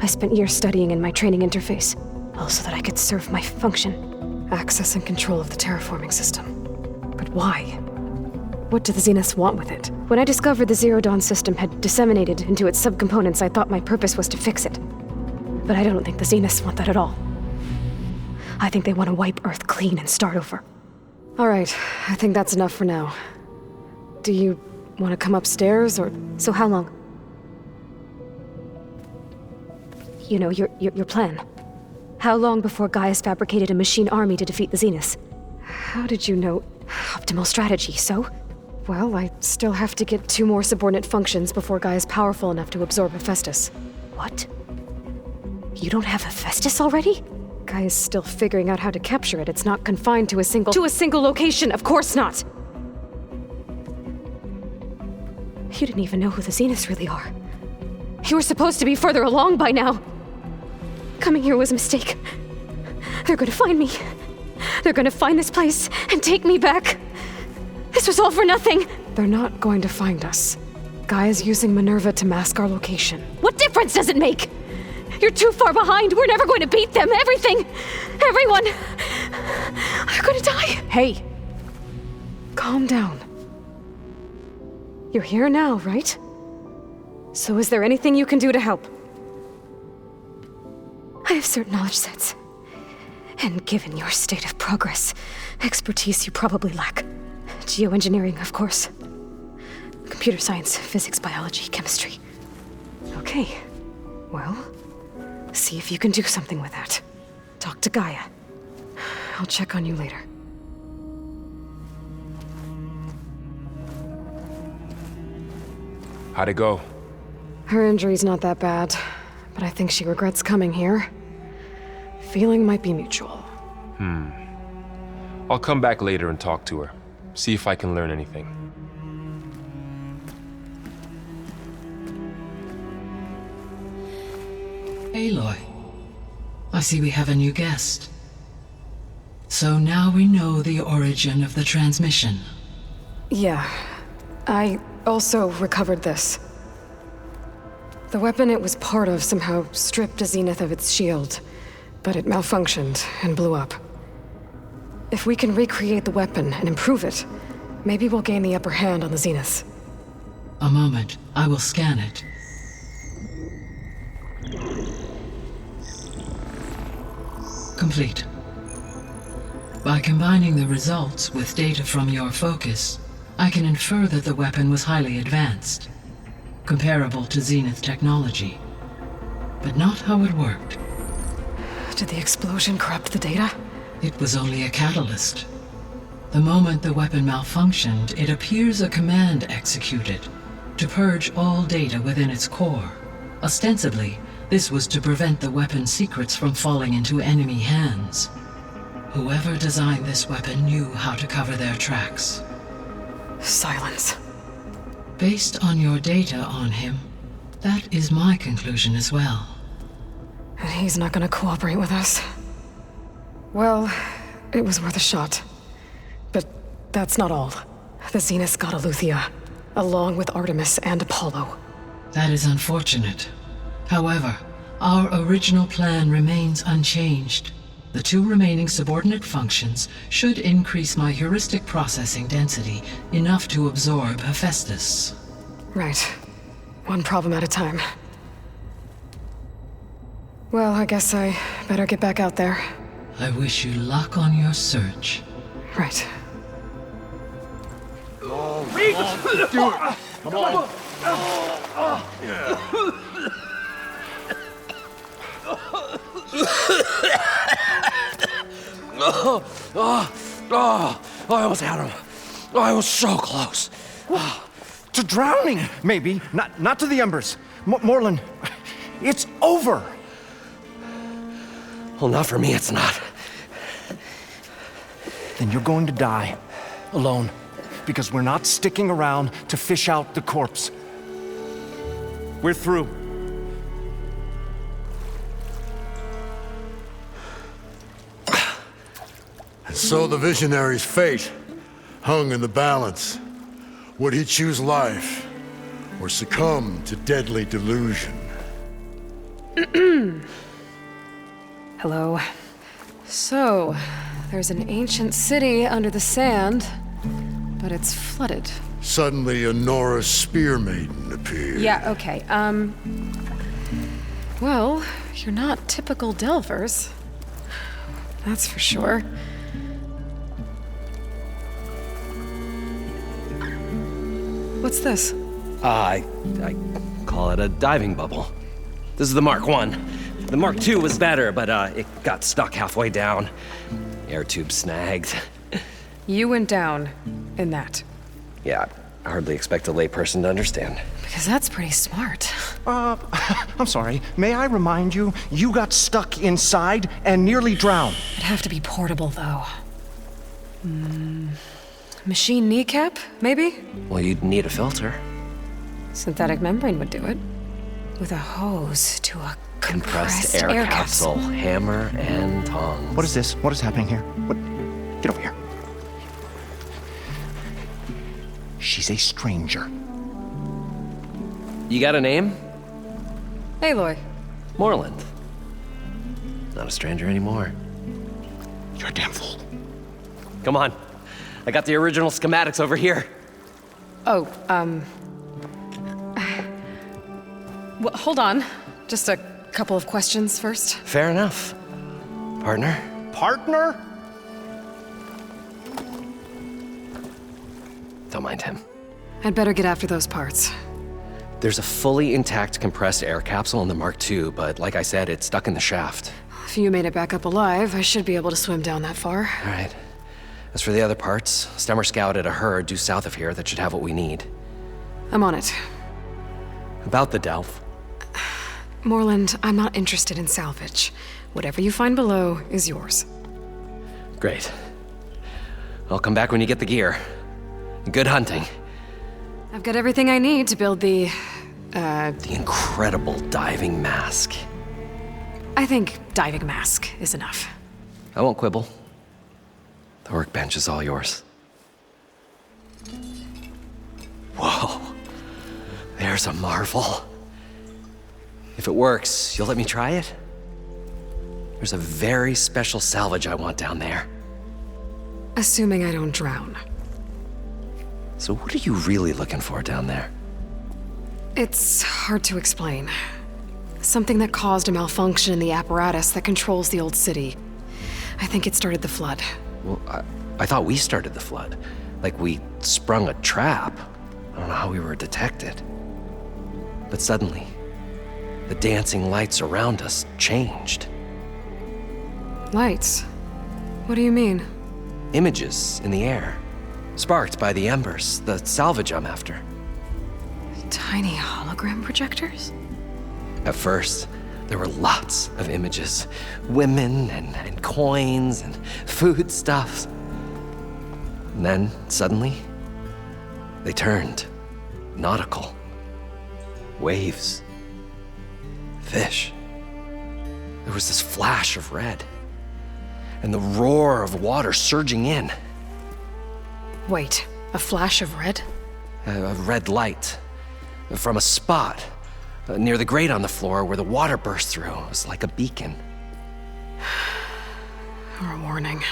I spent years studying in my training interface, all so that I could serve my function. Access and control of the terraforming system. But why? What do the Zeniths want with it? When I discovered the Zero Dawn system had disseminated into its subcomponents, I thought my purpose was to fix it. But I don't think the Zeniths want that at all. I think they want to wipe Earth clean and start over. All right, I think that's enough for now. Do you want to come upstairs, or... So how long? You know, your plan. How long before Gaius fabricated a machine army to defeat the Zeniths? How did you know? Optimal strategy, so? Well, I still have to get 2 more subordinate functions before Gaia's powerful enough to absorb Hephaestus. What? You don't have Hephaestus already? Guy is still figuring out how to capture it. It's not confined to a single location. Of course not. You didn't even know who the Zeniths really are. You were supposed to be further along by now. Coming here was a mistake. They're gonna find me. They're gonna find this place and take me back. This was all for nothing. They're not going to find us. Guy is using Minerva to mask our location. What difference does it make? You're too far behind. We're never going to beat them. Everything. Everyone. They're gonna die. Hey. Calm down. You're here now, right? So is there anything you can do to help? I have certain knowledge sets. And given your state of progress, expertise you probably lack. Geoengineering, of course. Computer science, physics, biology, chemistry. Okay. Well, see if you can do something with that. Talk to Gaia. I'll check on you later. How'd it go? Her injury's not that bad, but I think she regrets coming here. Feeling might be mutual. I'll come back later and talk to her. See if I can learn anything. Aloy, I see we have a new guest. So now we know the origin of the transmission. Yeah. I also recovered this. The weapon it was part of somehow stripped a Zenith of its shield, but it malfunctioned and blew up. If we can recreate the weapon and improve it, maybe we'll gain the upper hand on the Zeniths. A moment, I will scan it. Complete. By combining the results with data from your focus, I can infer that the weapon was highly advanced, comparable to Zenith technology, but not how it worked. Did the explosion corrupt the data? It was only a catalyst. The moment the weapon malfunctioned, it appears a command executed to purge all data within its core. Ostensibly, this was to prevent the weapon's secrets from falling into enemy hands. Whoever designed this weapon knew how to cover their tracks. Silence. Based on your data on him, that is my conclusion as well. And he's not gonna cooperate with us. Well, it was worth a shot. But that's not all. The Zeniths got Eleuthia, along with Artemis and Apollo. That is unfortunate. However, our original plan remains unchanged. The 2 remaining subordinate functions should increase my heuristic processing density enough to absorb Hephaestus. Right. One problem at a time. Well, I guess I better get back out there. I wish you luck on your search. Right. Oh, do it. Come on. I almost had him. I was so close. To drowning, maybe. Not to the embers. Moreland, it's over. Well, not for me, it's not. Then you're going to die. Alone. Because we're not sticking around to fish out the corpse. We're through. And so the visionary's fate hung in the balance. Would he choose life or succumb to deadly delusion? Hello. So, there's an ancient city under the sand, but it's flooded. Suddenly, a Nora spear maiden appeared. Yeah, okay. Well, you're not typical Delvers. That's for sure. What's this? I call it a diving bubble. This is the Mark I. The Mark II was better, but it got stuck halfway down. Air tube snagged. You went down in that. Yeah, hardly expect a layperson to understand. Because that's pretty smart. I'm sorry. May I remind you, you got stuck inside and nearly drowned. It'd have to be portable, though. Machine kneecap, maybe? Well, you'd need a filter. Synthetic membrane would do it. With a hose to a compressed air capsule. Hammer and tongs. What is this? What is happening here? What? Get over here. She's a stranger. You got a name? Aloy. Moreland. Not a stranger anymore. You're a damn fool. Come on. I got the original schematics over here. Oh, well, hold on. Just a couple of questions first. Fair enough. Partner? Partner? Don't mind him. I'd better get after those parts. There's a fully intact compressed air capsule in the Mark II, but like I said, it's stuck in the shaft. If you made it back up alive, I should be able to swim down that far. All right. As for the other parts, Stemmer scouted a herd due south of here that should have what we need. I'm on it. About the Delph. Moreland, I'm not interested in salvage. Whatever you find below is yours. Great. I'll come back when you get the gear. Good hunting. I've got everything I need to build the incredible diving mask. I think diving mask is enough. I won't quibble. The workbench is all yours. Whoa. There's a marvel. If it works, you'll let me try it? There's a very special salvage I want down there. Assuming I don't drown. So what are you really looking for down there? It's hard to explain. Something that caused a malfunction in the apparatus that controls the old city. I think it started the flood. Well, I thought we started the flood. Like we sprung a trap. I don't know how we were detected. But suddenly, the dancing lights around us changed. Lights? What do you mean? Images in the air. Sparked by the embers, the salvage I'm after. Tiny hologram projectors? At first, there were lots of images. Women and coins and foodstuffs. And then, suddenly, they turned nautical. Waves. Fish. There was this flash of red. And the roar of water surging in. Wait, a flash of red? A red light. From a spot near the grate on the floor where the water burst through. It was like a beacon. Or a warning.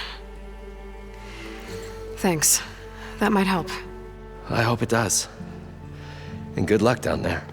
Thanks. That might help. I hope it does. And good luck down there.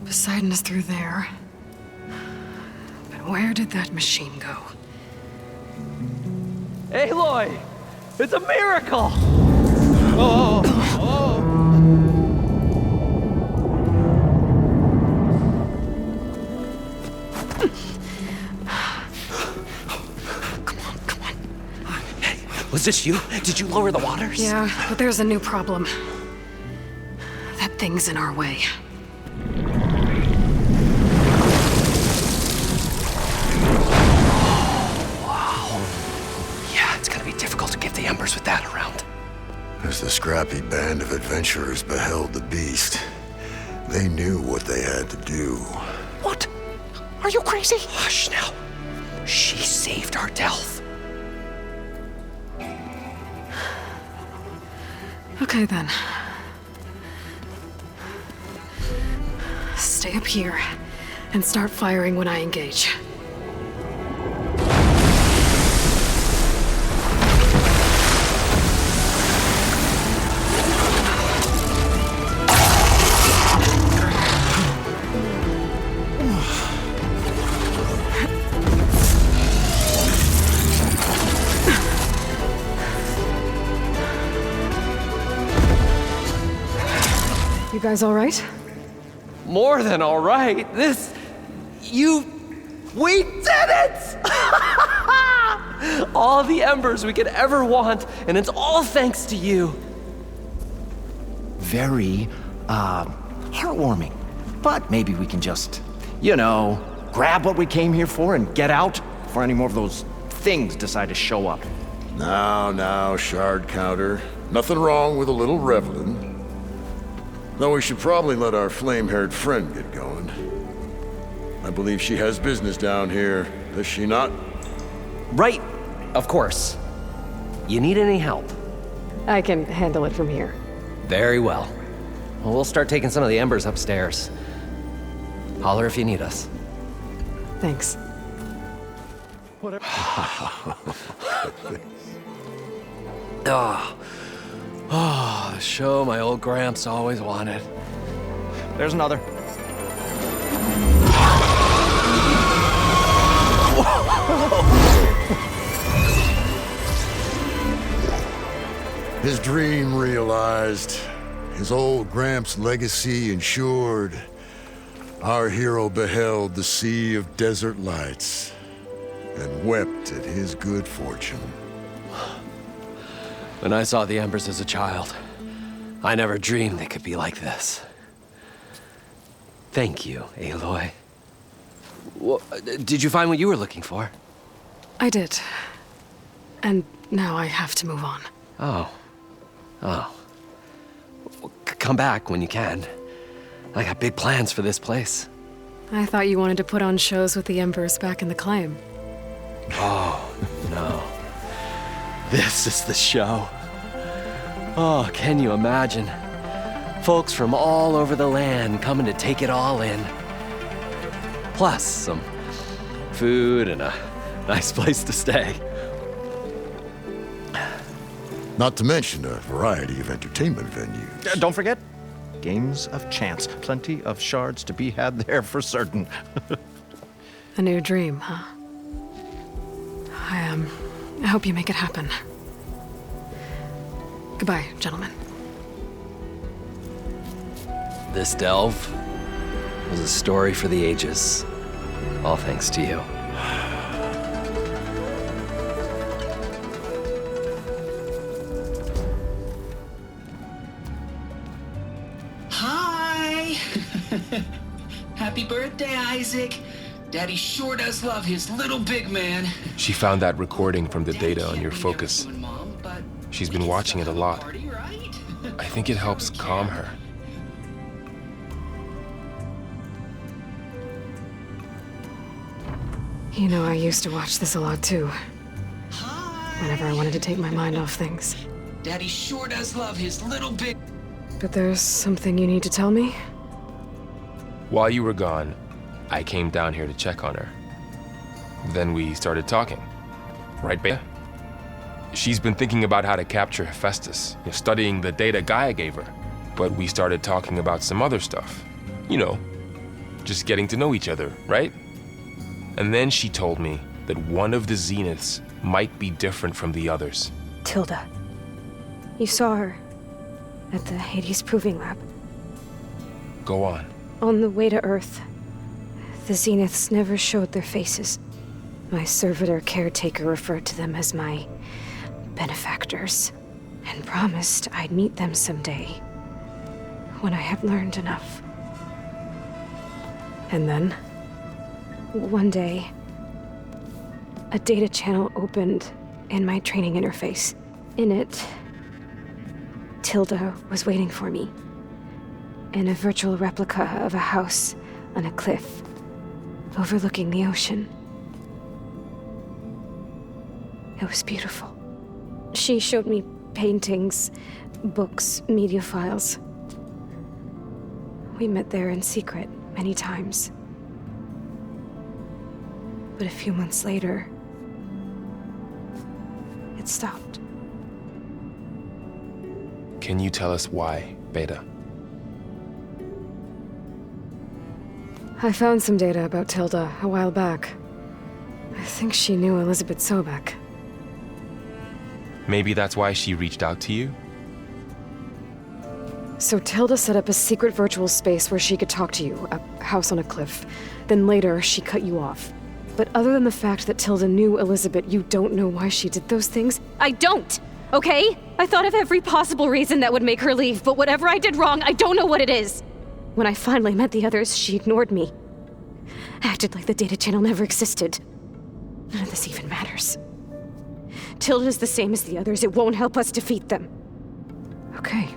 Poseidon is through there. But where did that machine go? Aloy! It's a miracle! Come on. Hey, was this you? Did you lower the waters? Yeah, but there's a new problem. That thing's in our way. The embers with that around. As the scrappy band of adventurers beheld the beast, they knew what they had to do. What? Are you crazy? Hush now. She saved our Delph. Okay then. Stay up here and start firing when I engage. You guys all right? More than all right. We did it! All the embers we could ever want, and it's all thanks to you. Very, heartwarming. But maybe we can just, grab what we came here for and get out before any more of those things decide to show up. Now, shard counter. Nothing wrong with a little reveling. Though we should probably let our flame-haired friend get going. I believe she has business down here, does she not? Right, of course. You need any help? I can handle it from here. Very well. Well, we'll start taking some of the embers upstairs. Holler if you need us. Thanks. The show my old Gramps always wanted. There's another. His dream realized. His old Gramps' legacy ensured. Our hero beheld the sea of desert lights and wept at his good fortune. When I saw the embers as a child, I never dreamed they could be like this. Thank you, Aloy. Did you find what you were looking for? I did. And now I have to move on. Oh. Well, come back when you can. I got big plans for this place. I thought you wanted to put on shows with the Embers back in the claim. Oh, no. This is the show. Oh, can you imagine? Folks from all over the land coming to take it all in. Plus some food and a nice place to stay. Not to mention a variety of entertainment venues. Don't forget, games of chance. Plenty of shards to be had there for certain. A new dream, huh? I hope you make it happen. Goodbye, gentlemen. This delve was a story for the ages. All thanks to you. Hi! Happy birthday, Isaac. Daddy sure does love his little big man. She found that recording from the data on your focus. She's been watching it a lot. I think it helps calm her. You know, I used to watch this a lot too. Whenever I wanted to take my mind off things. Daddy sure does love his little big... But there's something you need to tell me? While you were gone, I came down here to check on her. Then we started talking. Right, Bea? She's been thinking about how to capture Hephaestus, studying the data Gaia gave her. But we started talking about some other stuff. You know, just getting to know each other, right? And then she told me that one of the Zeniths might be different from the others. Tilda. You saw her at the Hades Proving Lab. Go on. On the way to Earth, the Zeniths never showed their faces. My servitor caretaker referred to them as my benefactors, and promised I'd meet them someday, when I have learned enough. And then, one day, a data channel opened in my training interface. In it, Tilda was waiting for me, in a virtual replica of a house on a cliff, overlooking the ocean. It was beautiful. She showed me paintings, books, media files. We met there in secret many times. But a few months later, it stopped. Can you tell us why, Beta? I found some data about Tilda a while back. I think she knew Elizabeth Sobek. Maybe that's why she reached out to you? So Tilda set up a secret virtual space where she could talk to you, a house on a cliff. Then later, she cut you off. But other than the fact that Tilda knew Elizabeth, you don't know why she did those things? I don't, okay? I thought of every possible reason that would make her leave, but whatever I did wrong, I don't know what it is. When I finally met the others, she ignored me. Acted like the data channel never existed. None of this even matters. Tilda's the same as the others. It won't help us defeat them. Okay.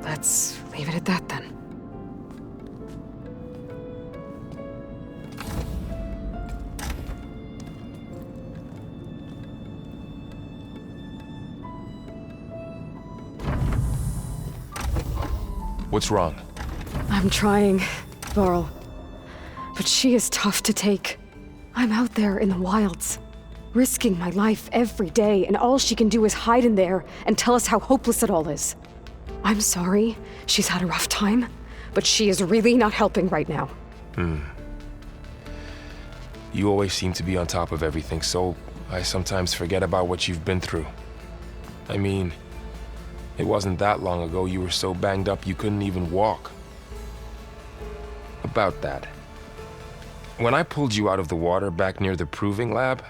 Let's leave it at that then. What's wrong? I'm trying, Varl. But she is tough to take. I'm out there in the wilds, risking my life every day, and all she can do is hide in there and tell us how hopeless it all is. I'm sorry, she's had a rough time, but she is really not helping right now. You always seem to be on top of everything, so I sometimes forget about what you've been through. I mean, it wasn't that long ago you were so banged up you couldn't even walk. About that. When I pulled you out of the water back near the proving lab,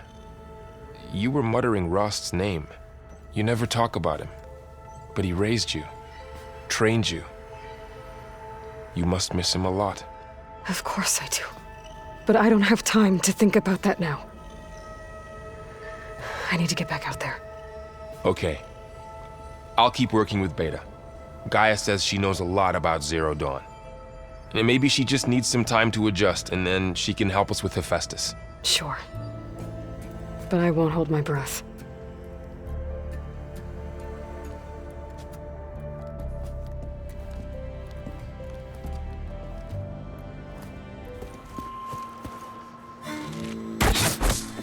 you were muttering Rost's name. You never talk about him. But he raised you, trained you. You must miss him a lot. Of course I do. But I don't have time to think about that now. I need to get back out there. Okay. I'll keep working with Beta. Gaia says she knows a lot about Zero Dawn. And maybe she just needs some time to adjust, and then she can help us with Hephaestus. Sure. But I won't hold my breath.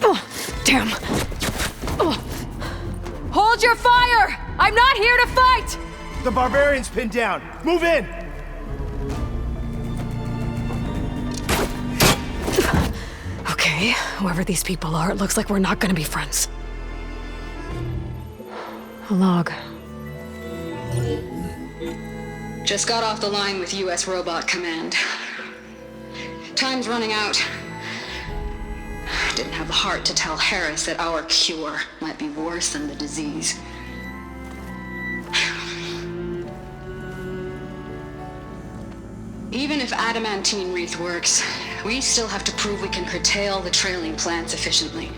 Oh, damn. Oh. Hold your fire! I'm not here to fight! The barbarian's pinned down. Move in! Okay, whoever these people are, it looks like we're not gonna be friends. A log. Just got off the line with U.S. Robot Command. Time's running out. Didn't have the heart to tell Harris that our cure might be worse than the disease. Even if adamantine wreath works, we still have to prove we can curtail the trailing plants efficiently.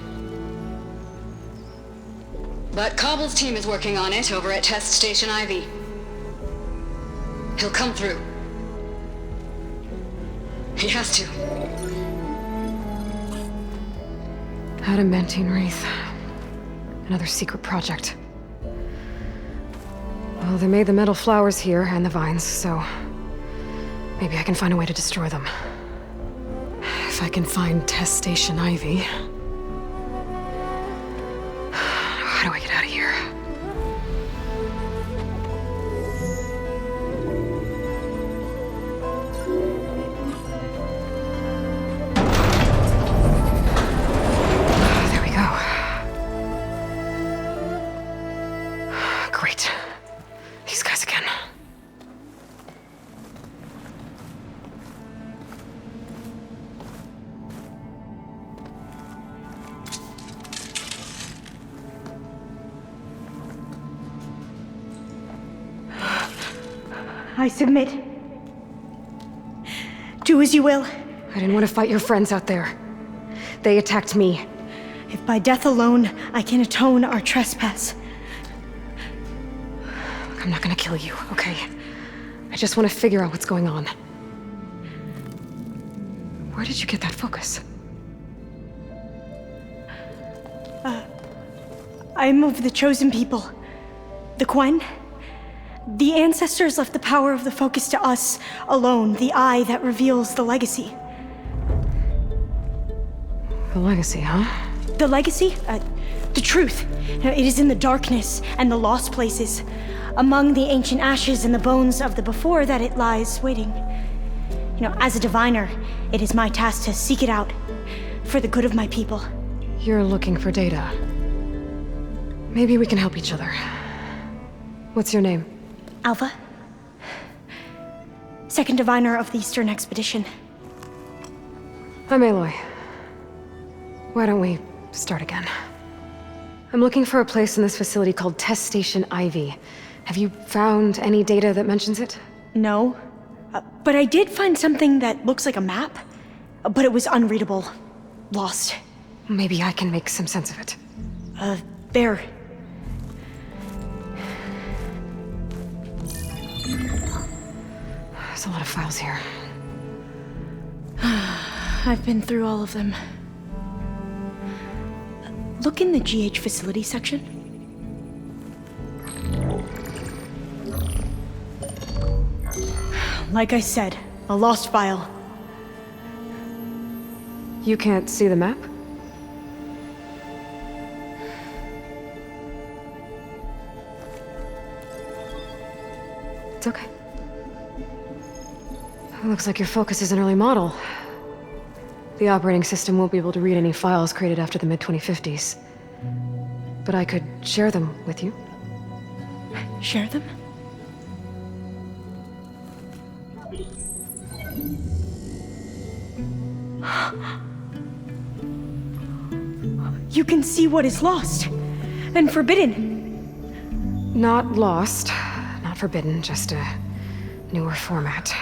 But Cobble's team is working on it over at Test Station Ivy. He'll come through. He has to. Adamantine wreath. Another secret project. Well, they made the metal flowers here and the vines, so maybe I can find a way to destroy them. If I can find Test Station Ivy. How do I get out of here? There we go. Great. These guys again. I submit. Do as you will. I didn't want to fight your friends out there. They attacked me. If by death alone I can atone our trespass. Look, I'm not gonna kill you, okay? I just want to figure out what's going on. Where did you get that focus? I'm of the chosen people. The Quen. The ancestors left the power of the focus to us alone, the eye that reveals the legacy. The legacy, huh? The legacy? The truth. It is in the darkness and the lost places, among the ancient ashes and the bones of the before that it lies waiting. As a diviner, it is my task to seek it out for the good of my people. You're looking for data. Maybe we can help each other. What's your name? Alva. Second diviner of the Eastern Expedition. I'm Aloy. Why don't we start again? I'm looking for a place in this facility called Test Station Ivy. Have you found any data that mentions it? No. But I did find something that looks like a map, but it was unreadable. Lost. Maybe I can make some sense of it. There. There's a lot of files here. I've been through all of them. Look in the GH facility section. Like I said, a lost file. You can't see the map? It's okay. It looks like your focus is an early model. The operating system won't be able to read any files created after the mid-2050s. But I could share them with you. Share them? You can see what is lost and forbidden. Not lost, not forbidden, just a newer format.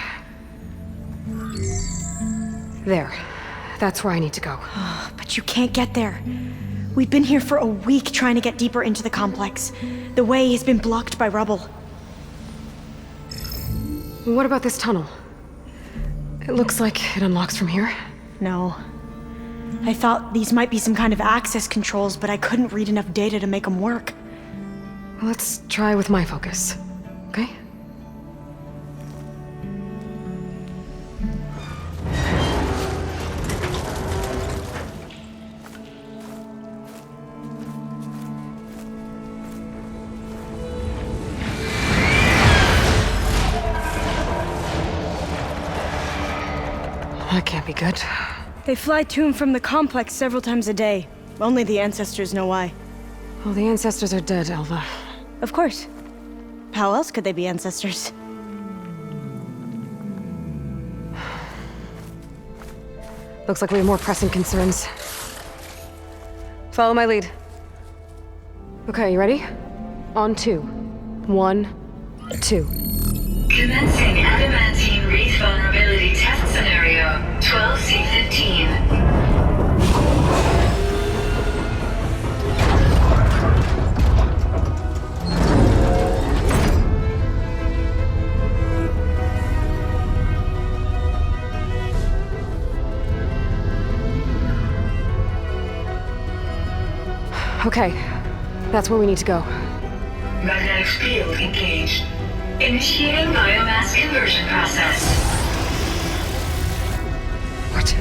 There. That's where I need to go. But you can't get there. We've been here for a week trying to get deeper into the complex. The way has been blocked by rubble. What about this tunnel? It looks like it unlocks from here. No. I thought these might be some kind of access controls, but I couldn't read enough data to make them work. Let's try with my focus, okay? That can't be good. They fly to and from the complex several times a day. Only the ancestors know why. Well, the ancestors are dead, Alva. Of course. How else could they be ancestors? Looks like we have more pressing concerns. Follow my lead. Okay, you ready? On 2. 1, 2. Commencing adamantine wreath vulnerability test scenario 12C15. Okay, that's where we need to go. Magnetic field engaged. Initiating biomass conversion process. What?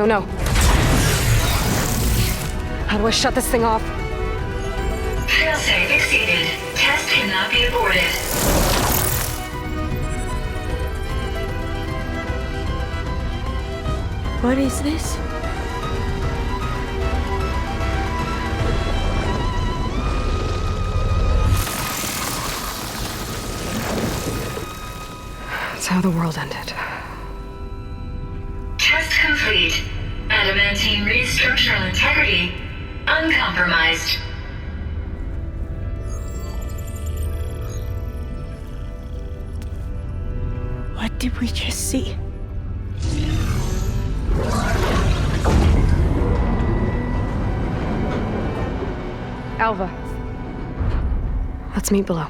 No. How do I shut this thing off? Failsafe exceeded. Test cannot be aborted. What is this? That's how the world ended. Test complete. Adamantine wreath structural integrity uncompromised. What did we just see? Alva. Let's meet below.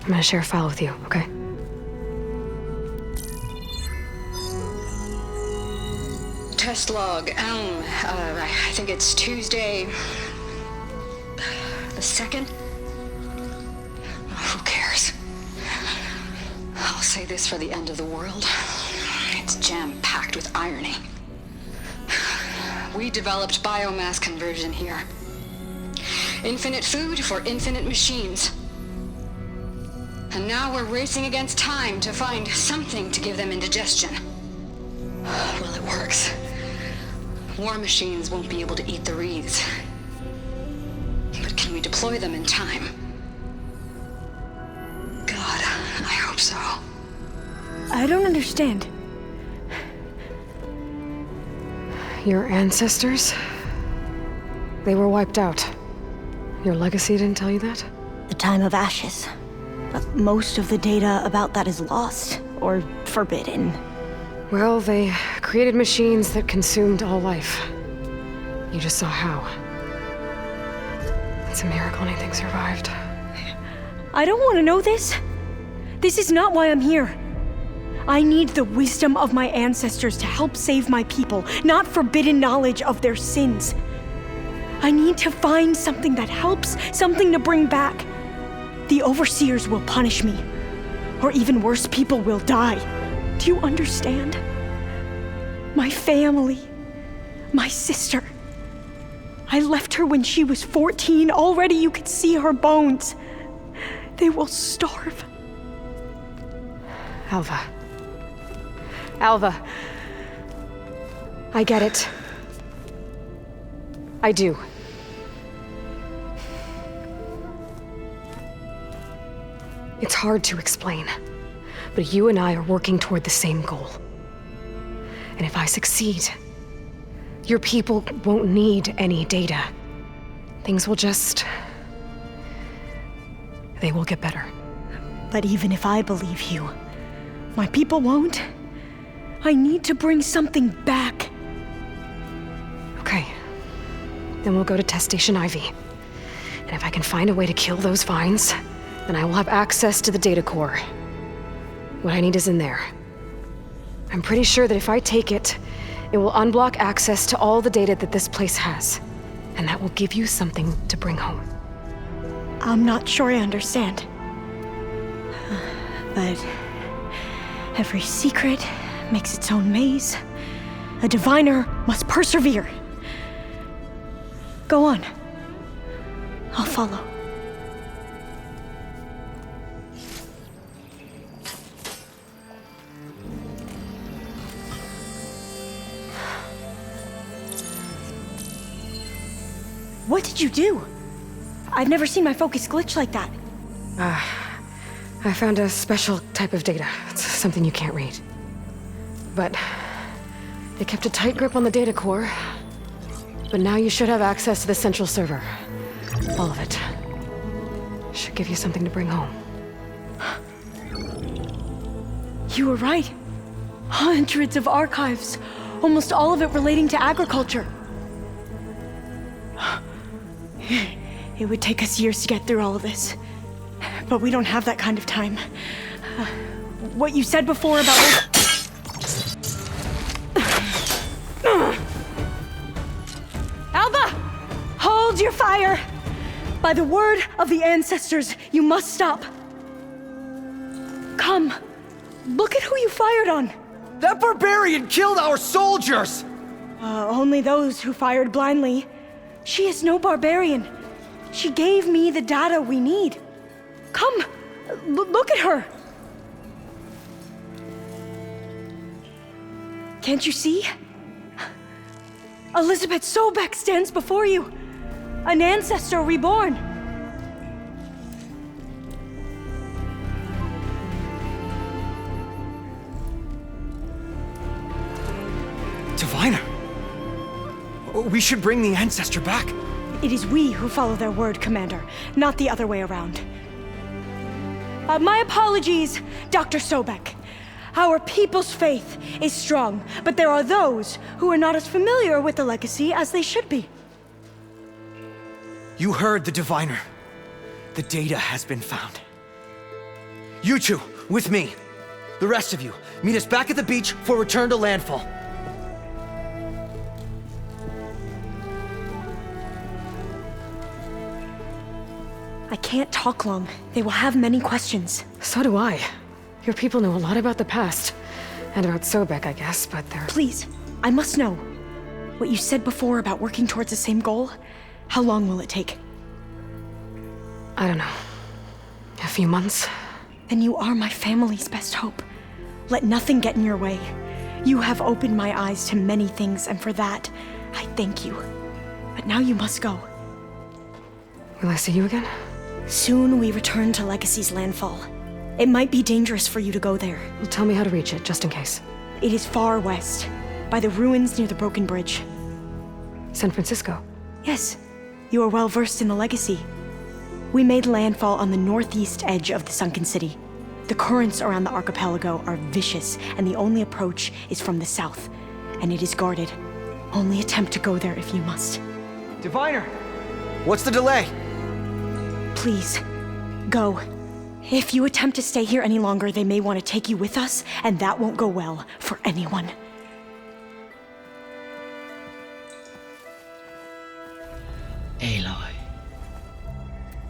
I'm gonna share a file with you, okay? Test log, I think it's Tuesday, the The second? Who cares? I'll say this for the end of the world. It's jam-packed with irony. We developed biomass conversion here. Infinite food for infinite machines. And now we're racing against time to find something to give them indigestion. Well, it works. War machines won't be able to eat the wreaths. But can we deploy them in time? God, I hope so. I don't understand. Your ancestors? They were wiped out. Your legacy didn't tell you that? The time of ashes. But most of the data about that is lost, or forbidden. Well, they created machines that consumed all life. You just saw how. It's a miracle anything survived. I don't want to know this. This is not why I'm here. I need the wisdom of my ancestors to help save my people, not forbidden knowledge of their sins. I need to find something that helps, something to bring back. The overseers will punish me. Or even worse, people will die. Do you understand? My family, my sister. I left her when she was 14. Already you could see her bones. They will starve. Alva. Alva. I get it. I do. It's hard to explain, but you and I are working toward the same goal. And if I succeed, your people won't need any data. Things will just... they will get better. But even if I believe you, my people won't. I need to bring something back. Okay. Then we'll go to Test Station Ivy. And if I can find a way to kill those vines, then I will have access to the data core. What I need is in there. I'm pretty sure that if I take it, it will unblock access to all the data that this place has. And that will give you something to bring home. I'm not sure I understand. But every secret makes its own maze. A diviner must persevere. Go on. I'll follow. What did you do? I've never seen my focus glitch like that. I found a special type of data. It's something you can't read. But they kept a tight grip on the data core. But now you should have access to the central server. All of it. Should give you something to bring home. You were right. Hundreds of archives. Almost all of it relating to agriculture. It would take us years to get through all of this. But we don't have that kind of time. What you said before about... Alva! Hold your fire! By the word of the ancestors, you must stop. Come. Look at who you fired on. That barbarian killed our soldiers! Only those who fired blindly. She is no barbarian. She gave me the data we need. Come, look at her. Can't you see? Elizabeth Sobek stands before you. An ancestor reborn. Diviner. We should bring the ancestor back. It is we who follow their word, Commander, not the other way around. My apologies, Dr. Sobek. Our people's faith is strong, but there are those who are not as familiar with the legacy as they should be. You heard the diviner. The data has been found. You two, with me. The rest of you, meet us back at the beach for return to landfall. I can't talk long. They will have many questions. So do I. Your people know a lot about the past. And about Sobek, I guess, but they're... Please, I must know. What you said before about working towards the same goal, how long will it take? I don't know. A few months? Then you are my family's best hope. Let nothing get in your way. You have opened my eyes to many things, and for that, I thank you. But now you must go. Will I see you again? Soon we return to Legacy's landfall. It might be dangerous for you to go there. Well, tell me how to reach it, just in case. It is far west, by the ruins near the Broken Bridge. San Francisco? Yes. You are well versed in the Legacy. We made landfall on the northeast edge of the sunken city. The currents around the archipelago are vicious, and the only approach is from the south, and it is guarded. Only attempt to go there if you must. Diviner! What's the delay? Please, go. If you attempt to stay here any longer, they may want to take you with us, and that won't go well for anyone. Aloy.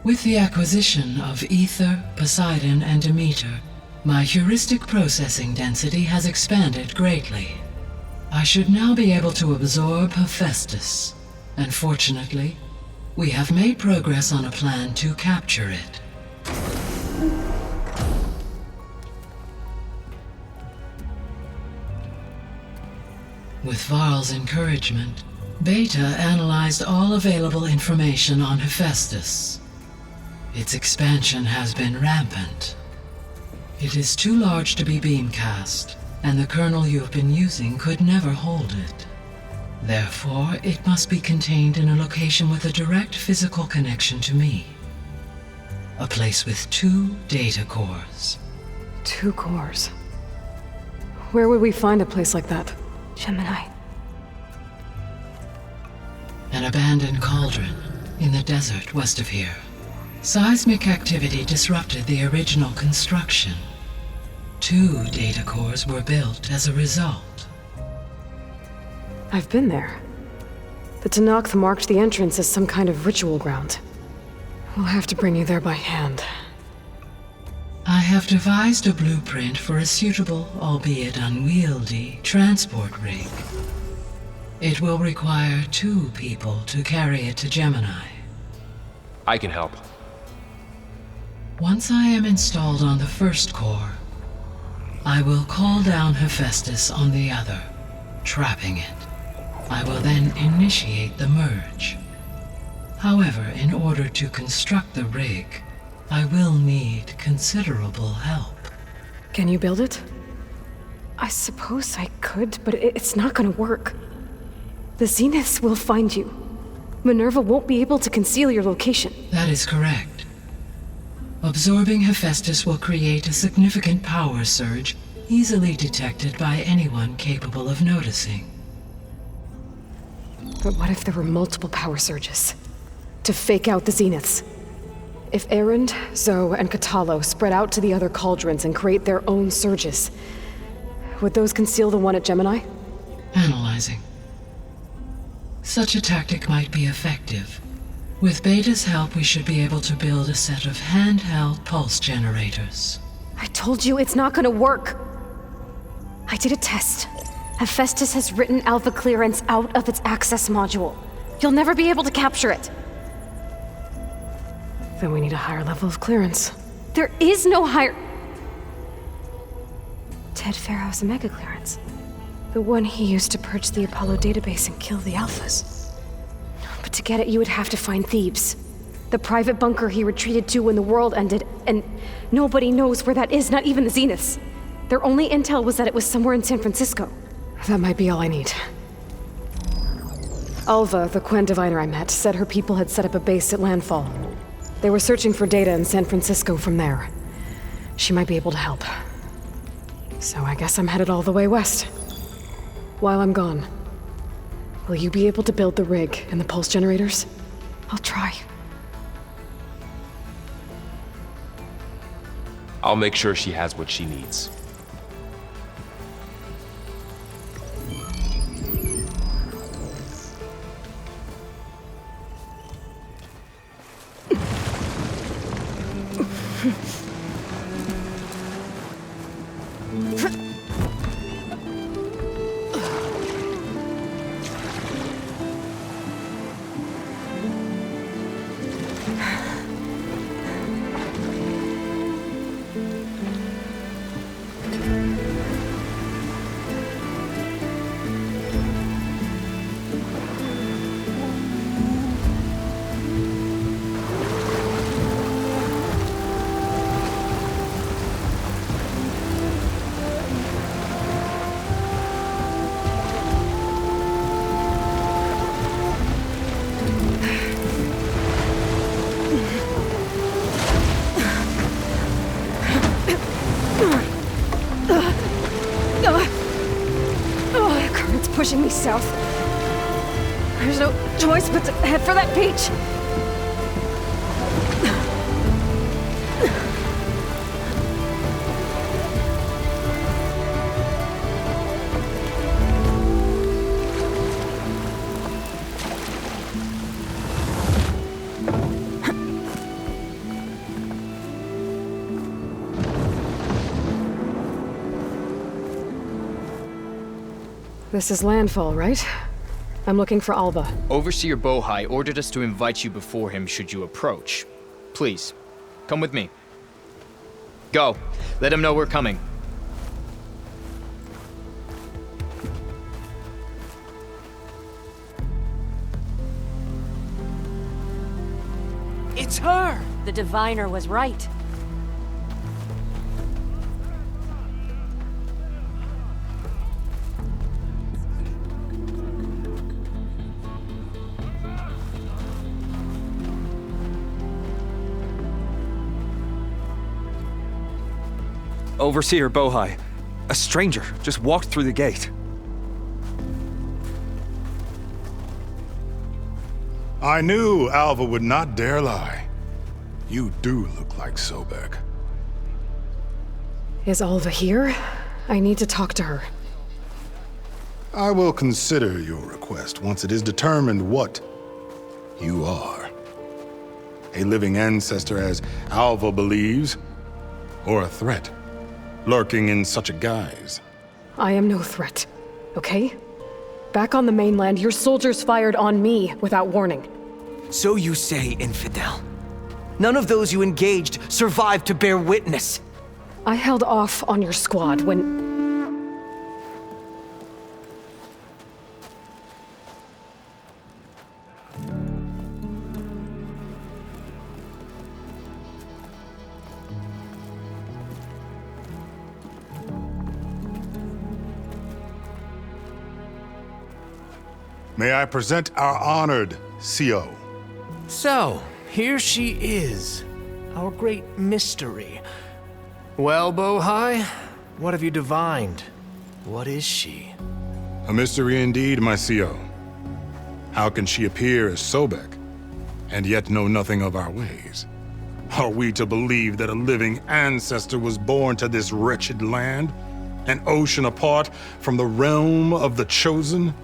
With the acquisition of Ether, Poseidon, and Demeter, my heuristic processing density has expanded greatly. I should now be able to absorb Hephaestus, and fortunately, we have made progress on a plan to capture it. With Varl's encouragement, Beta analyzed all available information on Hephaestus. Its expansion has been rampant. It is too large to be beamcast, and the kernel you have been using could never hold it. Therefore, it must be contained in a location with a direct physical connection to me. A place with 2 data cores. 2 cores? Where would we find a place like that? Gemini. An abandoned cauldron in the desert west of here. Seismic activity disrupted the original construction. 2 data cores were built as a result. I've been there. The Tenakth marked the entrance as some kind of ritual ground. We'll have to bring you there by hand. I have devised a blueprint for a suitable, albeit unwieldy, transport rig. It will require 2 people to carry it to Gemini. I can help. Once I am installed on the first core, I will call down Hephaestus on the other, trapping it. I will then initiate the merge. However, in order to construct the rig, I will need considerable help. Can you build it? I suppose I could, but it's not gonna work. The Zeniths will find you. Minerva won't be able to conceal your location. That is correct. Absorbing Hephaestus will create a significant power surge, easily detected by anyone capable of noticing. But what if there were multiple power surges? To fake out the Zeniths? If Erend, Zoe, and Katalo spread out to the other cauldrons and create their own surges, would those conceal the one at Gemini? Analyzing. Such a tactic might be effective. With Beta's help, we should be able to build a set of handheld pulse generators. I told you it's not gonna work! I did a test. Hephaestus has written Alpha clearance out of its access module. You'll never be able to capture it. Then we need a higher level of clearance. There is no higher... Ted Pharaoh's Omega clearance. The one he used to purge the Apollo database and kill the Alphas. But to get it, you would have to find Thebes. The private bunker he retreated to when the world ended, and nobody knows where that is, not even the Zeniths. Their only intel was that it was somewhere in San Francisco. That might be all I need. Alva, the Quen diviner I met, said her people had set up a base at landfall. They were searching for data in San Francisco from there. She might be able to help. So I guess I'm headed all the way west. While I'm gone, will you be able to build the rig and the pulse generators? I'll try. I'll make sure she has what she needs. The current's pushing me south. There's no choice but to head for that beach. This is landfall, right? I'm looking for Alva. Overseer Bohai ordered us to invite you before him should you approach. Please, come with me. Go. Let him know we're coming. It's her! The diviner was right. Overseer Bohai. A stranger just walked through the gate. I knew Alva would not dare lie. You do look like Sobek. Is Alva here? I need to talk to her. I will consider your request once it is determined what you are. A living ancestor, as Alva believes, or a threat, lurking in such a guise. I am no threat, okay? Back on the mainland, your soldiers fired on me without warning. So you say, infidel. None of those you engaged survived to bear witness. I held off on your squad when... May I present our honored CO. So, here she is, our great mystery. Well, Bohai, what have you divined? What is she? A mystery indeed, my CO. How can she appear as Sobek, and yet know nothing of our ways? Are we to believe that a living ancestor was born to this wretched land, an ocean apart from the realm of the Chosen?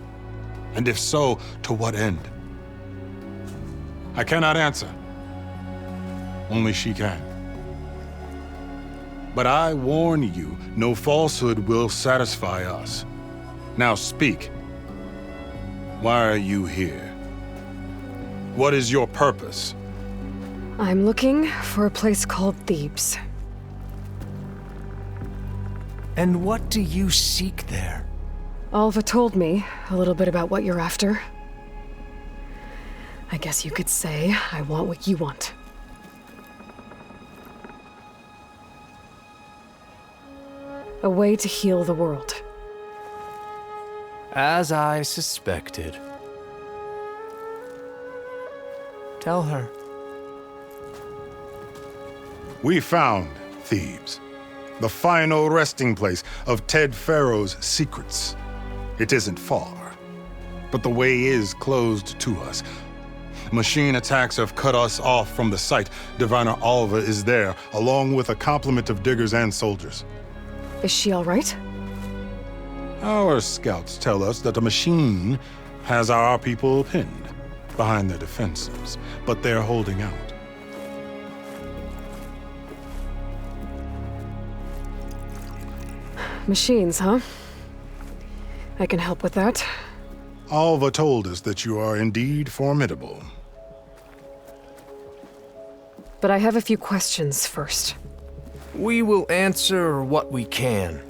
And if so, to what end? I cannot answer. Only she can. But I warn you, no falsehood will satisfy us. Now speak. Why are you here? What is your purpose? I'm looking for a place called Thebes. And what do you seek there? Alva told me a little bit about what you're after. I guess you could say I want what you want. A way to heal the world. As I suspected. Tell her. We found Thebes, the final resting place of Ted Pharaoh's secrets. It isn't far, but the way is closed to us. Machine attacks have cut us off from the site. Diviner Alva is there, along with a complement of diggers and soldiers. Is she all right? Our scouts tell us that a machine has our people pinned behind their defenses, but they're holding out. Machines, huh? I can help with that. Alva told us that you are indeed formidable. But I have a few questions first. We will answer what we can.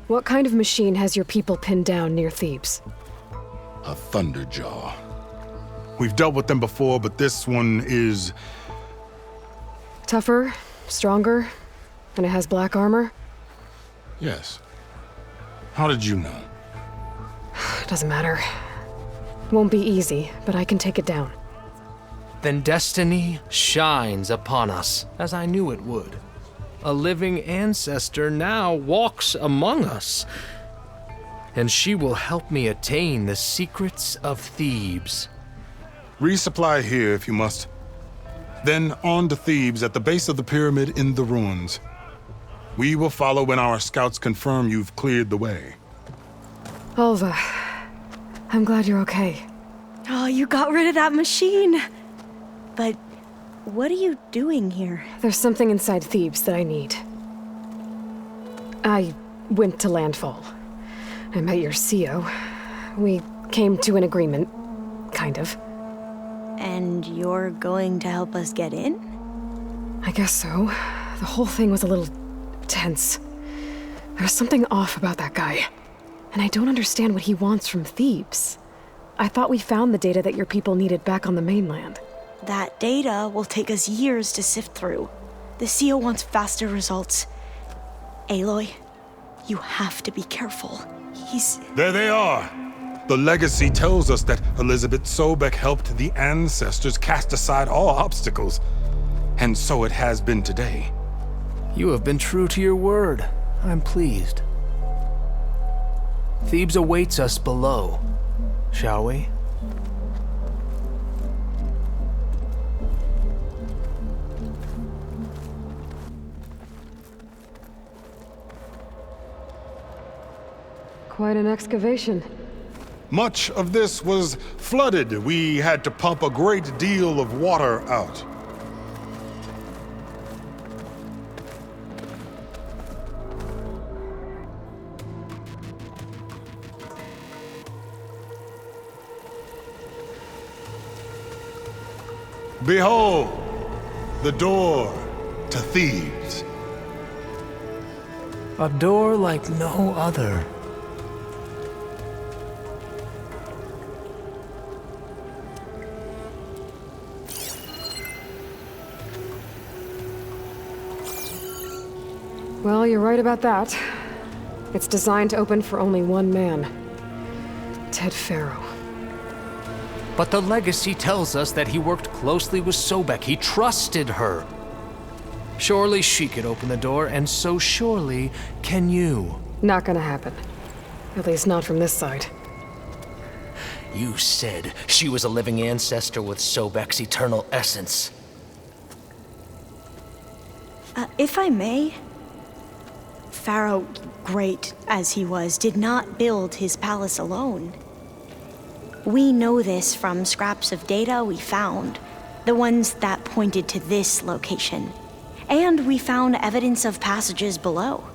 What kind of machine has your people pinned down near Thebes? A Thunderjaw. We've dealt with them before, but this one is... Tougher, stronger, and it has black armor? Yes. How did you know? Doesn't matter. Won't be easy, but I can take it down. then destiny shines upon us, as I knew it would. A living ancestor now walks among us, and she will help me attain the secrets of Thebes. Resupply here if you must. Then on to Thebes at the base of the pyramid in the ruins. We will follow when our scouts confirm you've cleared the way. Alva, I'm glad you're okay. Oh, you got rid of that machine. But what are you doing here? There's something inside Thebes that I need. I went to Landfall. I met your CO. We came to an agreement, kind of. And you're going to help us get in? I guess so. The whole thing was a little tense. There's something off about that guy. And I don't understand what he wants from Thebes. I thought we found the data that your people needed back on the mainland. That data will take us years to sift through. The CO wants faster results. Aloy, you have to be careful. There they are! The legacy tells us that Elizabeth Sobek helped the ancestors cast aside all obstacles. And so it has been today. You have been true to your word. I'm pleased. Thebes awaits us below, shall we? Quite an excavation. Much of this was flooded. We had to pump a great deal of water out. Behold, the door to Thebes. A door like no other. Well, you're right about that. It's designed to open for only one man. Ted Faro. But the legacy tells us that he worked closely with Sobek. He trusted her. Surely she could open the door, and so surely can you. Not gonna happen. At least not from this side. You said she was a living ancestor with Sobek's eternal essence. If I may, Pharaoh, great as he was, did not build his palace alone. We know this from scraps of data we found, the ones that pointed to this location. And we found evidence of passages below.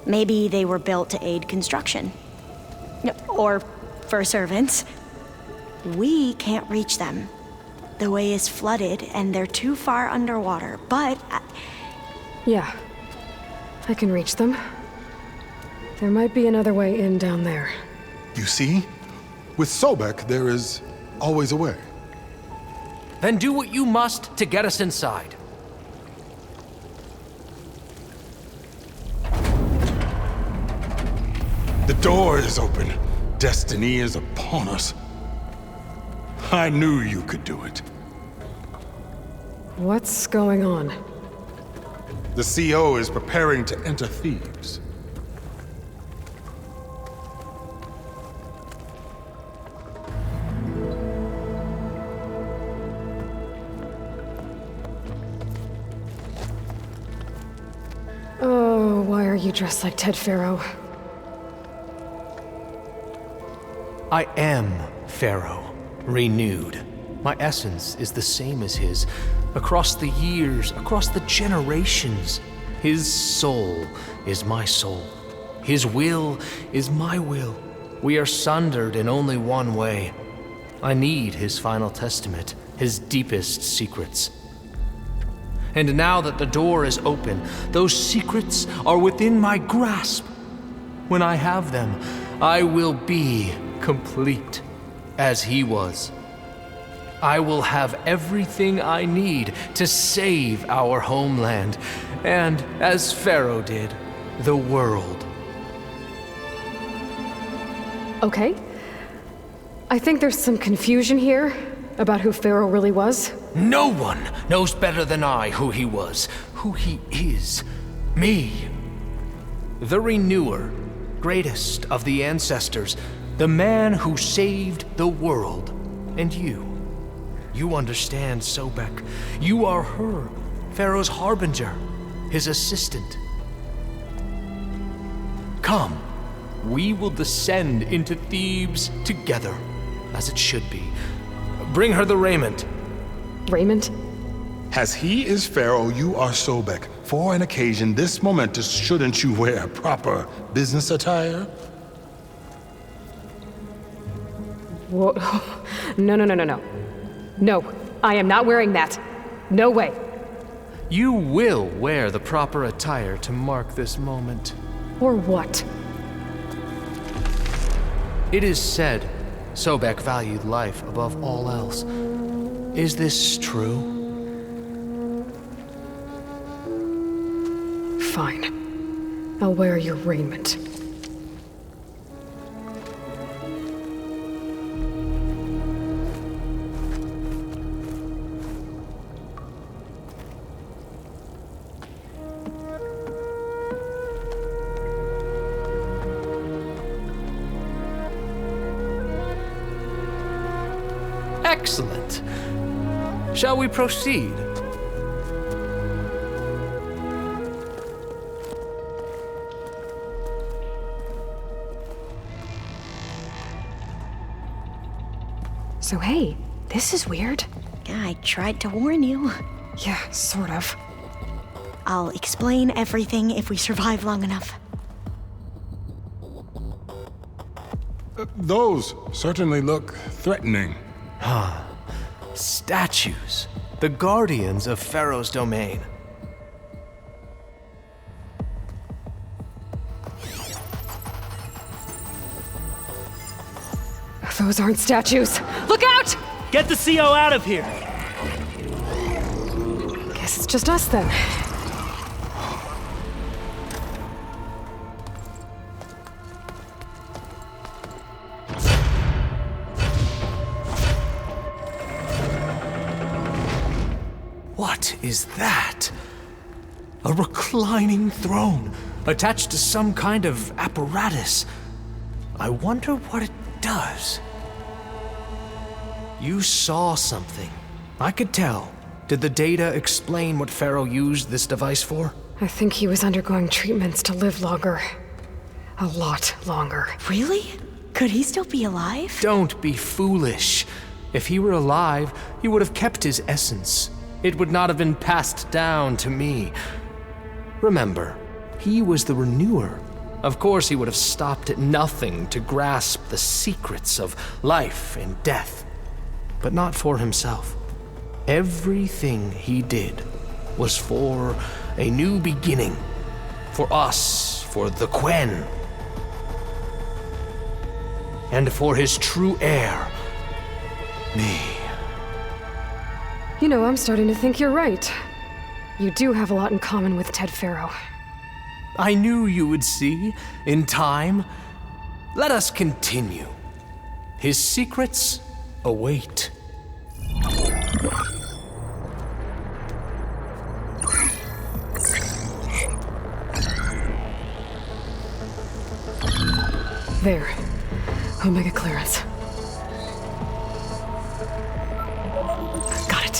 Maybe they were built to aid construction. Or for servants. We can't reach them. The way is flooded and they're too far underwater, but... Yeah. I can reach them. There might be another way in down there. You see? With Sobek, there is always a way. Then do what you must to get us inside. The door is open. Destiny is upon us. I knew you could do it. What's going on? The CO is preparing to enter Thebes. Oh, why are you dressed like Ted Faro? I am Pharaoh, renewed. My essence is the same as his. Across the years, across the generations, his soul is my soul. His will is my will. We are sundered in only one way. I need his final testament, his deepest secrets. And now that the door is open, those secrets are within my grasp. When I have them, I will be complete, as he was. I will have everything I need to save our homeland, and, as Pharaoh did, the world. Okay. I think there's some confusion here about who Pharaoh really was. No one knows better than I who he was, who he is. Me. The Renewer, greatest of the ancestors, the man who saved the world. And you understand, Sobek. You are her, Pharaoh's harbinger, his assistant. Come, we will descend into Thebes together, as it should be. Bring her the raiment. Raiment? As he is Pharaoh, you are Sobek. For an occasion this momentous, shouldn't you wear proper business attire? Whoa. No. No, I am not wearing that. No way. You will wear the proper attire to mark this moment. Or what? It is said Sobek valued life above all else. Is this true? Fine. I'll wear your raiment. Excellent. Shall we proceed? So hey, this is weird. Yeah, I tried to warn you. Yeah, sort of. I'll explain everything if we survive long enough. Those certainly look threatening. Statues. The guardians of Pharaoh's domain. Those aren't statues. Look out! Get the CO out of here! Guess it's just us then. What is that? A reclining throne, attached to some kind of apparatus. I wonder what it does. You saw something. I could tell. Did the data explain what Pharaoh used this device for? I think he was undergoing treatments to live longer. A lot longer. Really? Could he still be alive? Don't be foolish. If he were alive, he would have kept his essence. It would not have been passed down to me. Remember, he was the Renewer. Of course, he would have stopped at nothing to grasp the secrets of life and death. But not for himself. Everything he did was for a new beginning. For us, for the Quen. And for his true heir, me. You know, I'm starting to think you're right. You do have a lot in common with Ted Pharaoh. I knew you would see, in time. Let us continue. His secrets await. There. Omega clearance. Got it.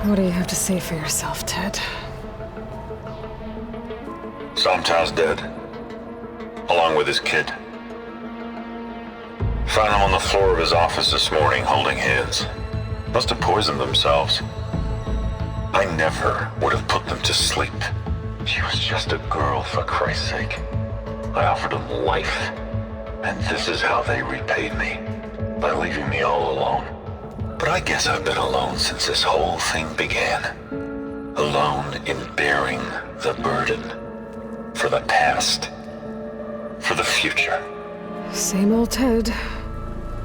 What do you have to say for yourself, Ted? Sometimes dead. Along with his kid. Found him on the floor of his office this morning, holding hands. Must have poisoned themselves. I never would have put them to sleep. She was just a girl, for Christ's sake. I offered them life. And this is how they repaid me. By leaving me all alone. But I guess I've been alone since this whole thing began. Alone in bearing the burden. For the past. For the future. Same old Ted.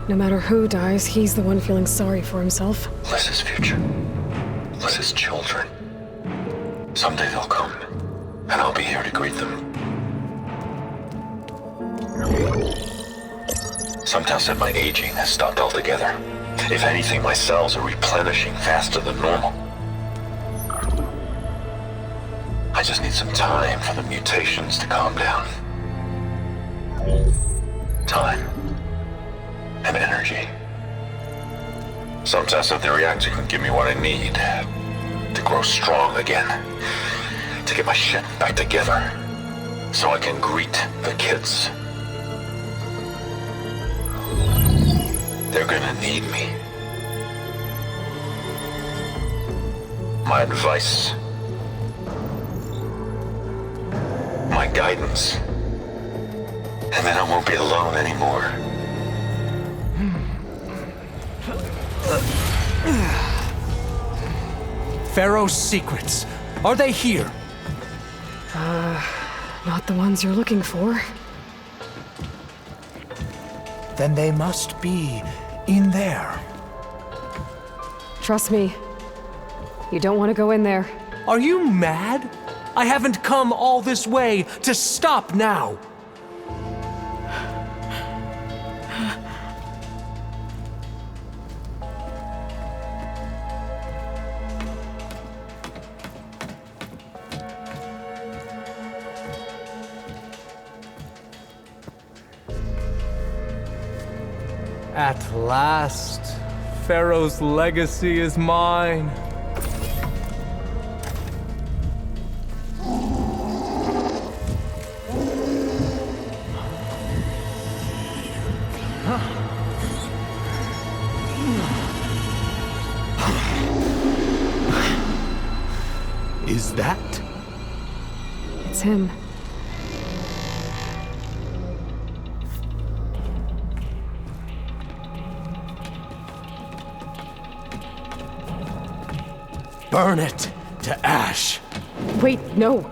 No matter who dies, he's the one feeling sorry for himself. Liz's future. Liz's children. Someday they'll come. And I'll be here to greet them. Subtitles said my aging has stopped altogether. If anything, my cells are replenishing faster than normal. I just need some time for the mutations to calm down. Time. And energy. Sometimes the reactor can give me what I need to grow strong again. To get my shit back together. So I can greet the kids. They're gonna need me. My advice. My guidance. And then I won't be alone anymore. Pharaoh's secrets. Are they here? Not the ones you're looking for. Then they must be in there. Trust me. You don't want to go in there. Are you mad? I haven't come all this way to stop now. At last, Pharaoh's legacy is mine. Is that? It's him. Burn it to ash. Wait, no.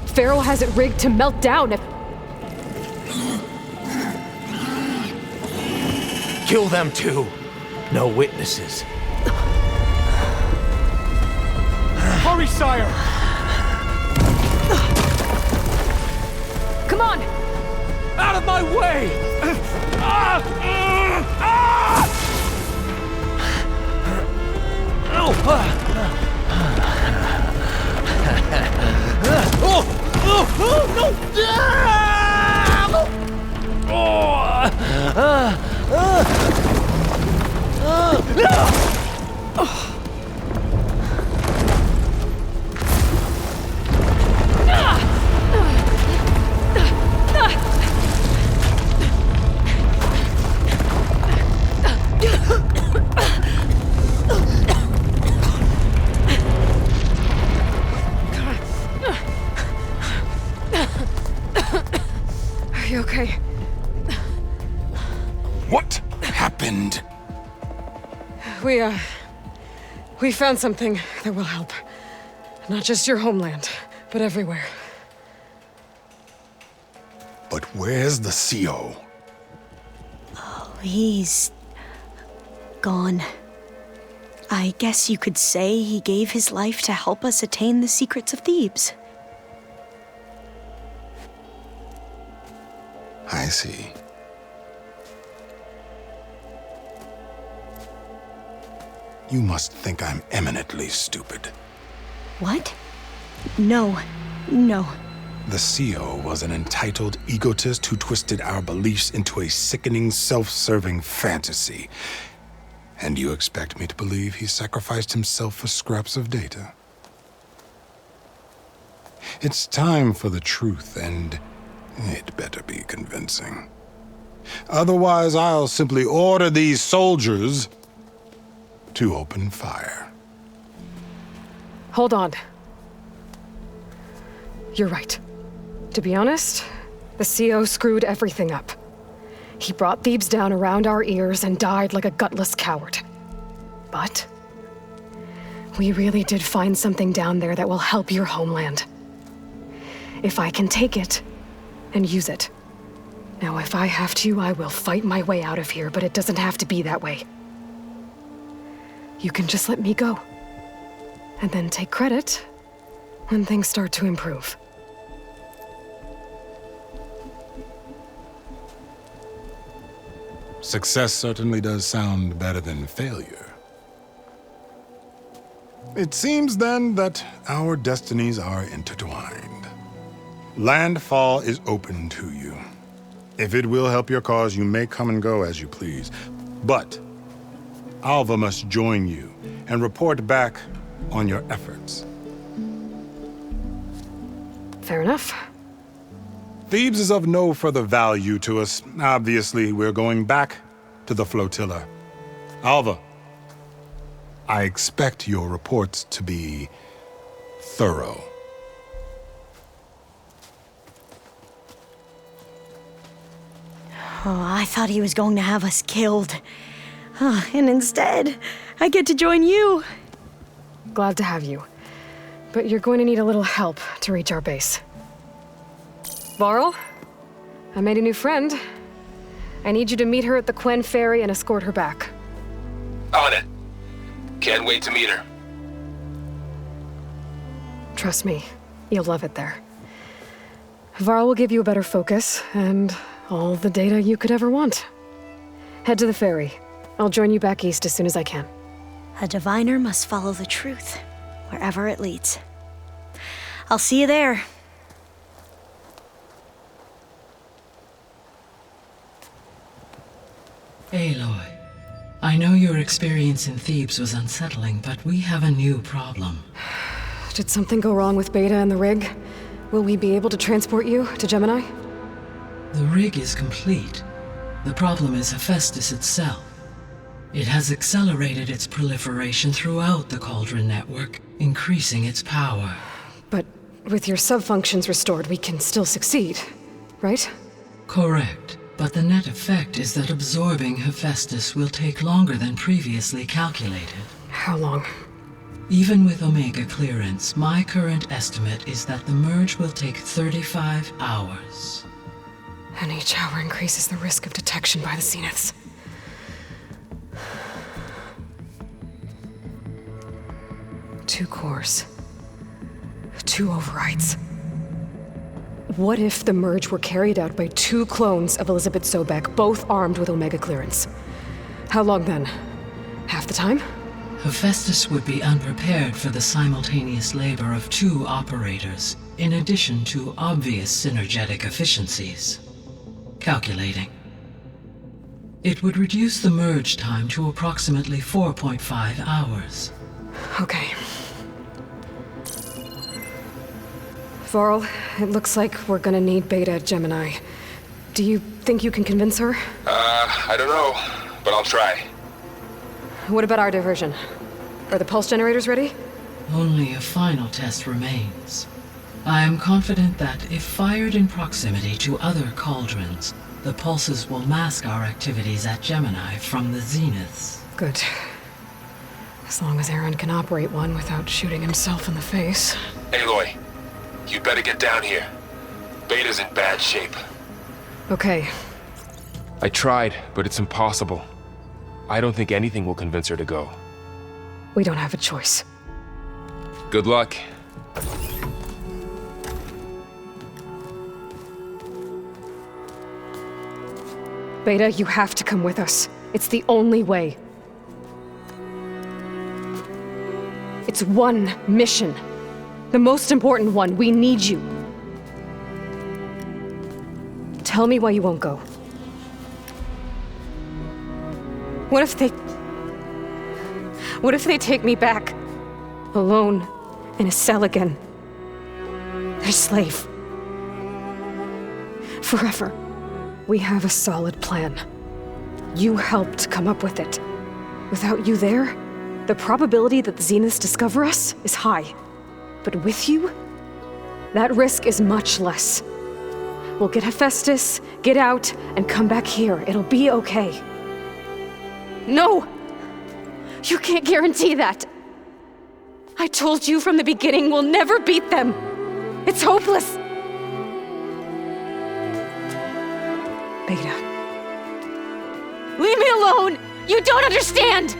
Pharaoh has it rigged to melt down if... Kill them too. No witnesses. Hurry, sire! Come on! Out of my way! Are you okay? What happened? We found something that will help. Not just your homeland, but everywhere. But where's the CO? Oh, he's gone. I guess you could say he gave his life to help us attain the secrets of Thebes. I see. You must think I'm eminently stupid. What? No. The CO was an entitled egotist who twisted our beliefs into a sickening, self-serving fantasy. And you expect me to believe he sacrificed himself for scraps of data? It's time for the truth, and it better be convincing. Otherwise, I'll simply order these soldiers to open fire. Hold on. You're right. To be honest, the CO screwed everything up. He brought Thebes down around our ears and died like a gutless coward. But we really did find something down there that will help your homeland. If I can take it and use it. Now, if I have to, I will fight my way out of here, but it doesn't have to be that way. You can just let me go. And then take credit when things start to improve. Success certainly does sound better than failure. It seems then that our destinies are intertwined. Landfall is open to you. If it will help your cause, you may come and go as you please. But Alva must join you and report back on your efforts. Fair enough. Thebes is of no further value to us. Obviously, we're going back to the flotilla. Alva, I expect your reports to be thorough. Oh, I thought he was going to have us killed. And instead, I get to join you. Glad to have you. But you're going to need a little help to reach our base. Varl, I made a new friend. I need you to meet her at the Quen Ferry and escort her back. On it. Can't wait to meet her. Trust me, you'll love it there. Varl will give you a better focus and all the data you could ever want. Head to the ferry. I'll join you back east as soon as I can. A diviner must follow the truth, wherever it leads. I'll see you there. Aloy, I know your experience in Thebes was unsettling, but we have a new problem. Did something go wrong with Beta and the rig? Will we be able to transport you to Gemini? The rig is complete. The problem is Hephaestus itself. It has accelerated its proliferation throughout the Cauldron network, increasing its power. But with your sub-functions restored, we can still succeed, right? Correct. But the net effect is that absorbing Hephaestus will take longer than previously calculated. How long? Even with Omega clearance, my current estimate is that the merge will take 35 hours. And each hour increases the risk of detection by the Zeniths. Two cores. Two overrides. What if the merge were carried out by two clones of Elizabeth Sobek, both armed with Omega clearance? How long then? Half the time? Hephaestus would be unprepared for the simultaneous labor of two operators, in addition to obvious synergetic efficiencies. Calculating. It would reduce the merge time to approximately 4.5 hours. Okay. Varl, it looks like we're gonna need Beta at Gemini. Do you think you can convince her? I don't know, but I'll try. What about our diversion? Are the pulse generators ready? Only a final test remains. I am confident that if fired in proximity to other cauldrons, the pulses will mask our activities at Gemini from the Zeniths. Good. As long as Aaron can operate one without shooting himself in the face. Aloy, you better get down here. Beta's in bad shape. Okay. I tried, but it's impossible. I don't think anything will convince her to go. We don't have a choice. Good luck. Beta, you have to come with us. It's the only way. It's one mission. The most important one. We need you. Tell me why you won't go. What if they take me back? Alone, in a cell again. Their slave. Forever. We have a solid plan. You helped come up with it. Without you there, the probability that the Zeniths discover us is high. But with you, that risk is much less. We'll get Hephaestus, get out, and come back here. It'll be okay. No! You can't guarantee that. I told you from the beginning we'll never beat them. It's hopeless. Beta. Leave me alone! You don't understand!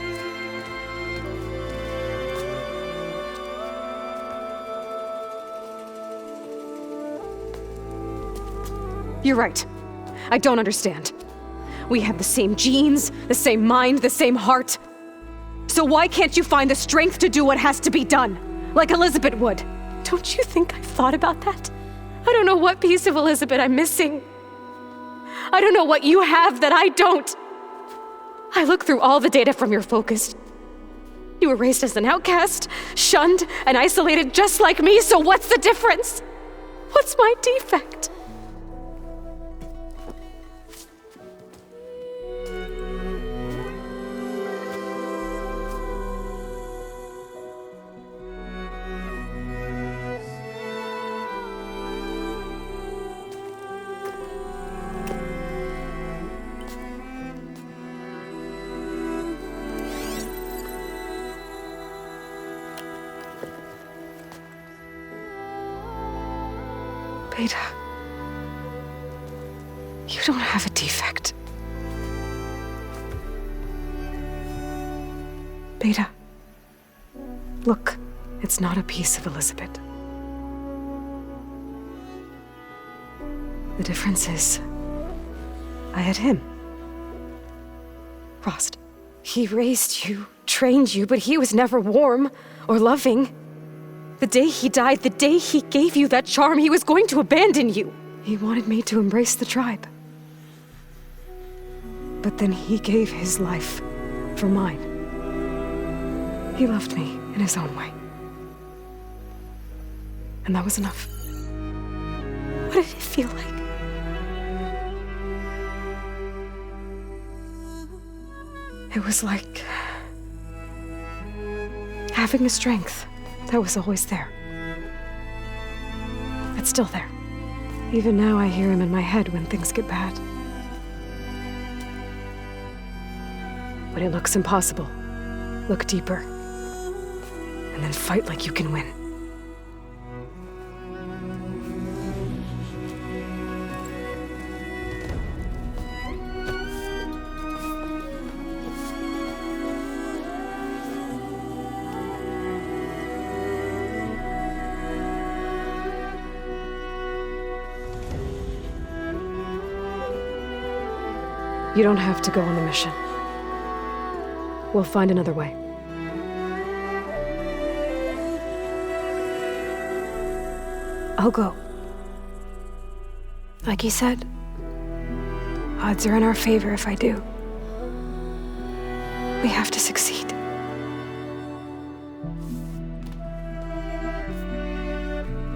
You're right. I don't understand. We have the same genes, the same mind, the same heart. So why can't you find the strength to do what has to be done? Like Elizabeth would. Don't you think I've thought about that? I don't know what piece of Elizabeth I'm missing. I don't know what you have that I don't. I look through all the data from your focus. You were raised as an outcast, shunned, and isolated just like me, so what's the difference? What's my defect? Beta, you don't have a defect. Beta, look, it's not a piece of Elizabeth. The difference is, I had him. Rost, he raised you, trained you, but he was never warm or loving. The day he died, the day he gave you that charm, he was going to abandon you. He wanted me to embrace the tribe. But then he gave his life for mine. He loved me in his own way. And that was enough. What did it feel like? It was like having a strength that was always there. It's still there. Even now I hear him in my head when things get bad. When it looks impossible, look deeper. And then fight like you can win. You don't have to go on the mission. We'll find another way. I'll go. Like he said, odds are in our favor if I do. We have to succeed.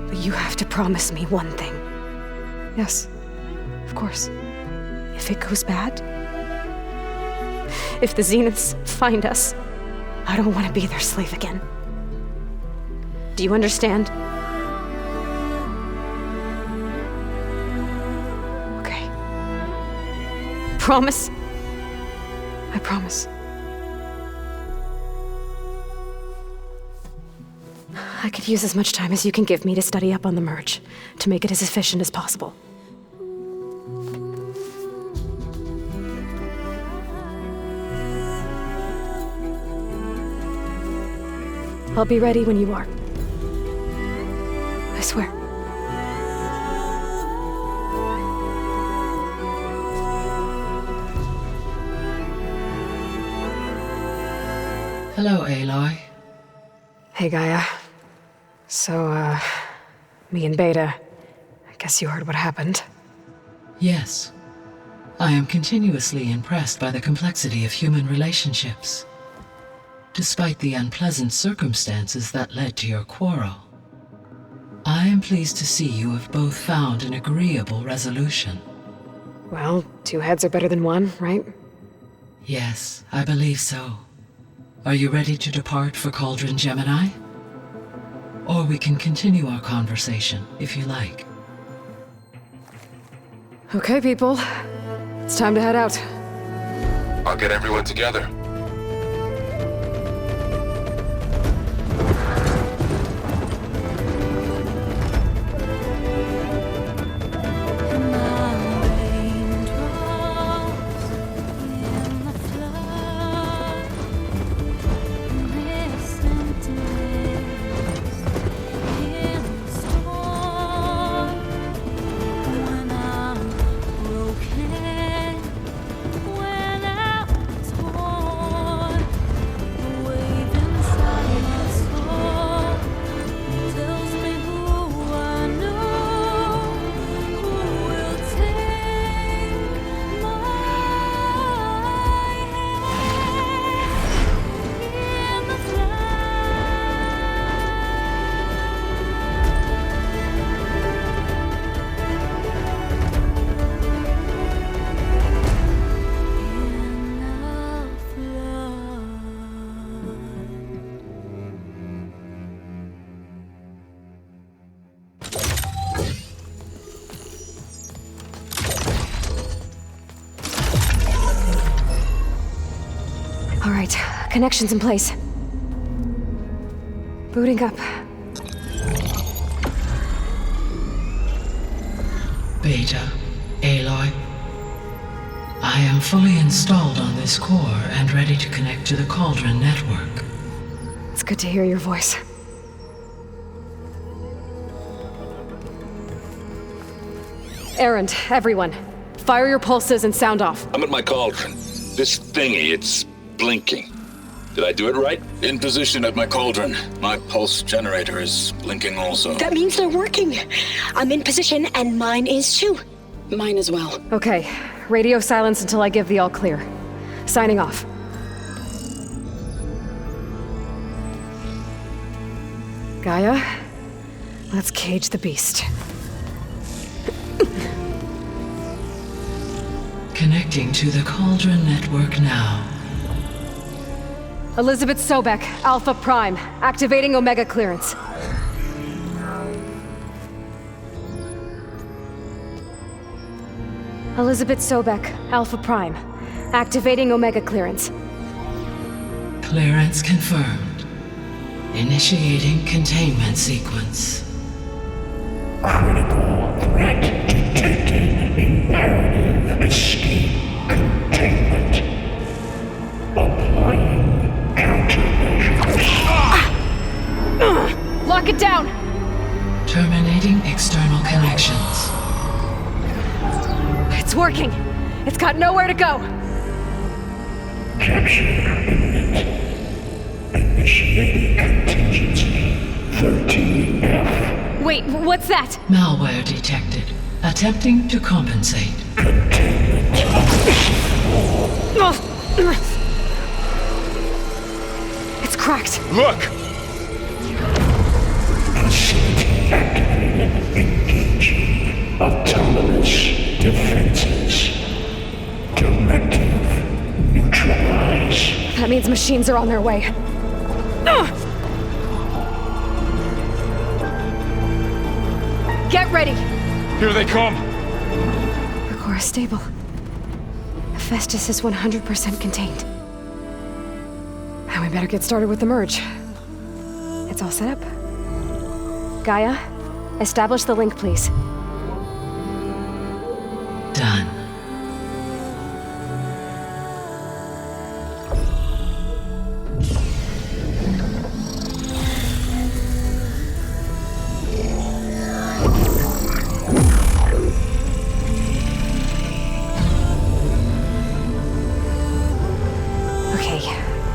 But you have to promise me one thing. Yes, of course. If it goes bad, if the Zeniths find us, I don't want to be their slave again. Do you understand? Okay. Promise? I promise. I could use as much time as you can give me to study up on the merge, to make it as efficient as possible. I'll be ready when you are. I swear. Hello, Aloy. Hey, Gaia. So, me and Beta, I guess you heard what happened. Yes. I am continuously impressed by the complexity of human relationships. Despite the unpleasant circumstances that led to your quarrel, I am pleased to see you have both found an agreeable resolution. Well, two heads are better than one, right? Yes, I believe so. Are you ready to depart for Cauldron Gemini? Or we can continue our conversation, if you like. Okay, people. It's time to head out. I'll get everyone together. All right, connections in place. Booting up. Beta, Aloy. I am fully installed on this core and ready to connect to the Cauldron network. It's good to hear your voice. Errand, everyone. Fire your pulses and sound off. I'm at my cauldron. This thingy, it's blinking. Did I do it right? In position at my cauldron. My pulse generator is blinking also. That means they're working. I'm in position, and mine is too. Mine as well. Okay, radio silence until I give the all clear. Signing off. Gaia, let's cage the beast. Connecting to the Cauldron network now. Elizabeth Sobek, Alpha Prime, activating Omega clearance. Elizabeth Sobek, Alpha Prime, activating Omega clearance. Clearance confirmed. Initiating containment sequence. Critical threat detected. Imperative escape containment. Applying countermeasures. Lock it down! Terminating external connections. It's working! It's got nowhere to go! Capture imminent. Initiating contingency 13F. Wait, what's that? Malware detected. Attempting to compensate. It's cracked. Look! Facility activated. Engaging autonomous defenses. Directive neutralize. That means machines are on their way. Get ready! Here they come! The core is stable. Hephaestus is 100% contained. And we better get started with the merge. It's all set up. Gaia, establish the link, please. Done.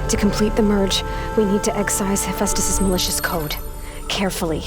To complete the merge, we need to excise Hephaestus' malicious code. Carefully.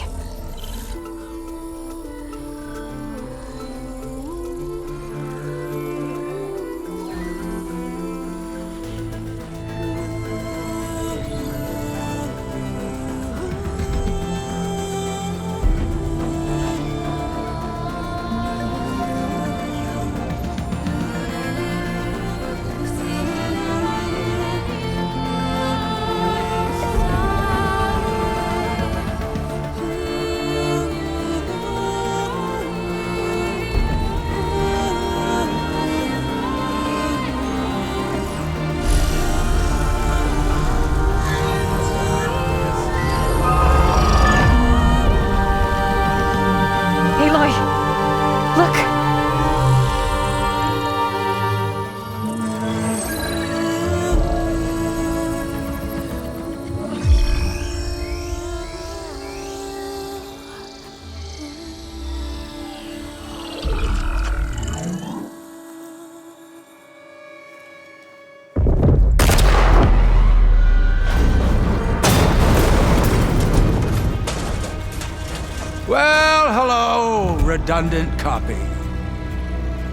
Well, hello, redundant copy.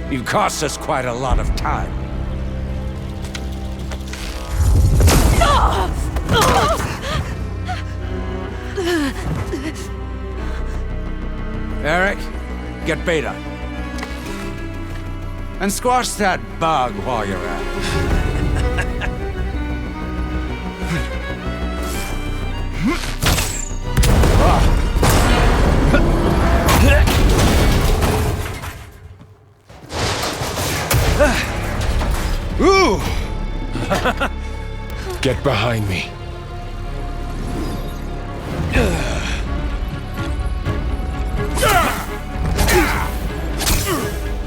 You've cost us quite a lot of time. Eric, get Beta. And squash that bug while you're at it. Ooh! Get behind me.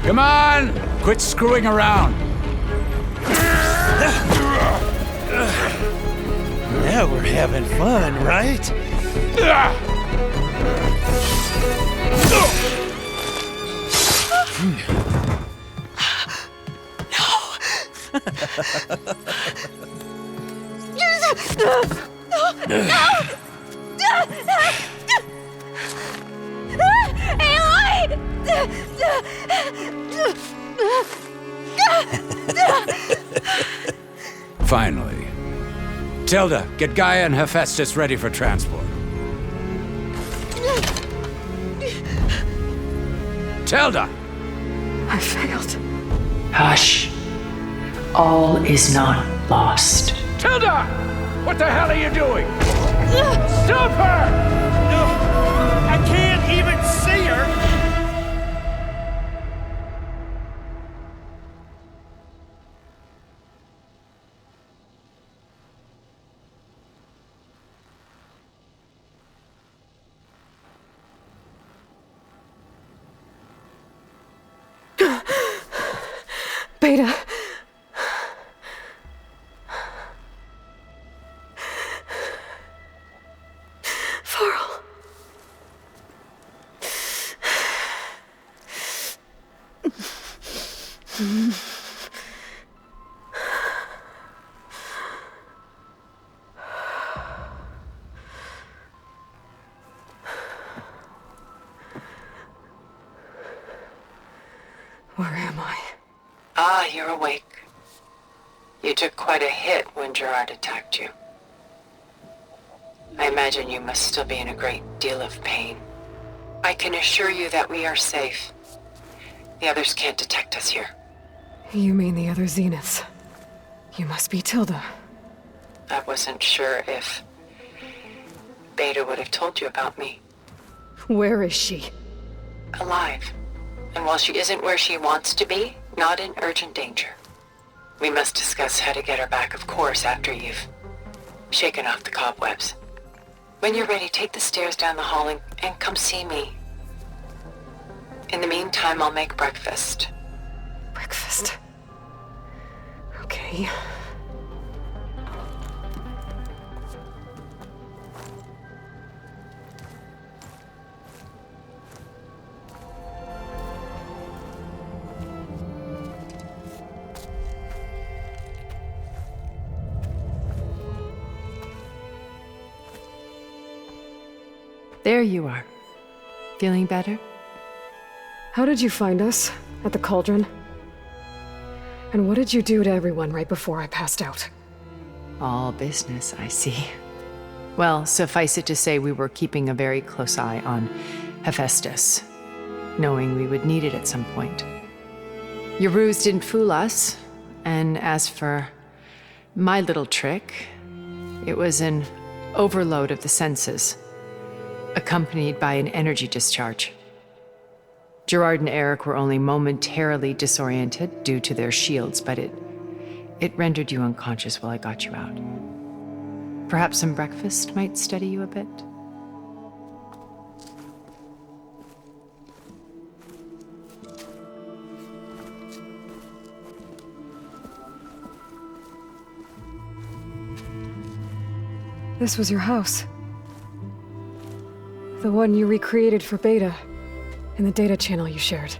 Come on! Quit screwing around. Now we're having fun, right? Finally. Tilda, get Gaia and Hephaestus ready for transport. Tilda! I failed. Hush. All is not lost. Tilda! What the hell are you doing? Stop her! I can't even see her! Beta. Farrell. Where am I? Ah, you're awake. You took quite a hit when Gerard attacked you. I imagine you must still be in a great deal of pain. I can assure you that we are safe. The others can't detect us here. You mean the other Zeniths? You must be Tilda. I wasn't sure if Beta would have told you about me. Where is she? Alive. And while she isn't where she wants to be, not in urgent danger. We must discuss how to get her back, of course, after you've shaken off the cobwebs. When you're ready, take the stairs down the hall and come see me. In the meantime, I'll make breakfast. Breakfast? Okay. There you are. Feeling better? How did you find us? At the cauldron? And what did you do to everyone right before I passed out? All business, I see. Well, suffice it to say we were keeping a very close eye on Hephaestus, knowing we would need it at some point. Your ruse didn't fool us, and as for my little trick, it was an overload of the senses, accompanied by an energy discharge. Gerard and Eric were only momentarily disoriented due to their shields, but it rendered you unconscious while I got you out. Perhaps some breakfast might steady you a bit? This was your house. The one you recreated for Beta, in the data channel you shared.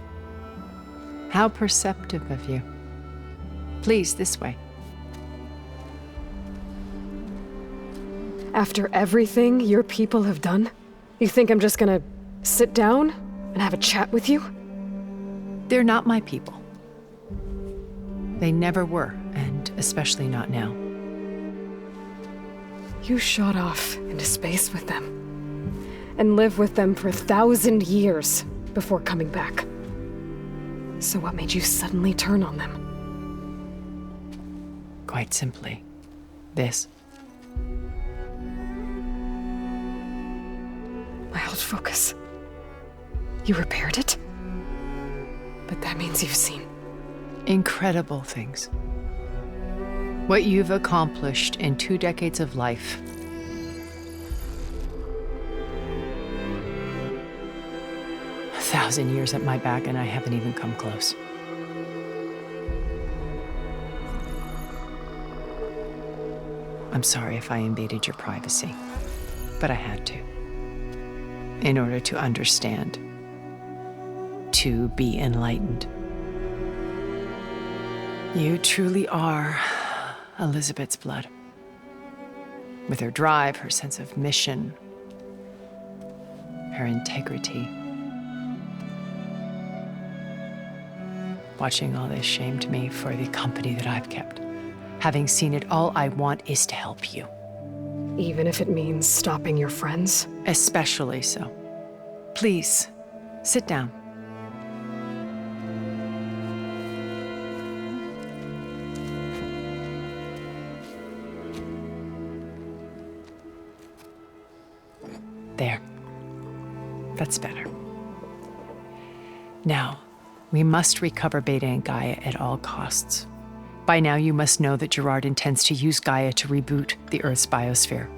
How perceptive of you. Please, this way. After everything your people have done, you think I'm just gonna sit down and have a chat with you? They're not my people. They never were, and especially not now. You shot off into space with them, and lived with them for 1,000 years before coming back. So what made you suddenly turn on them? Quite simply, this. My old focus. You repaired it? But that means you've seen incredible things. What you've accomplished in 2 decades of life. A 1,000 years at my back, and I haven't even come close. I'm sorry if I invaded your privacy, but I had to. In order to understand, to be enlightened. You truly are Elizabeth's blood. With her drive, her sense of mission, her integrity. Watching all this shamed me for the company that I've kept. Having seen it, all I want is to help you. Even if it means stopping your friends? Especially so. Please, sit down. There. That's better. Now, we must recover Beta and Gaia at all costs. By now, you must know that Gerard intends to use Gaia to reboot the Earth's biosphere.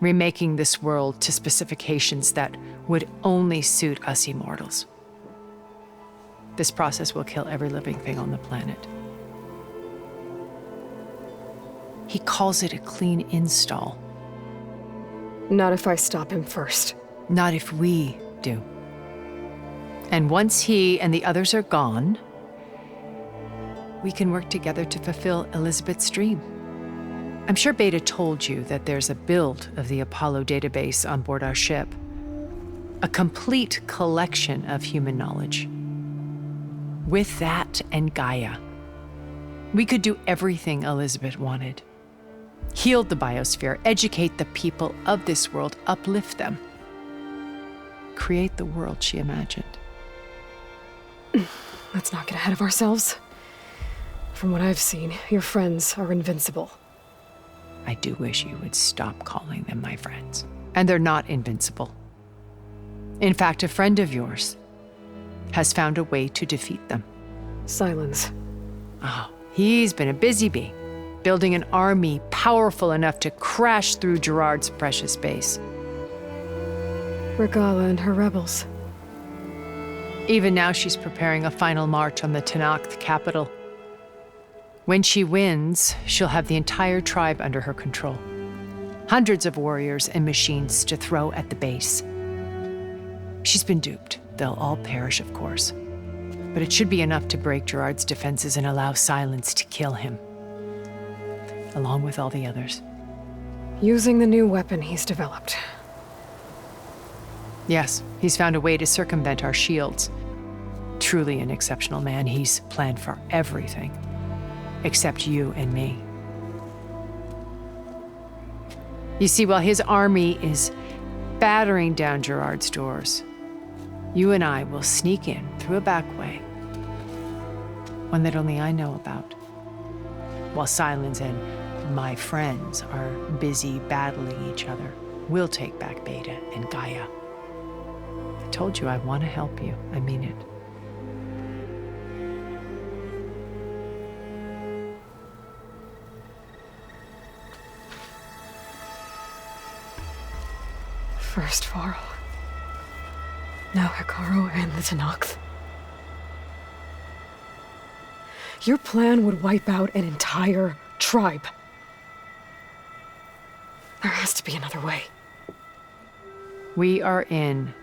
Remaking this world to specifications that would only suit us immortals. This process will kill every living thing on the planet. He calls it a clean install. Not if I stop him first. Not if we do. And once he and the others are gone, we can work together to fulfill Elizabeth's dream. I'm sure Beta told you that there's a build of the Apollo database on board our ship. A complete collection of human knowledge. With that and Gaia, we could do everything Elizabeth wanted. Heal the biosphere, educate the people of this world, uplift them. Create the world she imagined. Let's not get ahead of ourselves. From what I've seen, your friends are invincible. I do wish you would stop calling them my friends. And they're not invincible. In fact, a friend of yours has found a way to defeat them. Silence. Oh, he's been a busy bee, building an army powerful enough to crash through Gerard's precious base. Regala and her rebels. Even now, she's preparing a final march on the Tenakth capital. When she wins, she'll have the entire tribe under her control. Hundreds of warriors and machines to throw at the base. She's been duped. They'll all perish, of course. But it should be enough to break Gerard's defenses and allow Silence to kill him. Along with all the others. Using the new weapon he's developed. Yes, he's found a way to circumvent our shields. Truly an exceptional man. He's planned for everything. Except you and me. You see, while his army is battering down Gerard's doors, you and I will sneak in through a back way. One that only I know about. While Silence and my friends are busy battling each other, we'll take back Beta and Gaia. I told you I want to help you. I mean it. First Varl. Now Hikaru and the Tenakth. Your plan would wipe out an entire tribe. There has to be another way. We are in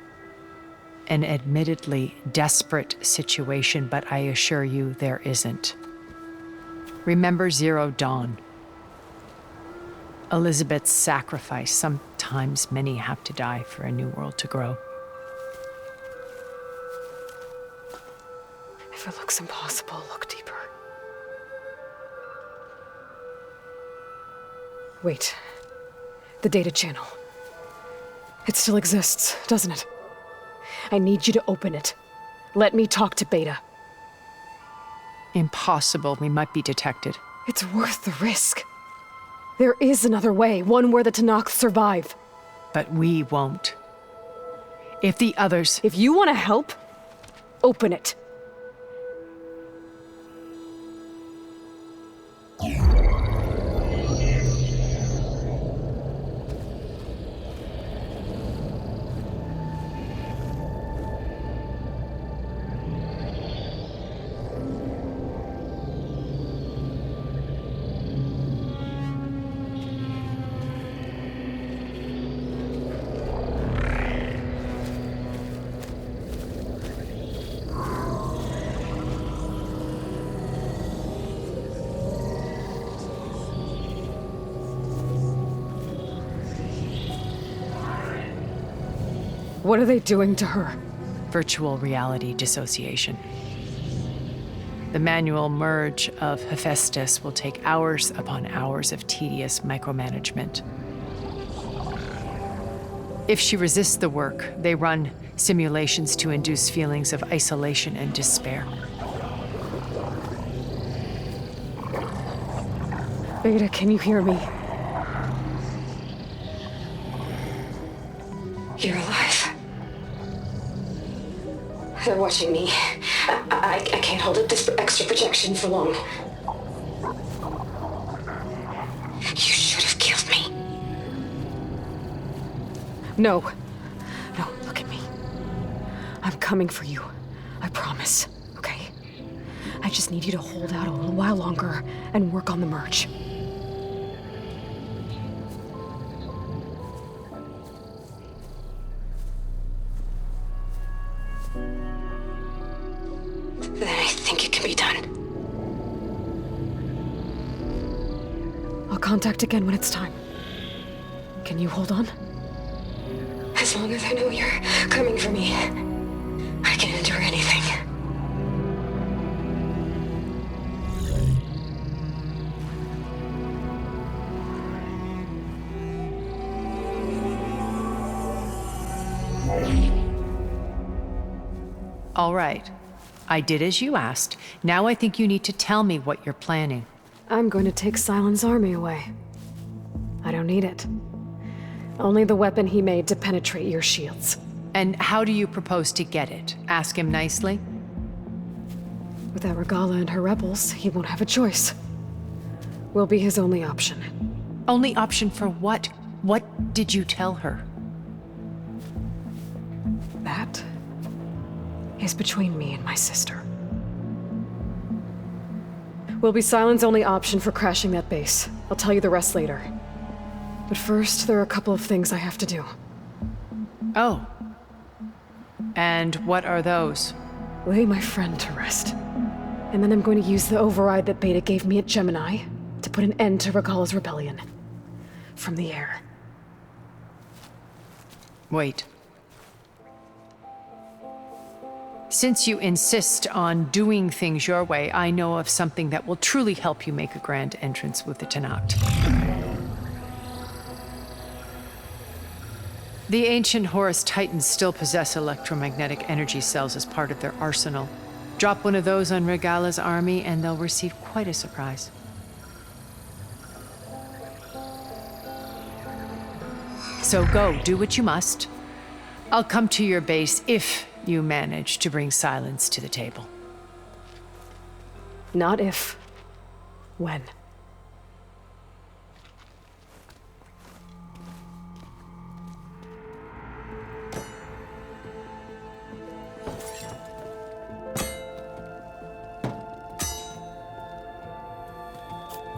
an admittedly desperate situation, but I assure you there isn't. Remember Zero Dawn. Elizabeth's sacrifice. Sometimes many have to die for a new world to grow. If it looks impossible, look deeper. Wait. The data channel. It still exists, doesn't it? I need you to open it. Let me talk to Beta. Impossible. We might be detected. It's worth the risk. There is another way, one where the Tenakth survive. But we won't. If the others... If you want to help, open it. What are they doing to her? Virtual reality dissociation. The manual merge of Hephaestus will take hours upon hours of tedious micromanagement. If she resists the work, they run simulations to induce feelings of isolation and despair. Beta, can you hear me? You're alive. They're watching me. I can't hold up this extra protection for long. You should have killed me. No. No, look at me. I'm coming for you. I promise, okay? I just need you to hold out a little while longer and work on the merge. Then I think it can be done. I'll contact again when it's time. Can you hold on? As long as I know you're coming for me, I can endure anything. All right. I did as you asked. Now I think you need to tell me what you're planning. I'm going to take Silent's army away. I don't need it. Only the weapon he made to penetrate your shields. And how do you propose to get it? Ask him nicely? Without Regala and her rebels, he won't have a choice. We'll be his only option. Only option for what? What did you tell her? That is between me and my sister. Will be Silent's only option for crashing that base. I'll tell you the rest later. But first, there are a couple of things I have to do. Oh. And what are those? Lay my friend to rest. And then I'm going to use the override that Beta gave me at Gemini to put an end to Regala's rebellion. From the air. Wait. Since you insist on doing things your way, I know of something that will truly help you make a grand entrance with the Tenakt. The ancient Horus Titans still possess electromagnetic energy cells as part of their arsenal. Drop one of those on Regala's army and they'll receive quite a surprise. So go, do what you must. I'll come to your base if you manage to bring Silence to the table. Not if. When.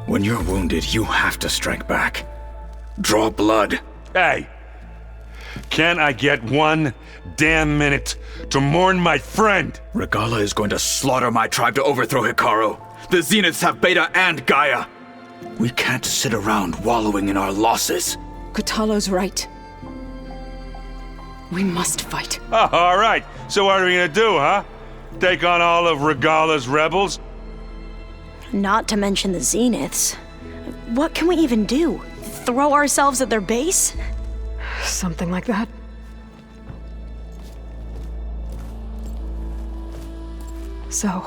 When you're wounded, you have to strike back. Draw blood. Hey! Can I get one damn minute to mourn my friend? Regala is going to slaughter my tribe to overthrow Utaru. The Zeniths have Beta and Gaia. We can't sit around wallowing in our losses. Kotalo's right. We must fight. Oh, all right. So what are we gonna do, huh? Take on all of Regala's rebels? Not to mention the Zeniths. What can we even do? Throw ourselves at their base? Something like that. So...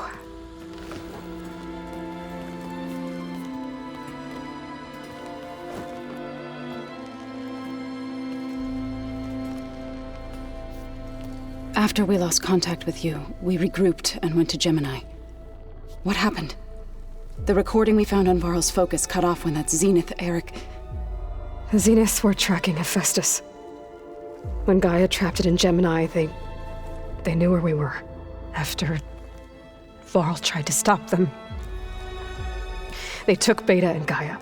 After we lost contact with you, we regrouped and went to Gemini. What happened? The recording we found on Varl's focus cut off when that Zenith, Eric... The Zeniths were tracking Hephaestus. When Gaia trapped it in Gemini, they knew where we were. After Varl tried to stop them. They took Beta and Gaia.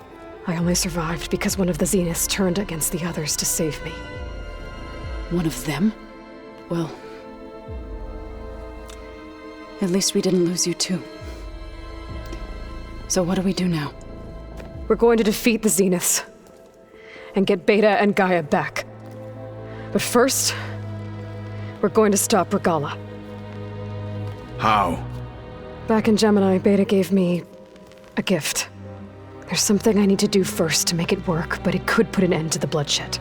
I only survived because one of the Zeniths turned against the others to save me. One of them? Well... at least we didn't lose you too. So what do we do now? We're going to defeat the Zeniths. And get Beta and Gaia back. But first, we're going to stop Regala. How? Back in Gemini, Beta gave me a gift. There's something I need to do first to make it work, but it could put an end to the bloodshed.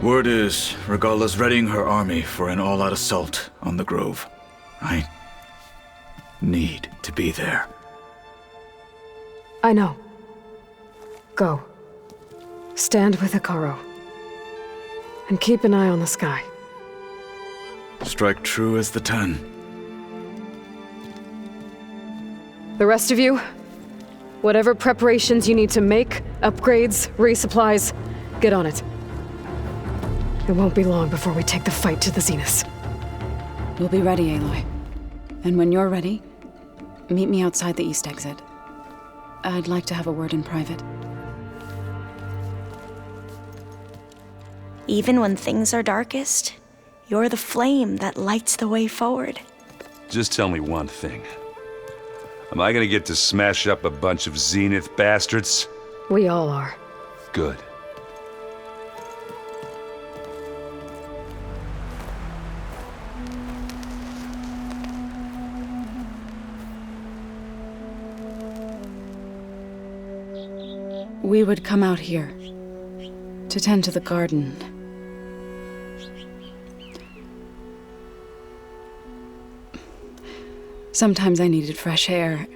Word is, Regala's readying her army for an all-out assault on the Grove. I need to be there. I know. Go. Stand with Utaru. And keep an eye on the sky. Strike true as the 10. The rest of you, whatever preparations you need to make, upgrades, resupplies, get on it. It won't be long before we take the fight to the Zeniths. We'll be ready, Aloy. And when you're ready, meet me outside the east exit. I'd like to have a word in private. Even when things are darkest, you're the flame that lights the way forward. Just tell me one thing. Am I gonna get to smash up a bunch of Zenith bastards? We all are. Good. We would come out here to tend to the garden. Sometimes I needed fresh air.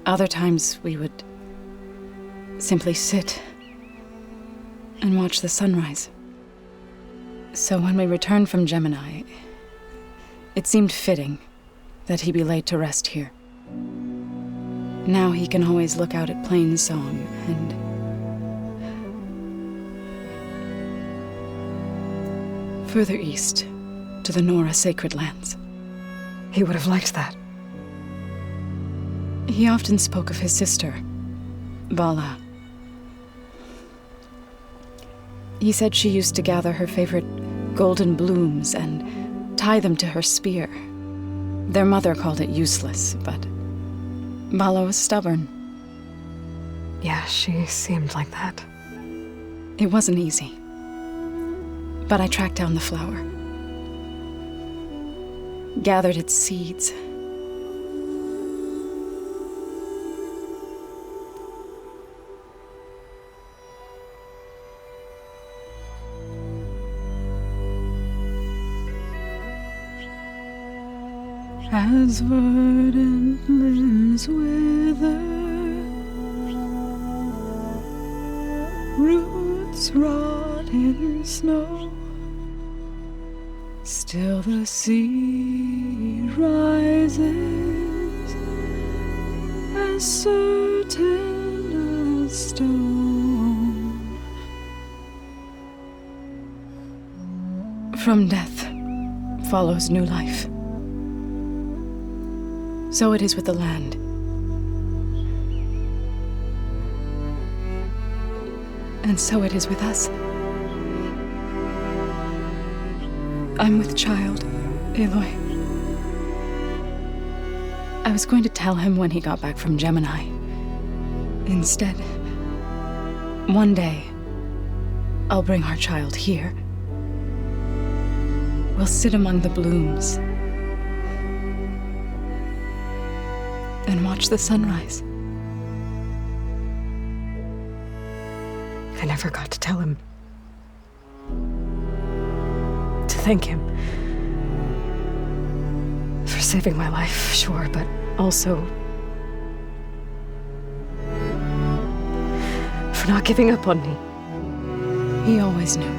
Other times we would simply sit and watch the sunrise. So when we returned from Gemini, it seemed fitting that he be laid to rest here. Now he can always look out at Plainsong and... further east, to the Nora Sacred Lands. He would have liked that. He often spoke of his sister, Vala. He said she used to gather her favorite golden blooms and tie them to her spear. Their mother called it useless, but Vala was stubborn. Yeah, she seemed like that. It wasn't easy. But I tracked down the flower. Gathered its seeds. As verdant limbs wither, roots rot in snow, still the sea rises, as certain as stone. From death follows new life. So it is with the land. And so it is with us. I'm with child, Aloy. I was going to tell him when he got back from Gemini. Instead, one day, I'll bring our child here. We'll sit among the blooms and watch the sunrise. I never got to tell him. To thank him. For saving my life, sure, but also for not giving up on me. He always knew.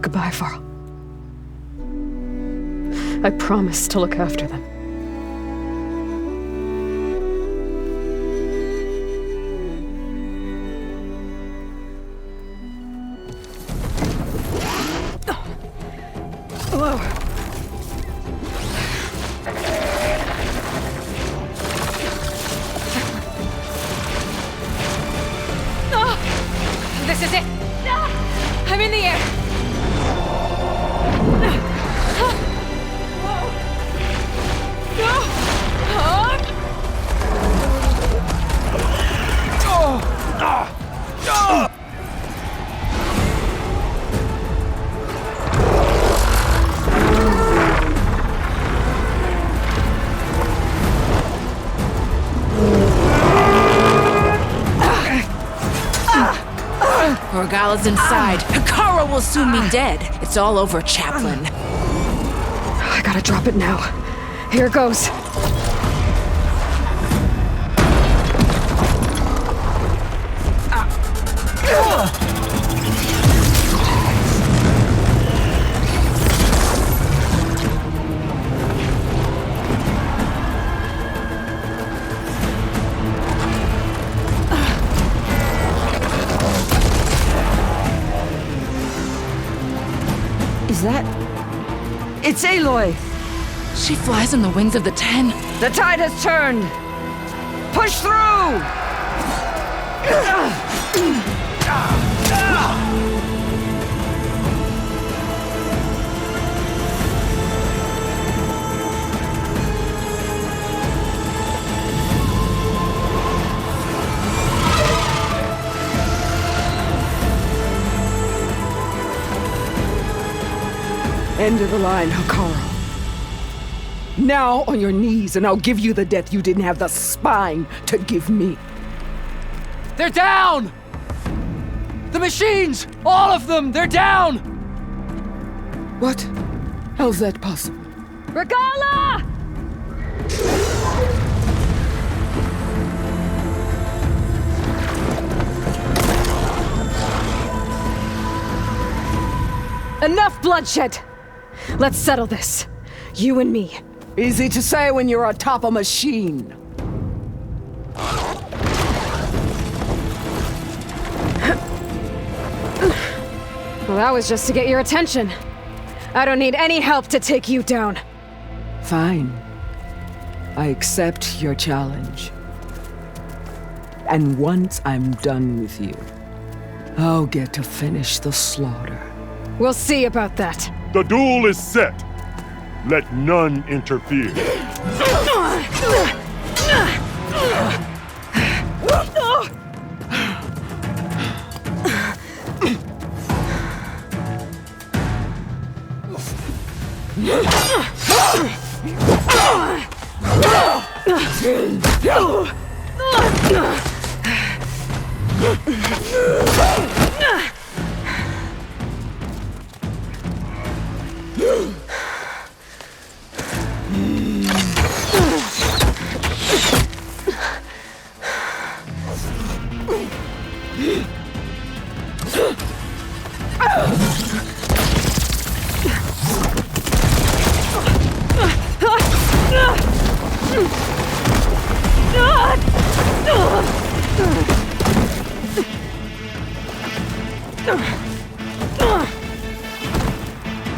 Goodbye, Varl. I promise to look after them. Hello. This is it! I'm in the air! Orgala's inside. Hikaru will soon be dead. It's all over, Chaplain. I gotta drop it now. Here goes. Is that... It's Aloy! She flies on the wings of the 10. The tide has turned! Push through! End of the line, Hikaru. Now on your knees, and I'll give you the death you didn't have the spine to give me. They're down! The machines! All of them! They're down! What? How's that possible? Regala! Enough bloodshed! Let's settle this. You and me. Easy to say when you're atop a machine. Well, that was just to get your attention. I don't need any help to take you down. Fine. I accept your challenge. And once I'm done with you, I'll get to finish the slaughter. We'll see about that. The duel is set. Let none interfere.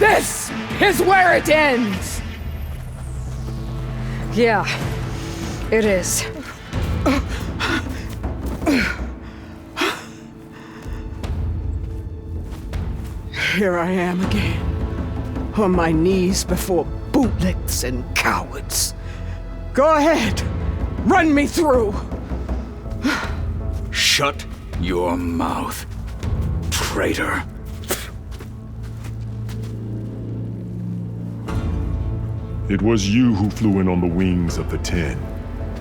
This is where it ends! Yeah, it is. Here I am again, on my knees before bootlicks and cowards. Go ahead, run me through. Shut your mouth, traitor. It was you who flew in on the wings of the 10.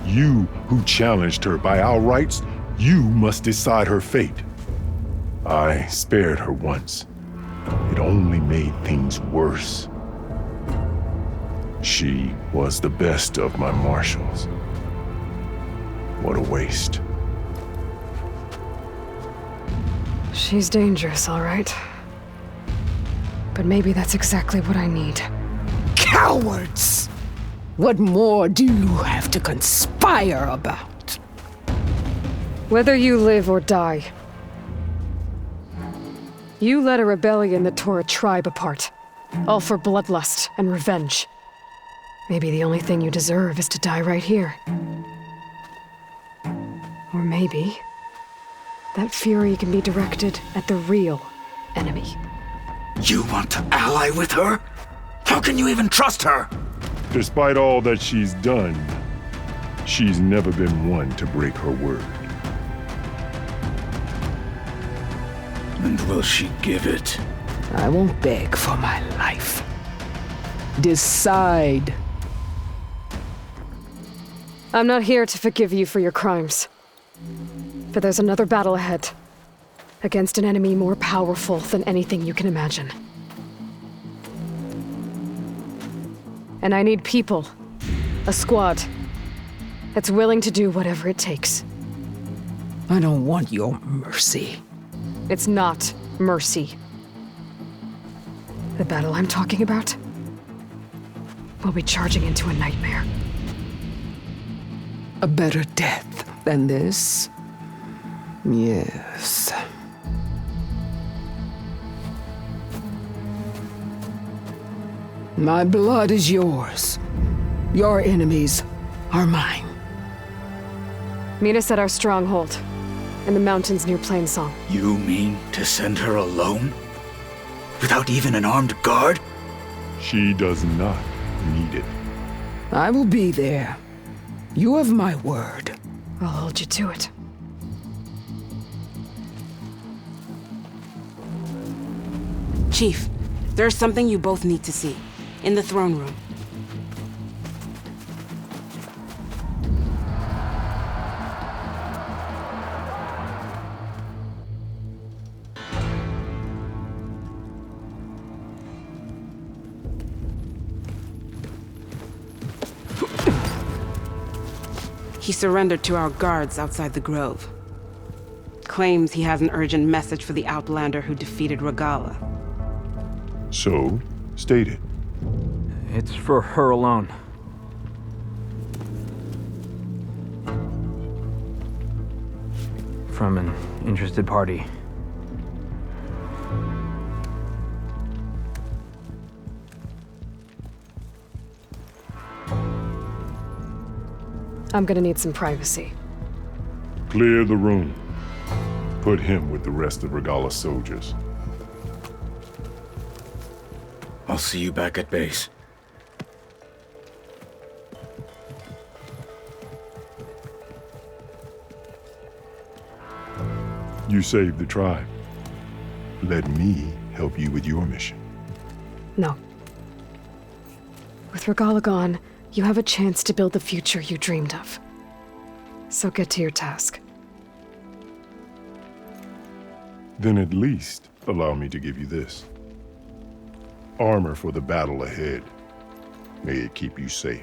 You who challenged her by our rights. You must decide her fate. I spared her once. It only made things worse. She was the best of my marshals. What a waste. She's dangerous, all right. But maybe that's exactly what I need. Cowards! What more do you have to conspire about? Whether you live or die, you led a rebellion that tore a tribe apart, all for bloodlust and revenge. Maybe the only thing you deserve is to die right here. Or maybe that fury can be directed at the real enemy. You want to ally with her? How can you even trust her? Despite all that she's done, she's never been one to break her word. And will she give it? I won't beg for my life. Decide. I'm not here to forgive you for your crimes. But there's another battle ahead. Against an enemy more powerful than anything you can imagine. And I need people. A squad. That's willing to do whatever it takes. I don't want your mercy. It's not mercy. The battle I'm talking about will be charging into a nightmare. A better death than this? Yes. My blood is yours. Your enemies are mine. Meet us at our stronghold, in the mountains near Plainsong. You mean to send her alone? Without even an armed guard? She does not need it. I will be there. You have my word. I'll hold you to it. Chief, there's something you both need to see. In the throne room. He surrendered to our guards outside the grove. Claims he has an urgent message for the Outlander who defeated Regala. So, state it. It's for her alone. From an interested party. I'm gonna need some privacy. Clear the room. Put him with the rest of Regala's soldiers. I'll see you back at base. You saved the tribe. Let me help you with your mission. No. With Regala gone, you have a chance to build the future you dreamed of. So get to your task. Then at least allow me to give you this. Armor for the battle ahead. May it keep you safe.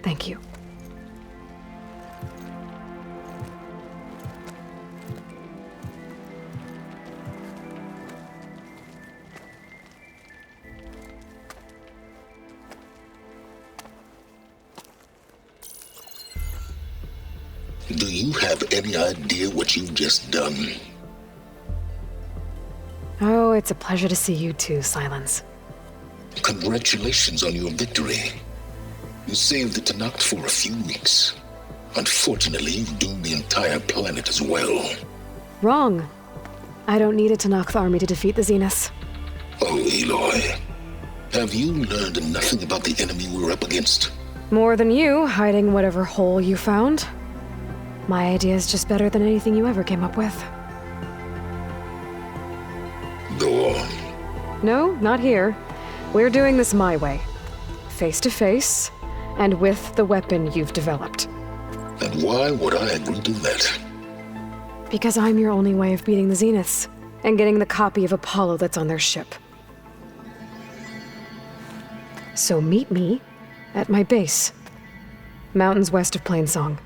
Thank you. Do you have any idea what you've just done? Oh, it's a pleasure to see you too, Silence. Congratulations on your victory. You saved the Tenakth for a few weeks. Unfortunately, you've doomed the entire planet as well. Wrong. I don't need a Tenakth army to defeat the Zeniths. Oh, Aloy. Have you learned nothing about the enemy we're up against? More than you, hiding whatever hole you found. My idea is just better than anything you ever came up with. Go on. No, not here. We're doing this my way. Face to face, and with the weapon you've developed. And why would I agree to that? Because I'm your only way of beating the Zeniths, and getting the copy of Apollo that's on their ship. So meet me at my base. Mountains west of Plainsong.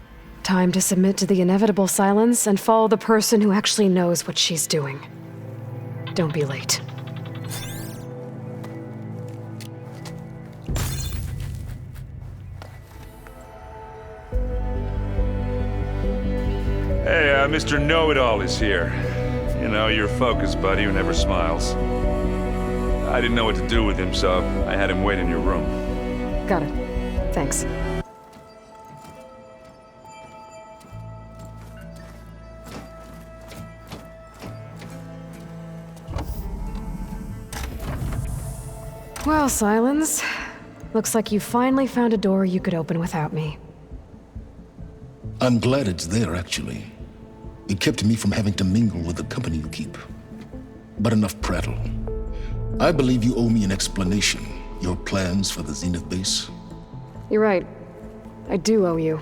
Time to submit to the inevitable silence and follow the person who actually knows what she's doing. Don't be late. Hey, Mr. Know-It-All is here. You know, your focus buddy who never smiles. I didn't know what to do with him, so I had him wait in your room. Got it. Thanks. Well, Silence. Looks like you finally found a door you could open without me. I'm glad it's there, actually. It kept me from having to mingle with the company you keep. But enough prattle. I believe you owe me an explanation. Your plans for the Zenith base? You're right. I do owe you.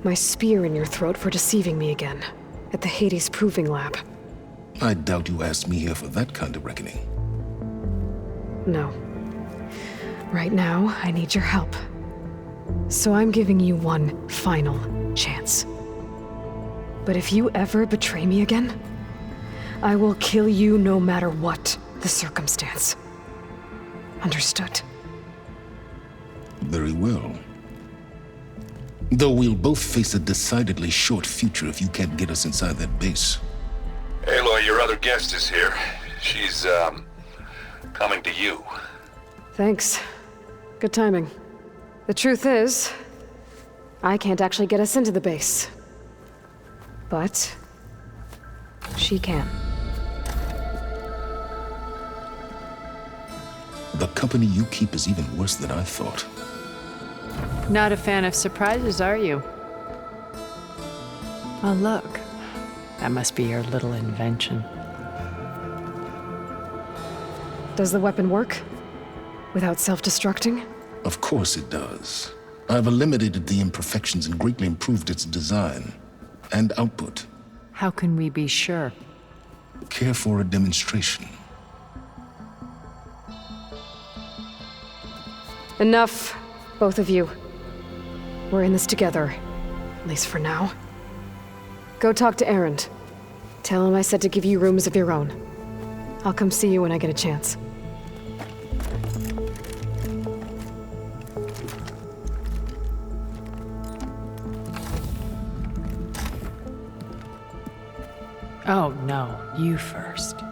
My spear in your throat for deceiving me again. At the Hades Proving Lab. I doubt you asked me here for that kind of reckoning. No. Right now, I need your help. So I'm giving you one final chance. But if you ever betray me again, I will kill you no matter what the circumstance. Understood? Very well. Though we'll both face a decidedly short future if you can't get us inside that base. Aloy, your other guest is here. She's, coming to you. Thanks. Good timing. The truth is, I can't actually get us into the base. But she can. The company you keep is even worse than I thought. Not a fan of surprises, are you? Oh, look. That must be your little invention. Does the weapon work? Without self-destructing? Of course it does. I've eliminated the imperfections and greatly improved its design and output. How can we be sure? Care for a demonstration? Enough, both of you. We're in this together, at least for now. Go talk to Erend. Tell him I said to give you rooms of your own. I'll come see you when I get a chance. Oh, no. You first.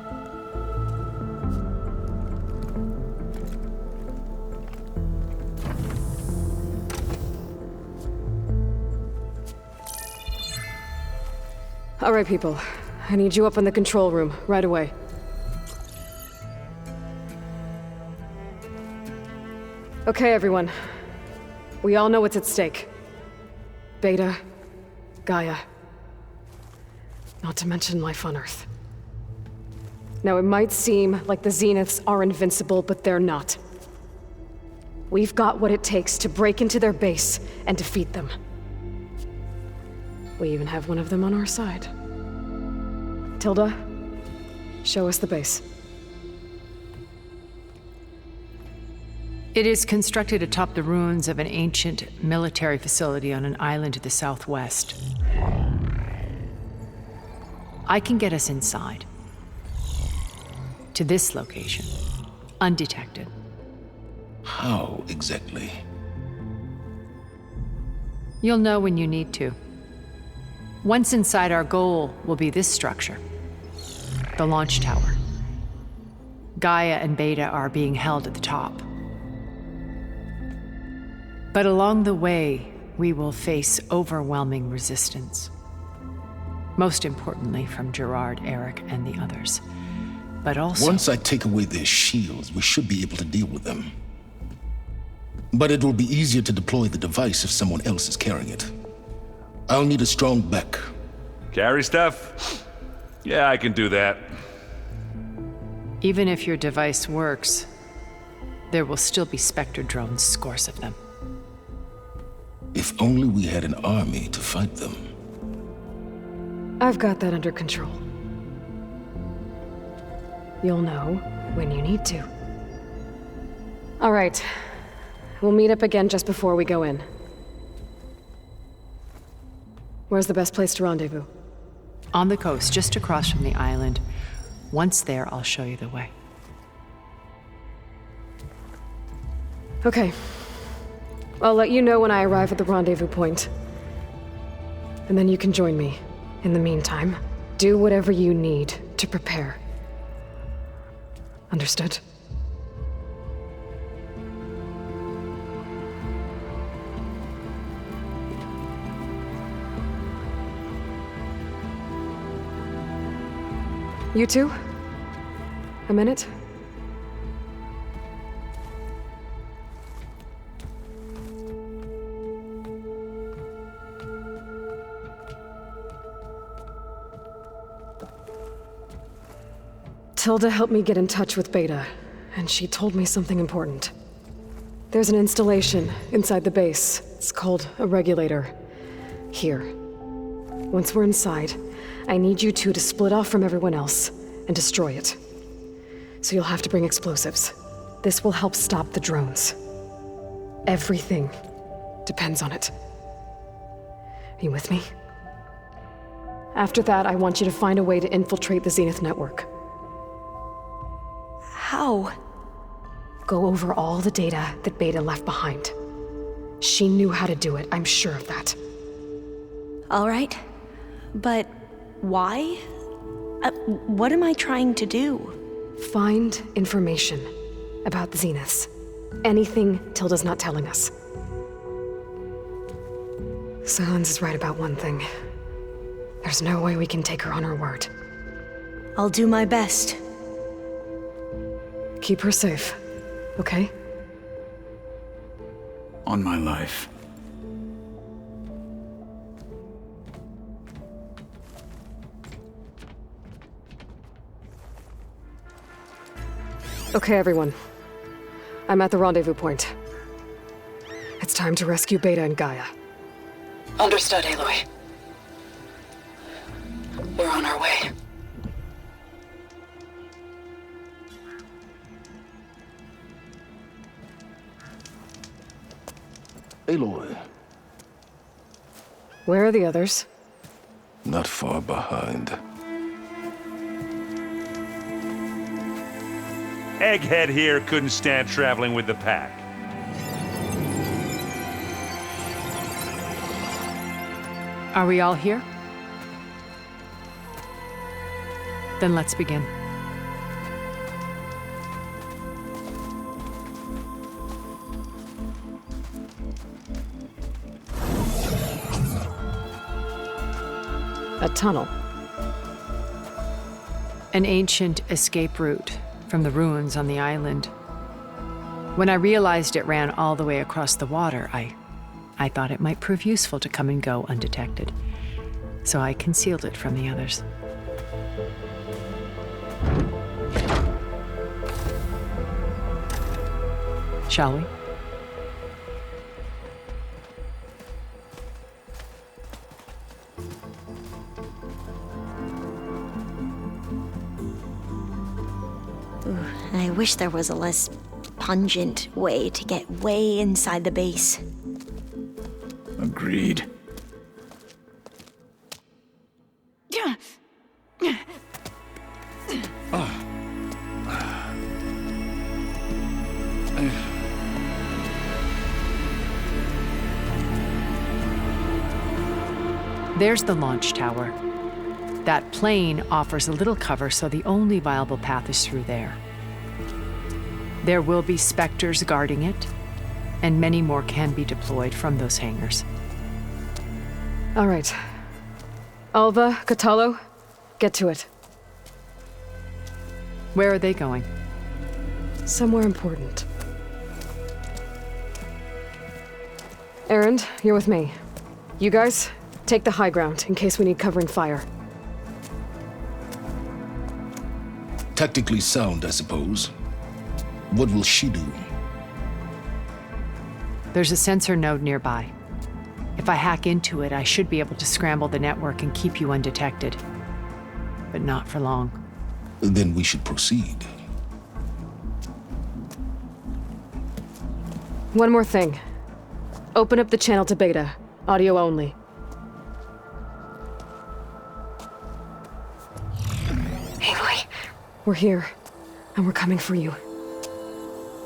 All right, people. I need you up in the control room, right away. Okay, everyone. We all know what's at stake. Beta, Gaia. Not to mention life on Earth. Now, it might seem like the Zeniths are invincible, but they're not. We've got what it takes to break into their base and defeat them. We even have one of them on our side. Tilda, show us the base. It is constructed atop the ruins of an ancient military facility on an island to the southwest. I can get us inside. To this location, undetected. How exactly? You'll know when you need to. Once inside, our goal will be this structure. The launch tower. Gaia and Beta are being held at the top. But along the way, we will face overwhelming resistance. Most importantly from Gerard, Eric, and the others. But also... Once I take away their shields, we should be able to deal with them. But it will be easier to deploy the device if someone else is carrying it. I'll need a strong back. Carry stuff? Yeah, I can do that. Even if your device works, there will still be Spectre drones, scores of them. If only we had an army to fight them. I've got that under control. You'll know when you need to. All right. We'll meet up again just before we go in. Where's the best place to rendezvous? On the coast, just across from the island. Once there, I'll show you the way. Okay. I'll let you know when I arrive at the rendezvous point. And then you can join me. In the meantime, do whatever you need to prepare. Understood? You two? A minute? Tilda helped me get in touch with Beta, and she told me something important. There's an installation inside the base. It's called a regulator. Here. Once we're inside, I need you two to split off from everyone else and destroy it. So you'll have to bring explosives. This will help stop the drones. Everything depends on it. Are you with me? After that, I want you to find a way to infiltrate the Zenith network. How? Go over all the data that Beta left behind. She knew how to do it, I'm sure of that. All right. But why? What am I trying to do? Find information about the Zeniths. Anything Tilda's not telling us. Silence is right about one thing. There's no way we can take her on her word. I'll do my best. Keep her safe, okay? On my life. Okay, everyone. I'm at the rendezvous point. It's time to rescue Beta and Gaia. Understood, Aloy. We're on our way. Aloy. Where are the others? Not far behind. Egghead here couldn't stand traveling with the pack. Are we all here? Then let's begin. A tunnel. An ancient escape route from the ruins on the island. When I realized it ran all the way across the water, I thought it might prove useful to come and go undetected. So I concealed it from the others. Shall we? I wish there was a less pungent way to get way inside the base. Agreed. There's the launch tower. That plane offers a little cover, so the only viable path is through there. There will be Spectres guarding it, and many more can be deployed from those hangars. All right. Alva, Catalo, get to it. Where are they going? Somewhere important. Erend, you're with me. You guys, take the high ground in case we need covering fire. Tactically sound, I suppose. What will she do? There's a sensor node nearby. If I hack into it, I should be able to scramble the network and keep you undetected. But not for long. Then we should proceed. One more thing. Open up the channel to Beta. Audio only. We're here, and we're coming for you.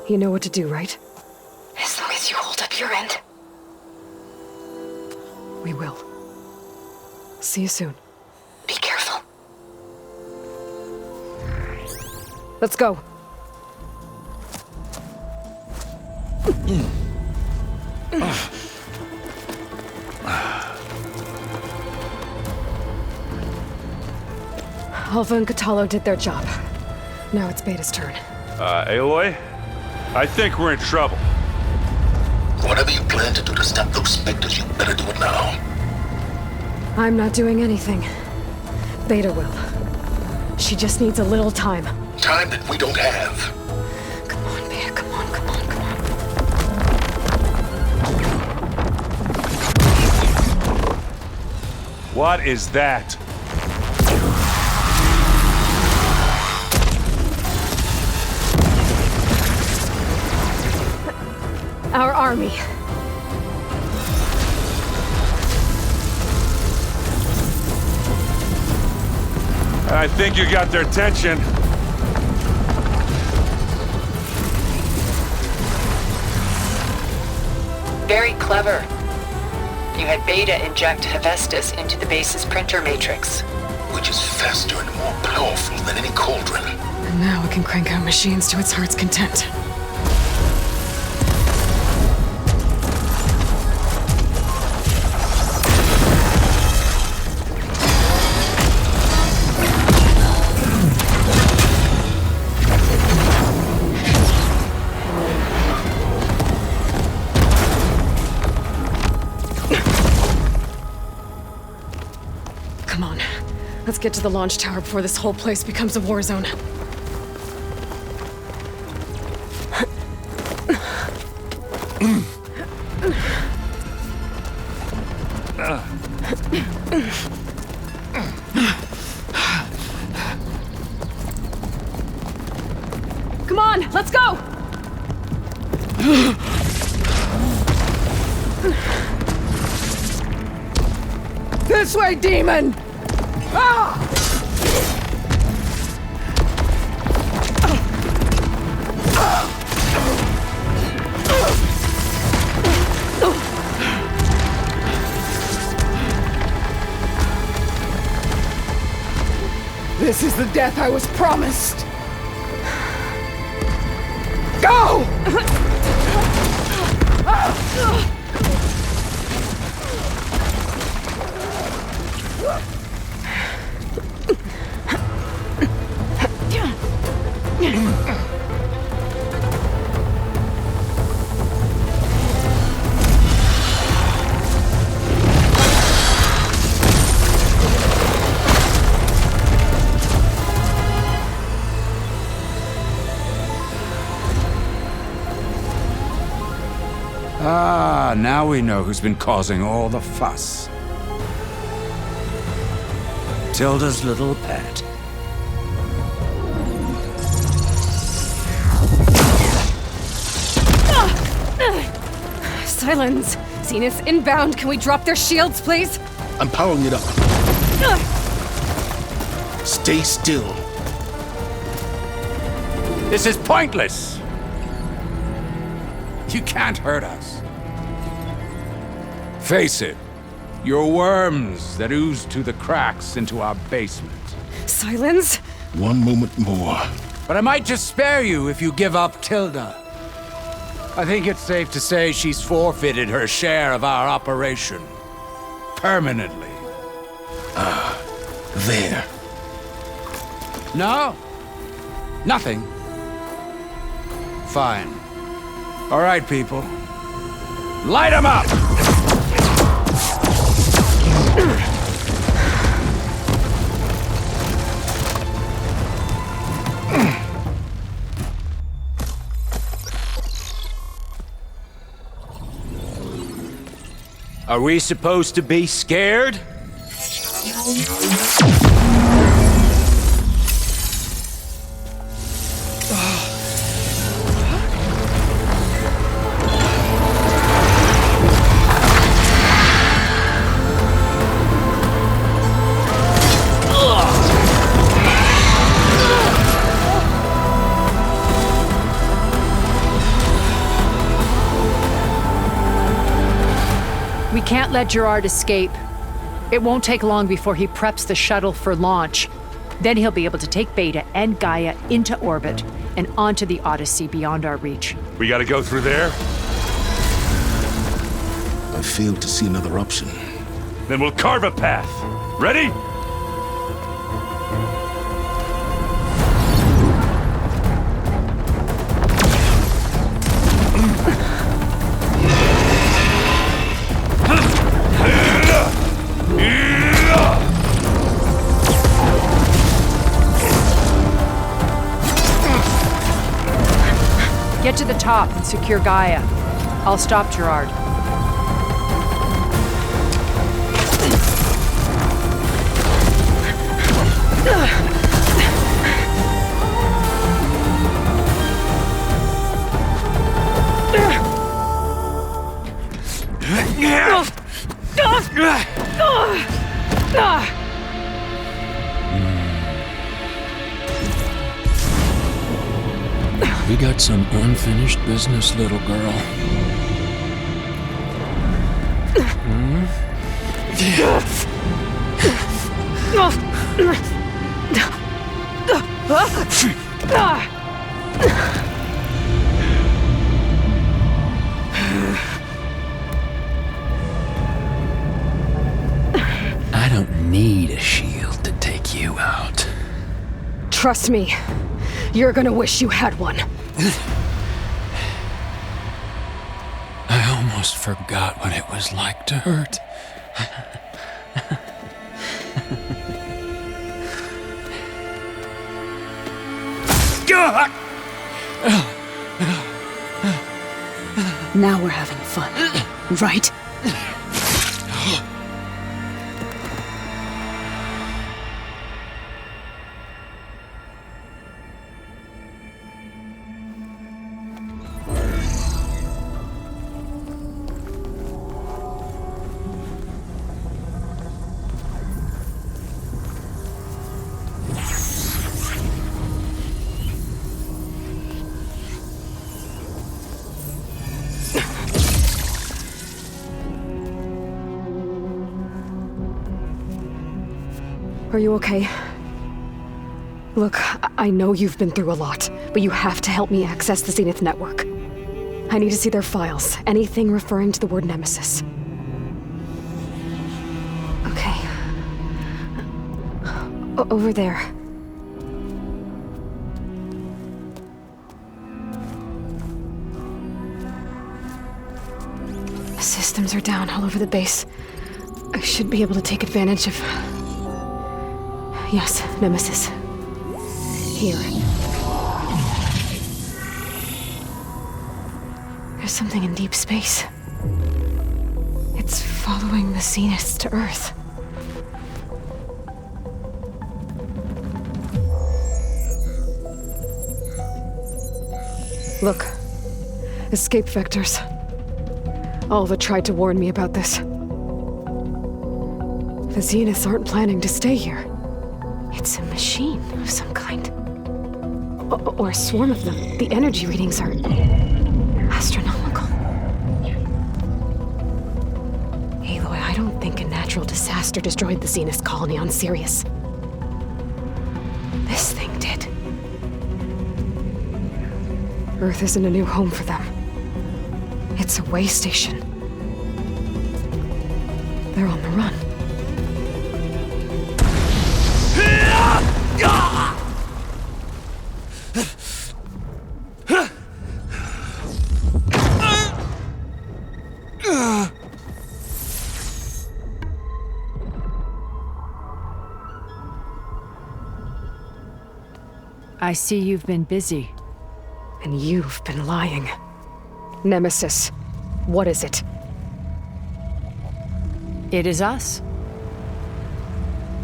You know what to do, right? As long as you hold up your end. We will. See you soon. Be careful. Let's go. Alpha and Catalo did their job. Now it's Beta's turn. Aloy? I think we're in trouble. Whatever you plan to do to stop those specters, you better do it now. I'm not doing anything. Beta will. She just needs a little time. Time that we don't have. Come on, Beta, come on, come on, come on. What is that? Our army. I think you got their attention. Very clever. You had Beta inject Hephaestus into the base's printer matrix. Which is faster and more powerful than any cauldron. And now it can crank out machines to its heart's content. Come on. Let's get to the launch tower before this whole place becomes a war zone. Come on, let's go! This way, demon! Ah! This is the death I was promised. Go! Ah, now we know who's been causing all the fuss. Tilda's little pet. Silence! Zenith's inbound. Can we drop their shields, please? I'm powering it up. Stay still. This is pointless! You can't hurt us. Face it, you're worms that ooze to the cracks into our basement. Silence? One moment more. But I might just spare you if you give up Tilda. I think it's safe to say she's forfeited her share of our operation. Permanently. There. No? Nothing? Fine. All right, people. Light 'em up! Are we supposed to be scared? We can't let Gerard escape. It won't take long before he preps the shuttle for launch. Then he'll be able to take Beta and Gaia into orbit and onto the Odyssey beyond our reach. We gotta go through there? I fail to see another option. Then we'll carve a path. Ready? Get to the top and secure Gaia. I'll stop Gerard. We got some unfinished business, little girl. I don't need a shield to take you out. Trust me, you're gonna wish you had one. I almost forgot what it was like to hurt. Now we're having fun, right? Are you okay? Look, I know you've been through a lot, but you have to help me access the Zenith network. I need to see their files, anything referring to the word Nemesis. Okay. Over there. The systems are down all over the base. I should be able to take advantage of... Yes, Nemesis. Here. There's something in deep space. It's following the Zeniths to Earth. Look. Escape vectors. Alva tried to warn me about this. The Zeniths aren't planning to stay here. It's a machine of some kind. Or a swarm of them. The energy readings are... astronomical. Aloy, I don't think a natural disaster destroyed the Zenith colony on Sirius. This thing did. Earth isn't a new home for them. It's a way station. They're on the run. I see you've been busy. And you've been lying. Nemesis, what is it? It is us.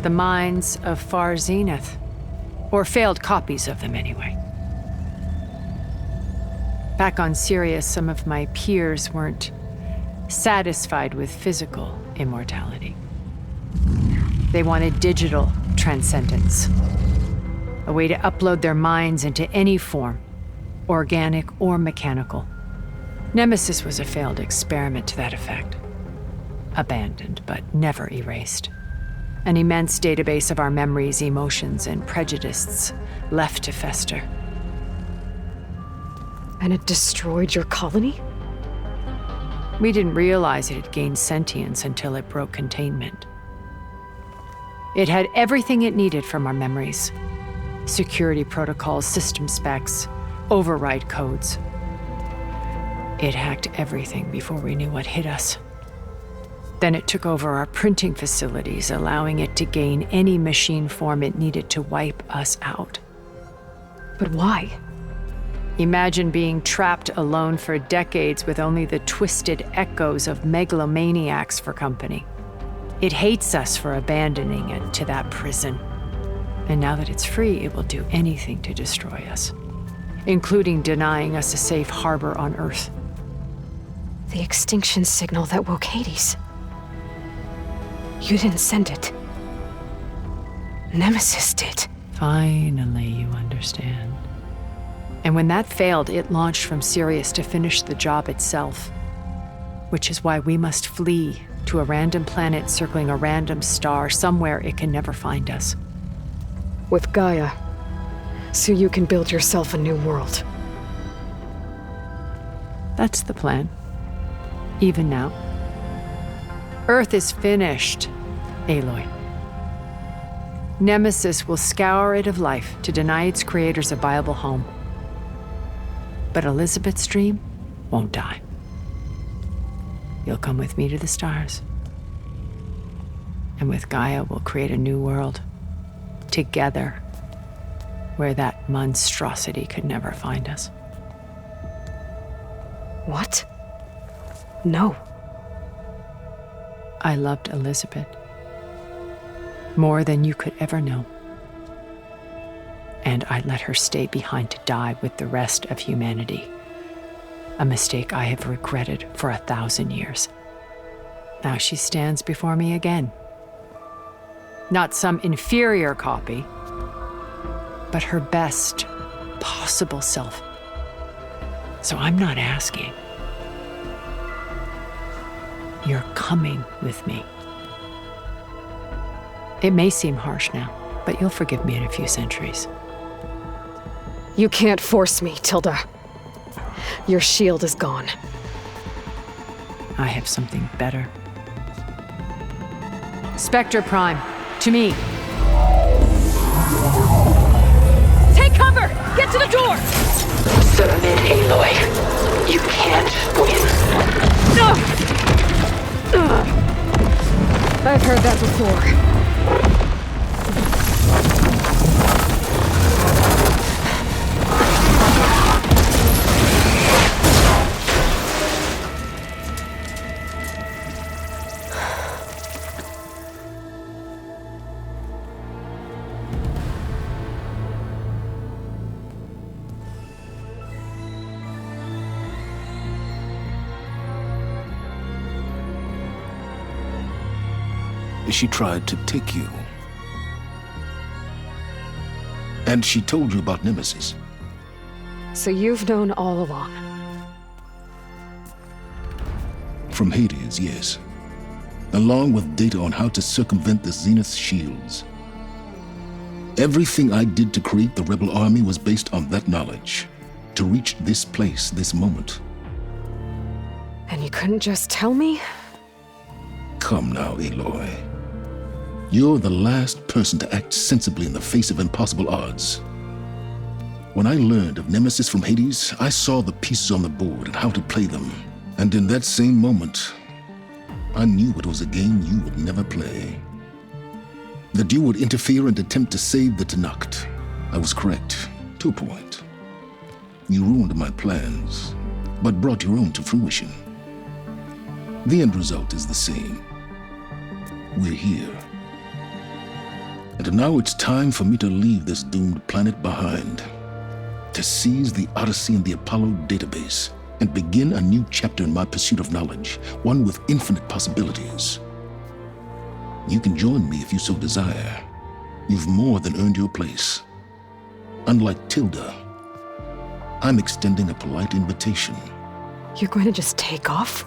The minds of Far Zenith. Or failed copies of them, anyway. Back on Sirius, some of my peers weren't satisfied with physical immortality. They wanted digital transcendence. A way to upload their minds into any form, organic or mechanical. Nemesis was a failed experiment to that effect. abandoned, but never erased. An immense database of our memories, emotions, and prejudices left to fester. And it destroyed your colony? We didn't realize it had gained sentience until it broke containment. It had everything it needed from our memories. Security protocols, system specs, override codes. It hacked everything before we knew what hit us. Then it took over our printing facilities, allowing it to gain any machine form it needed to wipe us out. But why? Imagine being trapped alone for decades with only the twisted echoes of megalomaniacs for company. It hates us for abandoning it to that prison. And now that it's free, it will do anything to destroy us, including denying us a safe harbor on Earth. The extinction signal that woke Hades. You didn't send it. Nemesis did. Finally, you understand. And when that failed, it launched from Sirius to finish the job itself. Which is why we must flee to a random planet circling a random star, somewhere it can never find us. With Gaia, so you can build yourself a new world. That's the plan. Even now. Earth is finished, Aloy. Nemesis will scour it of life to deny its creators a viable home. But Elizabeth's dream won't die. You'll come with me to the stars. And with Gaia, we'll create a new world. Together. Where that monstrosity could never find us. What? No. I loved Elizabeth. More than you could ever know. And I let her stay behind to die with the rest of humanity. A mistake I have regretted for 1,000 years. Now she stands before me again. Not some inferior copy, but her best possible self. So I'm not asking. You're coming with me. It may seem harsh now, but you'll forgive me in a few centuries. You can't force me, Tilda. Your shield is gone. I have something better. Spectre Prime, to me. Take cover! Get to the door! Submit, Aloy. You can't win. I've heard that before. She tried to take you. And she told you about Nemesis. So you've known all along. From Hades, yes. Along with data on how to circumvent the Zenith shields. Everything I did to create the rebel army was based on that knowledge. To reach this place, this moment. And you couldn't just tell me? Come now, Aloy. You're the last person to act sensibly in the face of impossible odds. When I learned of Nemesis from Hades, I saw the pieces on the board and how to play them. And in that same moment, I knew it was a game you would never play. That you would interfere and attempt to save the Tenakth. I was correct, to a point. You ruined my plans, but brought your own to fruition. The end result is the same. We're here. And now it's time for me to leave this doomed planet behind. To seize the Odyssey and the Apollo database and begin a new chapter in my pursuit of knowledge, one with infinite possibilities. You can join me if you so desire. You've more than earned your place. Unlike Tilda, I'm extending a polite invitation. You're going to just take off?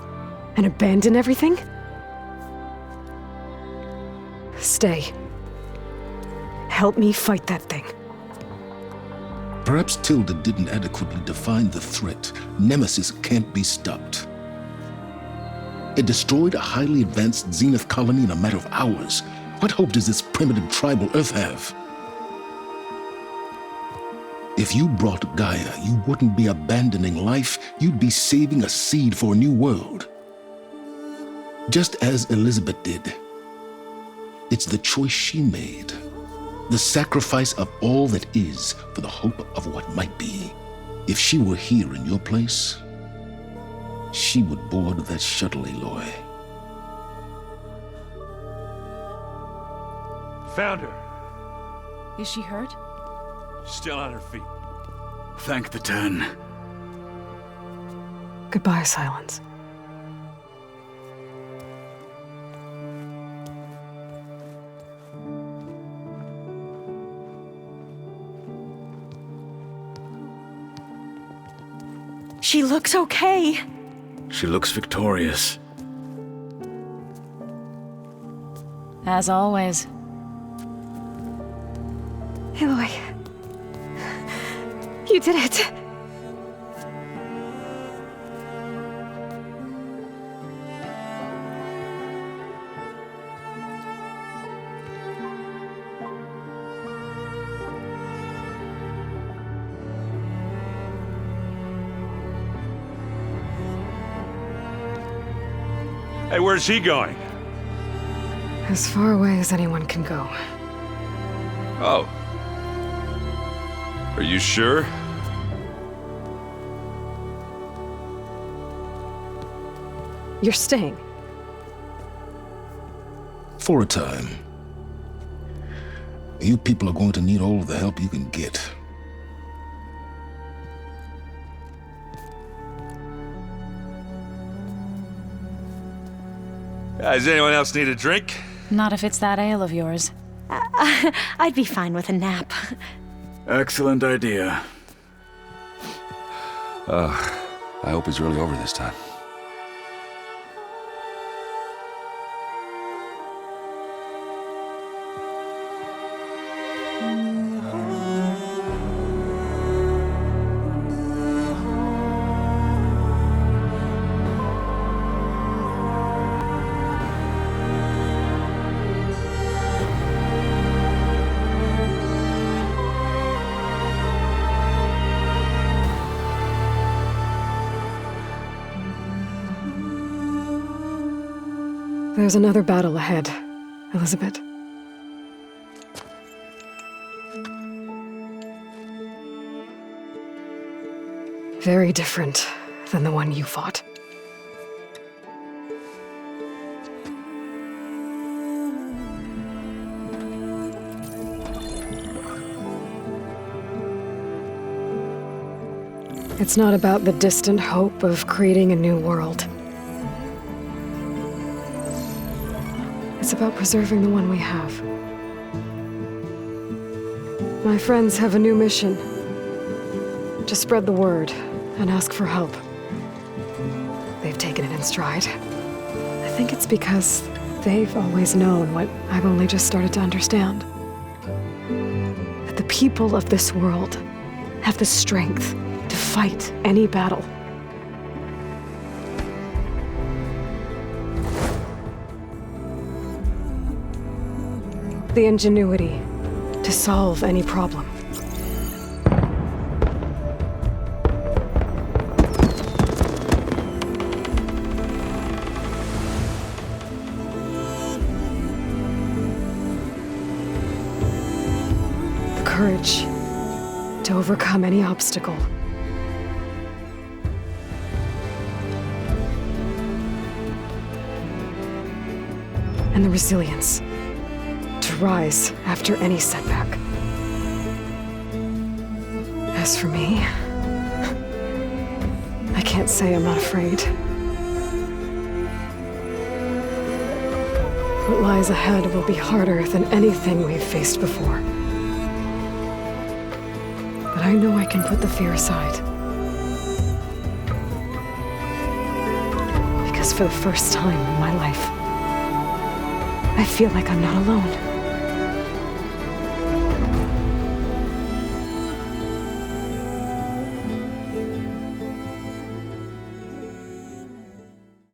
And abandon everything? Stay. Help me fight that thing. Perhaps Tilda didn't adequately define the threat. Nemesis can't be stopped. It destroyed a highly advanced Zenith colony in a matter of hours. What hope does this primitive tribal Earth have? If you brought Gaia, you wouldn't be abandoning life, you'd be saving a seed for a new world. Just as Elizabeth did. It's the choice she made. The sacrifice of all that is for the hope of what might be. If she were here in your place, she would board that shuttle, Aloy. Found her. Is she hurt? Still on her feet. Thank the 10. Goodbye, Silence. She looks okay. She looks victorious. As always. Aloy. You did it. Hey, where's he going? As far away as anyone can go. Oh. Are you sure? You're staying. For a time. You people are going to need all of the help you can get. Does anyone else need a drink? Not if it's that ale of yours. I'd be fine with a nap. Excellent idea. I hope it's really over this time. There's another battle ahead, Elizabeth. Very different than the one you fought. It's not about the distant hope of creating a new world. It's about preserving the one we have. My friends have a new mission. To spread the word and ask for help. They've taken it in stride. I think it's because they've always known what I've only just started to understand. That the people of this world have the strength to fight any battle. The ingenuity to solve any problem. The courage to overcome any obstacle. And the resilience to rise after any setback. As for me, I can't say I'm not afraid. What lies ahead will be harder than anything we've faced before. But I know I can put the fear aside. Because for the first time in my life, I feel like I'm not alone.